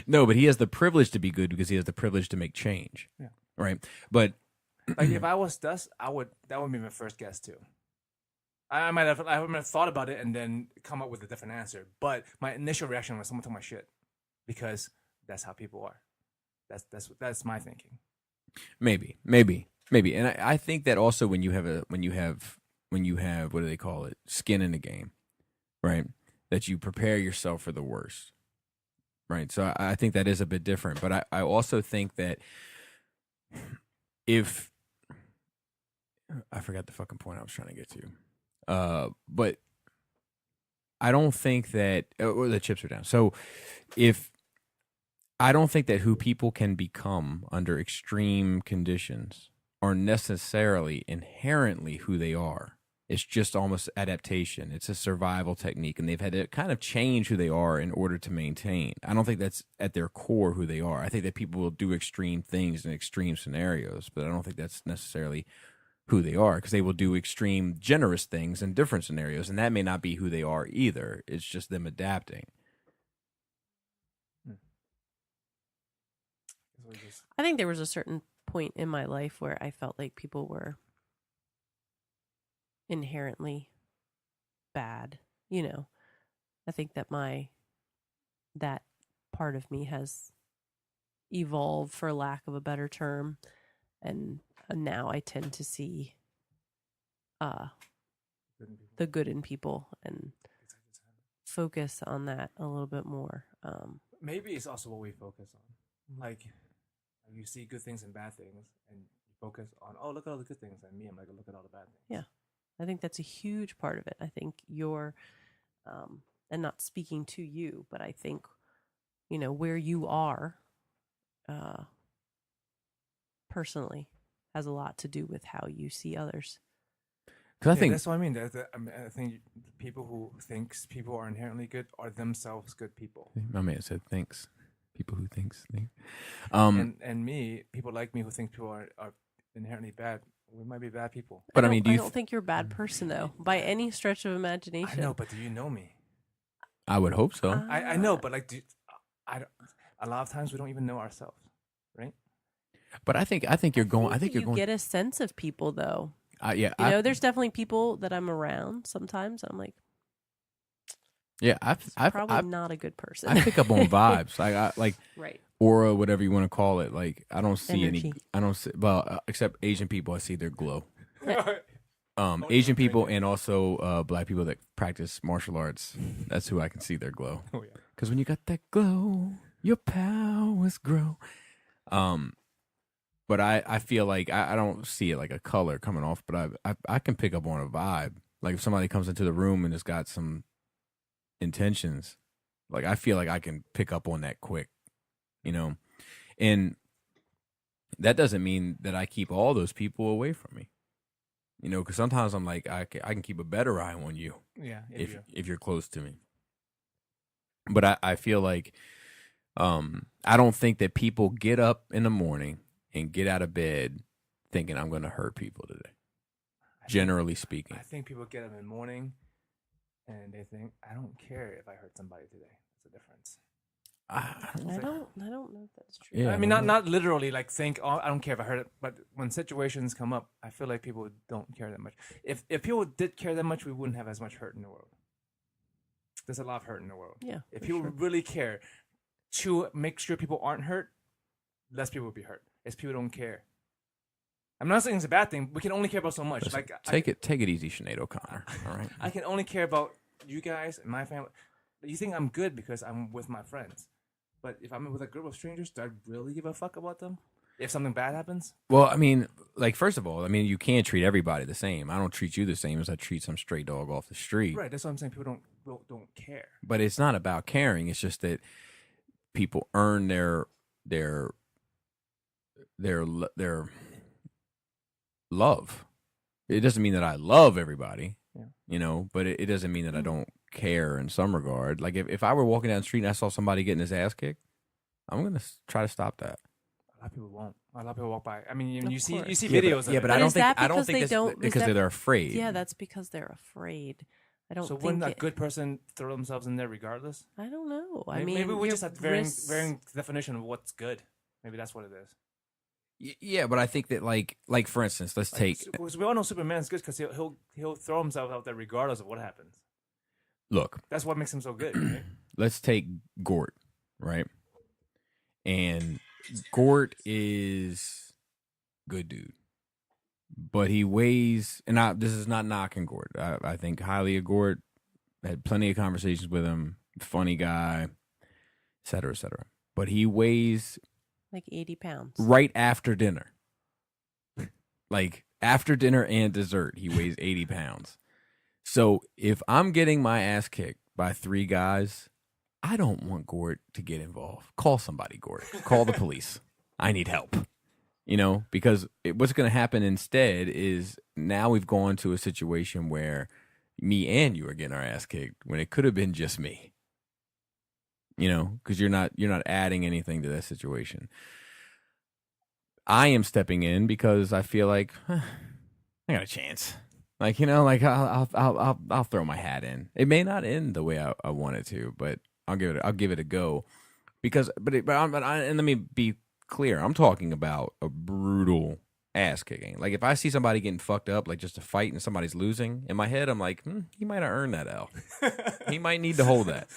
No, but he has the privilege to be good because he has the privilege to make change. Yeah. Right. But Like if I was Dust, that would be my first guess too. I might have thought about it and then come up with a different answer. But my initial reaction was someone took my shit because that's how people are. That's my thinking. maybe, and I think that also when you have what do they call it, skin in the game, right? That you prepare yourself for the worst, right? So I think that is a bit different. But I also think that if I forgot the fucking point I was trying to get to, but I don't think that the chips are down. So if I don't think that who people can become under extreme conditions are necessarily inherently who they are. It's just almost adaptation. It's a survival technique, and they've had to kind of change who they are in order to maintain. I don't think that's at their core who they are. I think that people will do extreme things in extreme scenarios, but I don't think that's necessarily who they are because they will do extreme generous things in different scenarios, and that may not be who they are either. It's just them adapting. I think there was a certain point in my life where I felt like people were inherently bad. You know, I think that that part of me has evolved, for lack of a better term, and now I tend to see the good in people and focus on that a little bit more. Maybe it's also what we focus on. Like you see good things and bad things, and you focus on, oh, look at all the good things, and me, I'm like, look at all the bad things. Yeah. I think that's a huge part of it. I think you're, and not speaking to you, but I think, you know, where you are personally has a lot to do with how you see others. Because I think that's what I mean. I think people who thinks people are inherently good are themselves good people. my man said thanks. People who thinks. And me, people like me who think people are inherently bad. We might be bad people. But I don't think you're a bad person though, by any stretch of imagination. I know, but do you know me? I would hope so. I know, but like, I don't, a lot of times we don't even know ourselves, right? But I think you're going. I think you're you going. get a sense of people though. Yeah, You know, there's definitely people that I'm around sometimes. I'm like, yeah, I'm probably not a good person. I pick up on vibes. Like right. aura, whatever you want to call it. Like I don't see Energy. I don't see. Well, except Asian people, I see their glow. Asian people and also black people that practice martial arts. That's who I can see their glow. Oh yeah. Because when you got that glow, your powers grow. But I feel like I don't see it like a color coming off, but I can pick up on a vibe. Like if somebody comes into the room and has got some intentions, like I feel like I can pick up on that quick, you know? And that doesn't mean that I keep all those people away from me. You know, because sometimes I'm like, I can keep a better eye on you. Yeah. If you're close to me. But I feel like I don't think that people get up in the morning and get out of bed thinking I'm going to hurt people today. Generally speaking. I think people get up in the morning and they think, I don't care if I hurt somebody today. That's the difference. I don't know if that's true. Yeah, I mean, not literally like think, oh, I don't care if I hurt it, but when situations come up, I feel like people don't care that much. If people did care that much, we wouldn't have as much hurt in the world. There's a lot of hurt in the world. Yeah. If people really care to make sure people aren't hurt, less people would be hurt. If people don't care. I'm not saying it's a bad thing. We can only care about so much. Listen, Like take it easy, Sinead O'Connor. All right. I can only care about you guys and my family. You think I'm good because I'm with my friends. But if I'm with a group of strangers, do I really give a fuck about them? If something bad happens? Well, I mean, like, first of all, I mean, you can't treat everybody the same. I don't treat you the same as I treat some stray dog off the street. Right, that's what I'm saying. People don't care. But it's not about caring. It's just that people earn their love. It doesn't mean that I love everybody, you know, but it doesn't mean that I don't care in some regard. Like if I were walking down the street and I saw somebody getting his ass kicked, I'm going to try to stop that. A lot of people won't. A lot of people walk by. I mean, you see course. videos. Yeah, but I don't think that's because they're afraid. Yeah, that's because they're afraid. I don't. So think wouldn't a good person throw themselves in there regardless? I don't know. Maybe we your just have varying risks- definition of what's good. Maybe that's what it is. Yeah, but I think that like for instance, let's take. Because we all know Superman's good because he'll throw himself out there regardless of what happens. Look, that's what makes him so good. Right? Let's take Gort, right? And Gort is good dude, but he weighs. And this is not knocking Gort. I think highly of Gort. Had plenty of conversations with him. Funny guy, et cetera, et cetera. But he weighs like 80 pounds. Right after dinner. Like after dinner and dessert, he weighs 80 pounds. So if I'm getting my ass kicked by 3 guys, I don't want Gort to get involved. Call somebody, Gort. Call the police. I need help. You know, because what's going to happen instead is now we've gone to a situation where me and you are getting our ass kicked when it could have been just me. You know, because you're not adding anything to that situation. I am stepping in because I feel like I got a chance. Like, you know, like I'll throw my hat in. It may not end the way I want it to, but I'll give it a go. Because and let me be clear. I'm talking about a brutal ass kicking. Like if I see somebody getting fucked up, like just a fight and somebody's losing, in my head I'm like, he might have earned that L. He might need to hold that.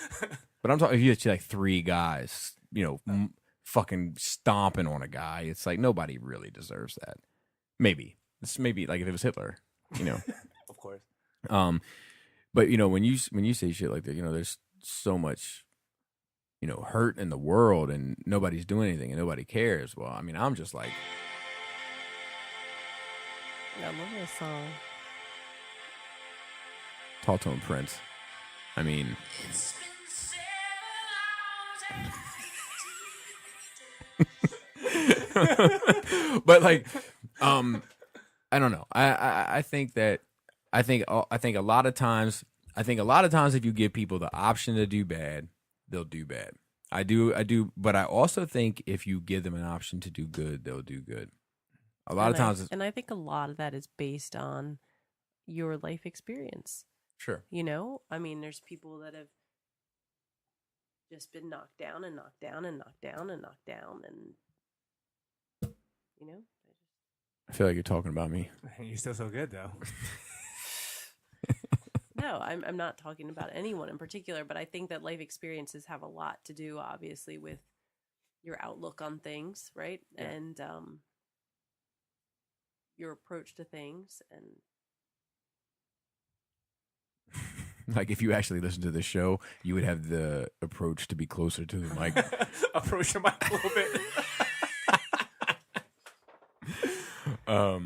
But I'm talking if you see like 3 guys, you know, fucking stomping on a guy, it's like nobody really deserves that. Maybe. It's maybe like if it was Hitler, you know. Of course. But you know, when you say shit like that, you know, there's so much, you know, hurt in the world and nobody's doing anything and nobody cares. Well, I mean, I'm just like I love this song. Talk to him, Prince. I mean, but like, I don't know. I think a lot of times if you give people the option to do bad, they'll do bad. I do, but I also think if you give them an option to do good, they'll do good. A lot of times, and I think a lot of that is based on your life experience. Sure. You know, I mean, there's people that have just been knocked down and knocked down and knocked down and knocked down, and you know, I feel like you're talking about me. You're still so good though. no, I'm not talking about anyone in particular, but I think that life experiences have a lot to do, obviously, with your outlook on things, right? Yeah. And your approach to things. And like if you actually listen to the show, you would have the approach to be closer to the mic. Approach the mic a little bit. But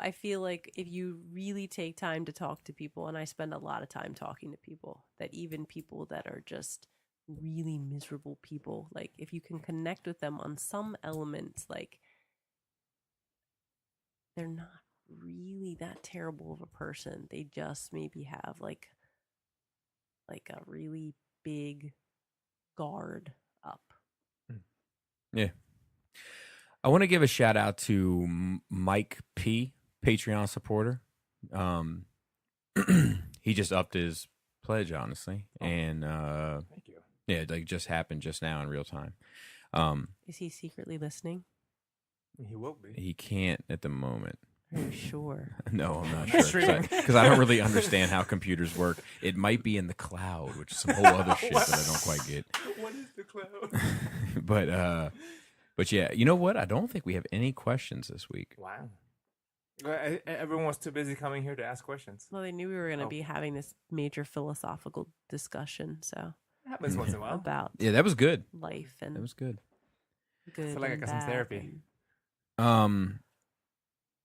I feel like if you really take time to talk to people, and I spend a lot of time talking to people, that even people that are just really miserable people, like if you can connect with them on some elements, like they're not really that terrible of a person. They just maybe have like a really big guard up. Yeah. I want to give a shout out to Mike P, Patreon supporter. He just upped his pledge, honestly. And Thank you. yeah, it like just happened just now in real time. Is he secretly listening? He will be. He can't at the moment. Are you sure? No, I'm not Not sure. sure. Because I don't really understand how computers work. It might be in the cloud, which is some whole other shit that I don't quite get. What is the cloud? But yeah, you know what? I don't think we have any questions this week. Wow. Everyone was too busy coming here to ask questions. Well, they knew we were going to Oh. be having this major philosophical discussion, so It happens once in a while. about Yeah, that was good. life and That was good. good. I feel like I and got some bad therapy. and-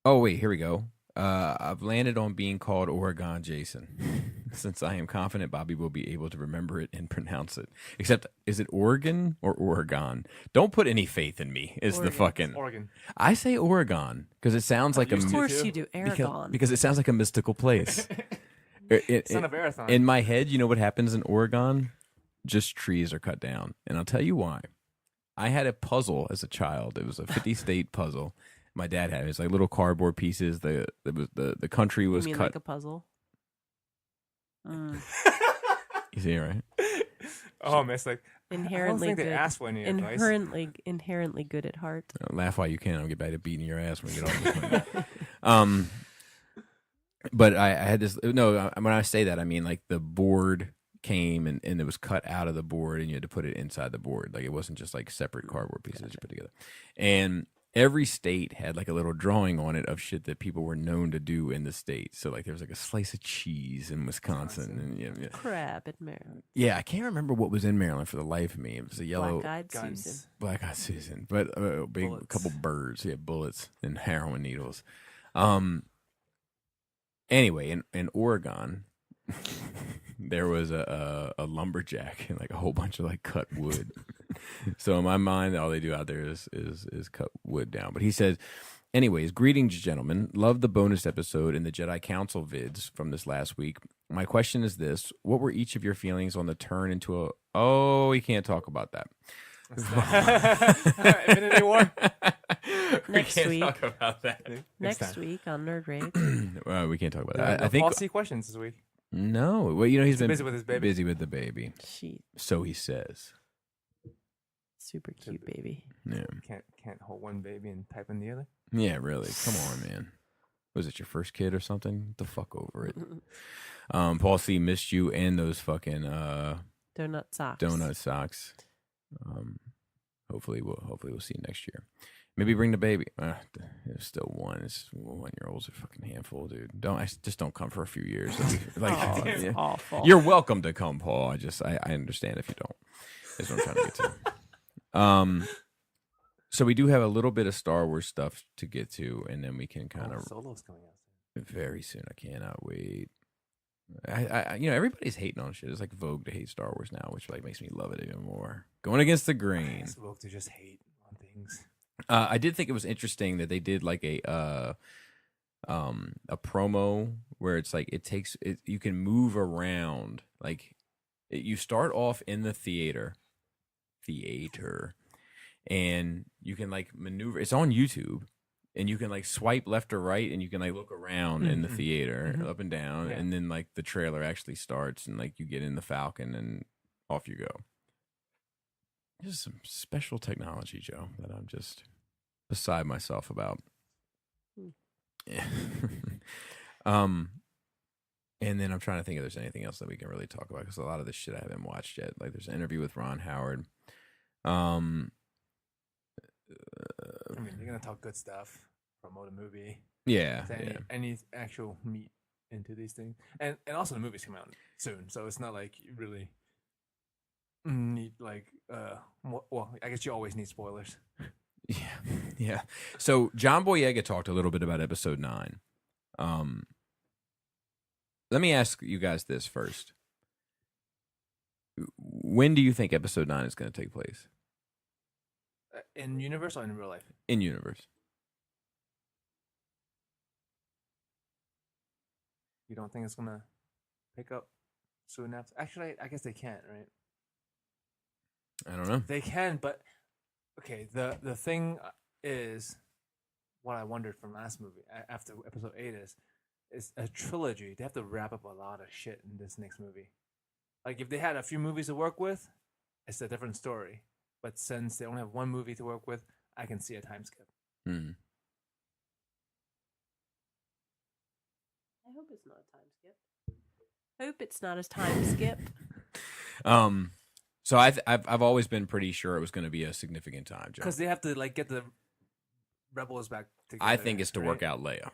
Oh wait, here we go. I've landed on being called Oregon Jason, since I am confident Bobby will be able to remember it and pronounce it. Except, is it Oregon or Oregon? Don't put any faith in me. Is the Oregon. fucking Oregon. I say Oregon because it sounds like a used Of to course too. you do, because, Aragon. because it sounds like a mystical place. Son of Arathon. In my head, you know what happens in Oregon? Just trees are cut down, and I'll tell you why. I had a puzzle as a child. It was a 50-state puzzle. My dad had it. It's like little cardboard pieces. The country You was mean cut. like a puzzle? You see it, right? Oh, man, it's like I don't Inherently think good. they asked for any advice. Inherently good at heart. Laugh while you can. I'll get back to beating your ass when we get off this one. But I had this. No, when I say that, I mean like the board came and it was cut out of the board, and you had to put it inside the board. Like it wasn't just like separate cardboard pieces you put together. And every state had like a little drawing on it of shit that people were known to do in the state. So like there was like a slice of cheese in Wisconsin, and yeah. Crab at Maryland. Yeah, I can't remember what was in Maryland for the life of me. It was a yellow Black-eyed guns. Susan. Black-eyed Susan, but a big Bullets. couple birds. Yeah, bullets and heroin needles. Anyway, in Oregon, there was a lumberjack and like a whole bunch of like cut wood. So in my mind, all they do out there is cut wood down. But he says, anyways, greetings, gentlemen. Love the bonus episode and the Jedi Council vids from this last week. My question is this: what were each of your feelings on the turn into a? Oh, we can't talk about that. Infinity War. Next we can't week. talk about that. Next week on Nerd Rage. We can't talk about No, that. I think policy questions this week. no. Well, you know he's been busy with his baby. Busy with the baby, She so he says. super cute baby. Yeah, Can't hold one baby and type in the other. yeah. Really, come on, man. Was it your first kid or something? Get the fuck over it. Paul C missed you and those fucking Donut socks. donut socks. Hopefully we'll see you next year. Maybe bring the baby. There's still one. It's 1-year-olds are a fucking handful, dude. Just don't come for a few years. Like, Oh, it's yeah. awful. You're welcome to come, Paul. I understand if you don't. That's what I'm trying to get to. So we do have a little bit of Star Wars stuff to get to, and then we can kind of Solo's coming out. very soon. I cannot wait. I everybody's hating on shit. It's like vogue to hate Star Wars now, which like makes me love it even more. Going against the grain. It's woke to just hate on things. I did think it was interesting that they did like a promo where it's like you can move around. Like you start off in the theater, and you can like maneuver. It's on YouTube. And you can like swipe left or right, and you can like look around in the theater, up and down, Yeah. and then like the trailer actually starts, and like you get in the Falcon, and off you go. Just some special technology, Joe, that I'm just beside myself about. Yeah. And then I'm trying to think if there's anything else that we can really talk about, because a lot of this shit I haven't watched yet. Like there's an interview with Ron Howard. I mean, you're gonna talk good stuff, promote a movie. Yeah, any actual meat into these things, and also the movies come out soon, so it's not like you really need like well, I guess you always need spoilers. Yeah. So John Boyega talked a little bit about episode 9. Let me ask you guys this first. When do you think episode 9 is going to take place? In universe or in real life? In universe. You don't think it's going to pick up soon after? Actually, I guess they can't, right? I don't know. They can, but okay, the thing is, what I wondered from last movie after episode 8 is a trilogy. They have to wrap up a lot of shit in this next movie. Like if they had a few movies to work with, it's a different story. But since they only have one movie to work with, I can see a time skip. I hope it's not a time skip. Hope it's not a time skip. So I've always been pretty sure it was going to be a significant time, Joe. Because they have to like get the rebels back together. I think it's to work out Leia.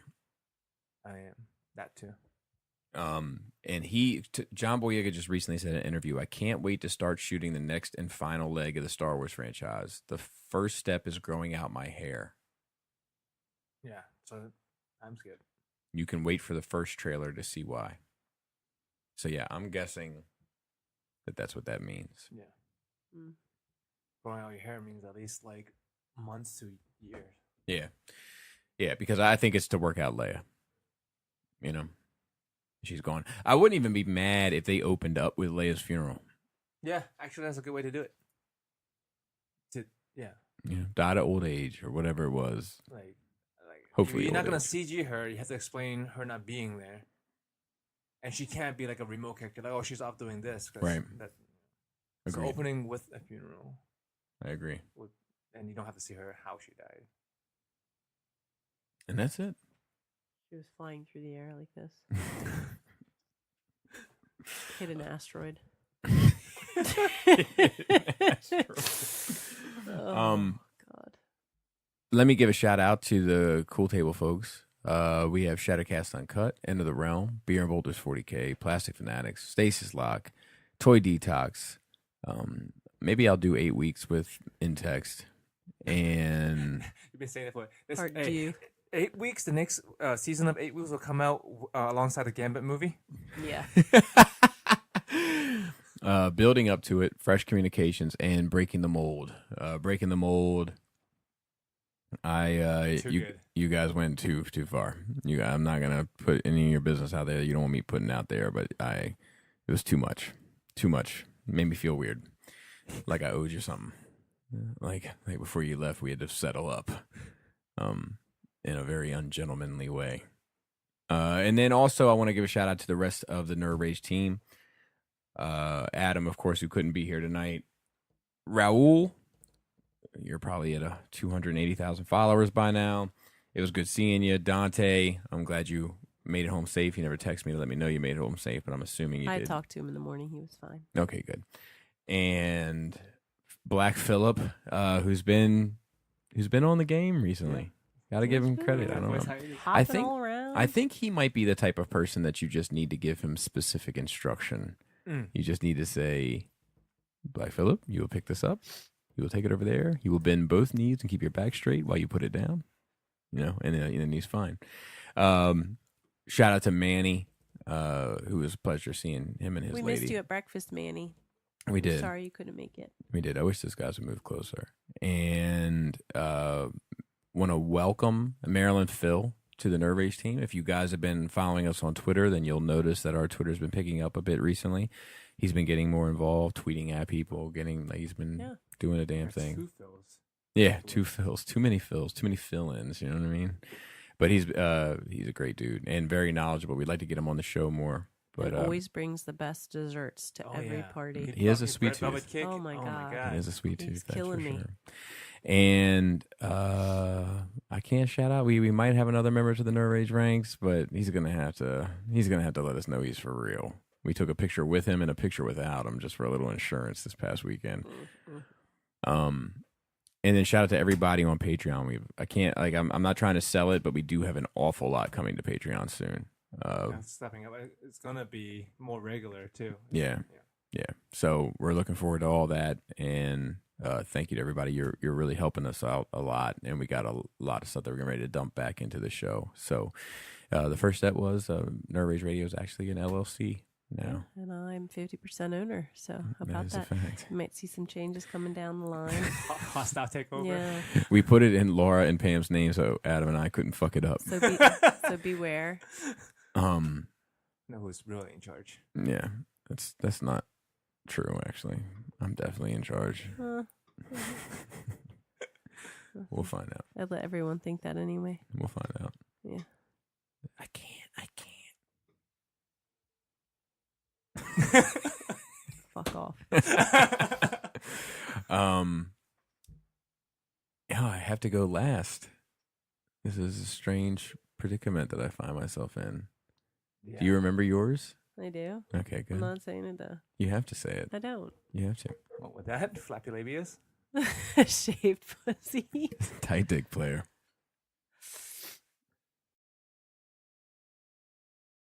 I am that too. And John Boyega just recently said in an interview, I can't wait to start shooting the next and final leg of the Star Wars franchise. The first step is growing out my hair. Yeah, so time skip. You can wait for the first trailer to see why. So yeah, I'm guessing that's what that means. Yeah. Growing out your hair means at least like months to years. Yeah. Yeah, because I think it's to work out Leia. You know? She's gone. I wouldn't even be mad if they opened up with Leia's funeral. Yeah, actually that's a good way to do it. Yeah, died of old age or whatever it was. Like hopefully you're not gonna CG her. You have to explain her not being there, and she can't be like a remote character. Like, oh, she's off doing this. Right. It's opening with a funeral. I agree. And you don't have to see her how she died. And that's it. She was flying through the air like this. Hit an asteroid. Oh, God. Let me give a shout out to the Cool Table folks. We have Shadowcast Uncut, End of the Realm, Beer and Boulders 40K, Plastic Fanatics, Stasis Lock, Toy Detox. Maybe I'll do 8 weeks with In Text. And you've been saying that for Part 2. 8 weeks. The next season of 8 weeks will come out alongside the Gambit movie. Yeah. Building up to it, Fresh Communications and Breaking the Mold. Breaking the Mold. You guys went too far. I'm not gonna put any of your business out there. You don't want me putting out there, but it was too much. Too much. It made me feel weird, like I owed you something. Like before you left, we had to settle up, in a very ungentlemanly way. And then also I want to give a shout out to the rest of the Nerd Rage team. Adam, of course, who couldn't be here tonight. Raul, you're probably at 280,000 followers by now. It was good seeing you. Dante, I'm glad you made it home safe. You never texted me to let me know you made it home safe, but I'm assuming you did. I talked to him in the morning. He was fine. Okay, good. And Black Phillip, who's been on the game recently. Got to give him credit. I don't know. I think he might be the type of person that you just need to give him specific instruction. You just need to say, Black Phillip, you will pick this up. You will take it over there. You will bend both knees and keep your back straight while you put it down. And then he's fine. Shout out to Manny, who was a pleasure seeing him and his lady. We missed you at breakfast, Manny. We did. Sorry you couldn't make it. We did. I wish those guys would move closer. And want to welcome Marilyn Phil to the Nerd Rage team. If you guys have been following us on Twitter, then you'll notice that our Twitter's been picking up a bit recently. He's been getting more involved, tweeting at people, he's been doing a damn thing. 2 Phils. Yeah, 2 Phils. Too many Phils. Too many fill-ins, you know what I mean? But he's a great dude and very knowledgeable. We'd like to get him on the show more. But It always brings the best desserts to every party. He has a sweet tooth. Velvet cake. Oh my god. He has a sweet He's tooth. That's killing for me. sure. And I can't shout out. We might have another member to the Nerd Rage ranks, but he's gonna have to let us know he's for real. We took a picture with him and a picture without him just for a little insurance this past weekend. And then shout out to everybody on Patreon. I'm not trying to sell it, but we do have an awful lot coming to Patreon soon. Stepping up. It's gonna be more regular too. Yeah. So we're looking forward to all that, and thank you to everybody. You're really helping us out a lot, and we got a lot of stuff that we're getting ready to dump back into the show. So the first step was Nerd Rage Radio is actually an LLC now, and I'm 50% owner. So how about that? Is a fact. You might see some changes coming down the line. Hostile takeover. Yeah. We put it in Laura and Pam's name, so Adam and I couldn't fuck it up. So beware. Know who's really in charge? Yeah, that's not true. Actually, I'm definitely in charge. We'll find out. I'd let everyone think that anyway. We'll find out. Yeah. I can't. Fuck off. Yeah, I have to go last. This is a strange predicament that I find myself in. Yeah. Do you remember yours? I do. Okay, good. I'm not saying it though. You have to say it. I don't. You have to. What with that? Flappy labias? Shaved pussy. Tight dick player.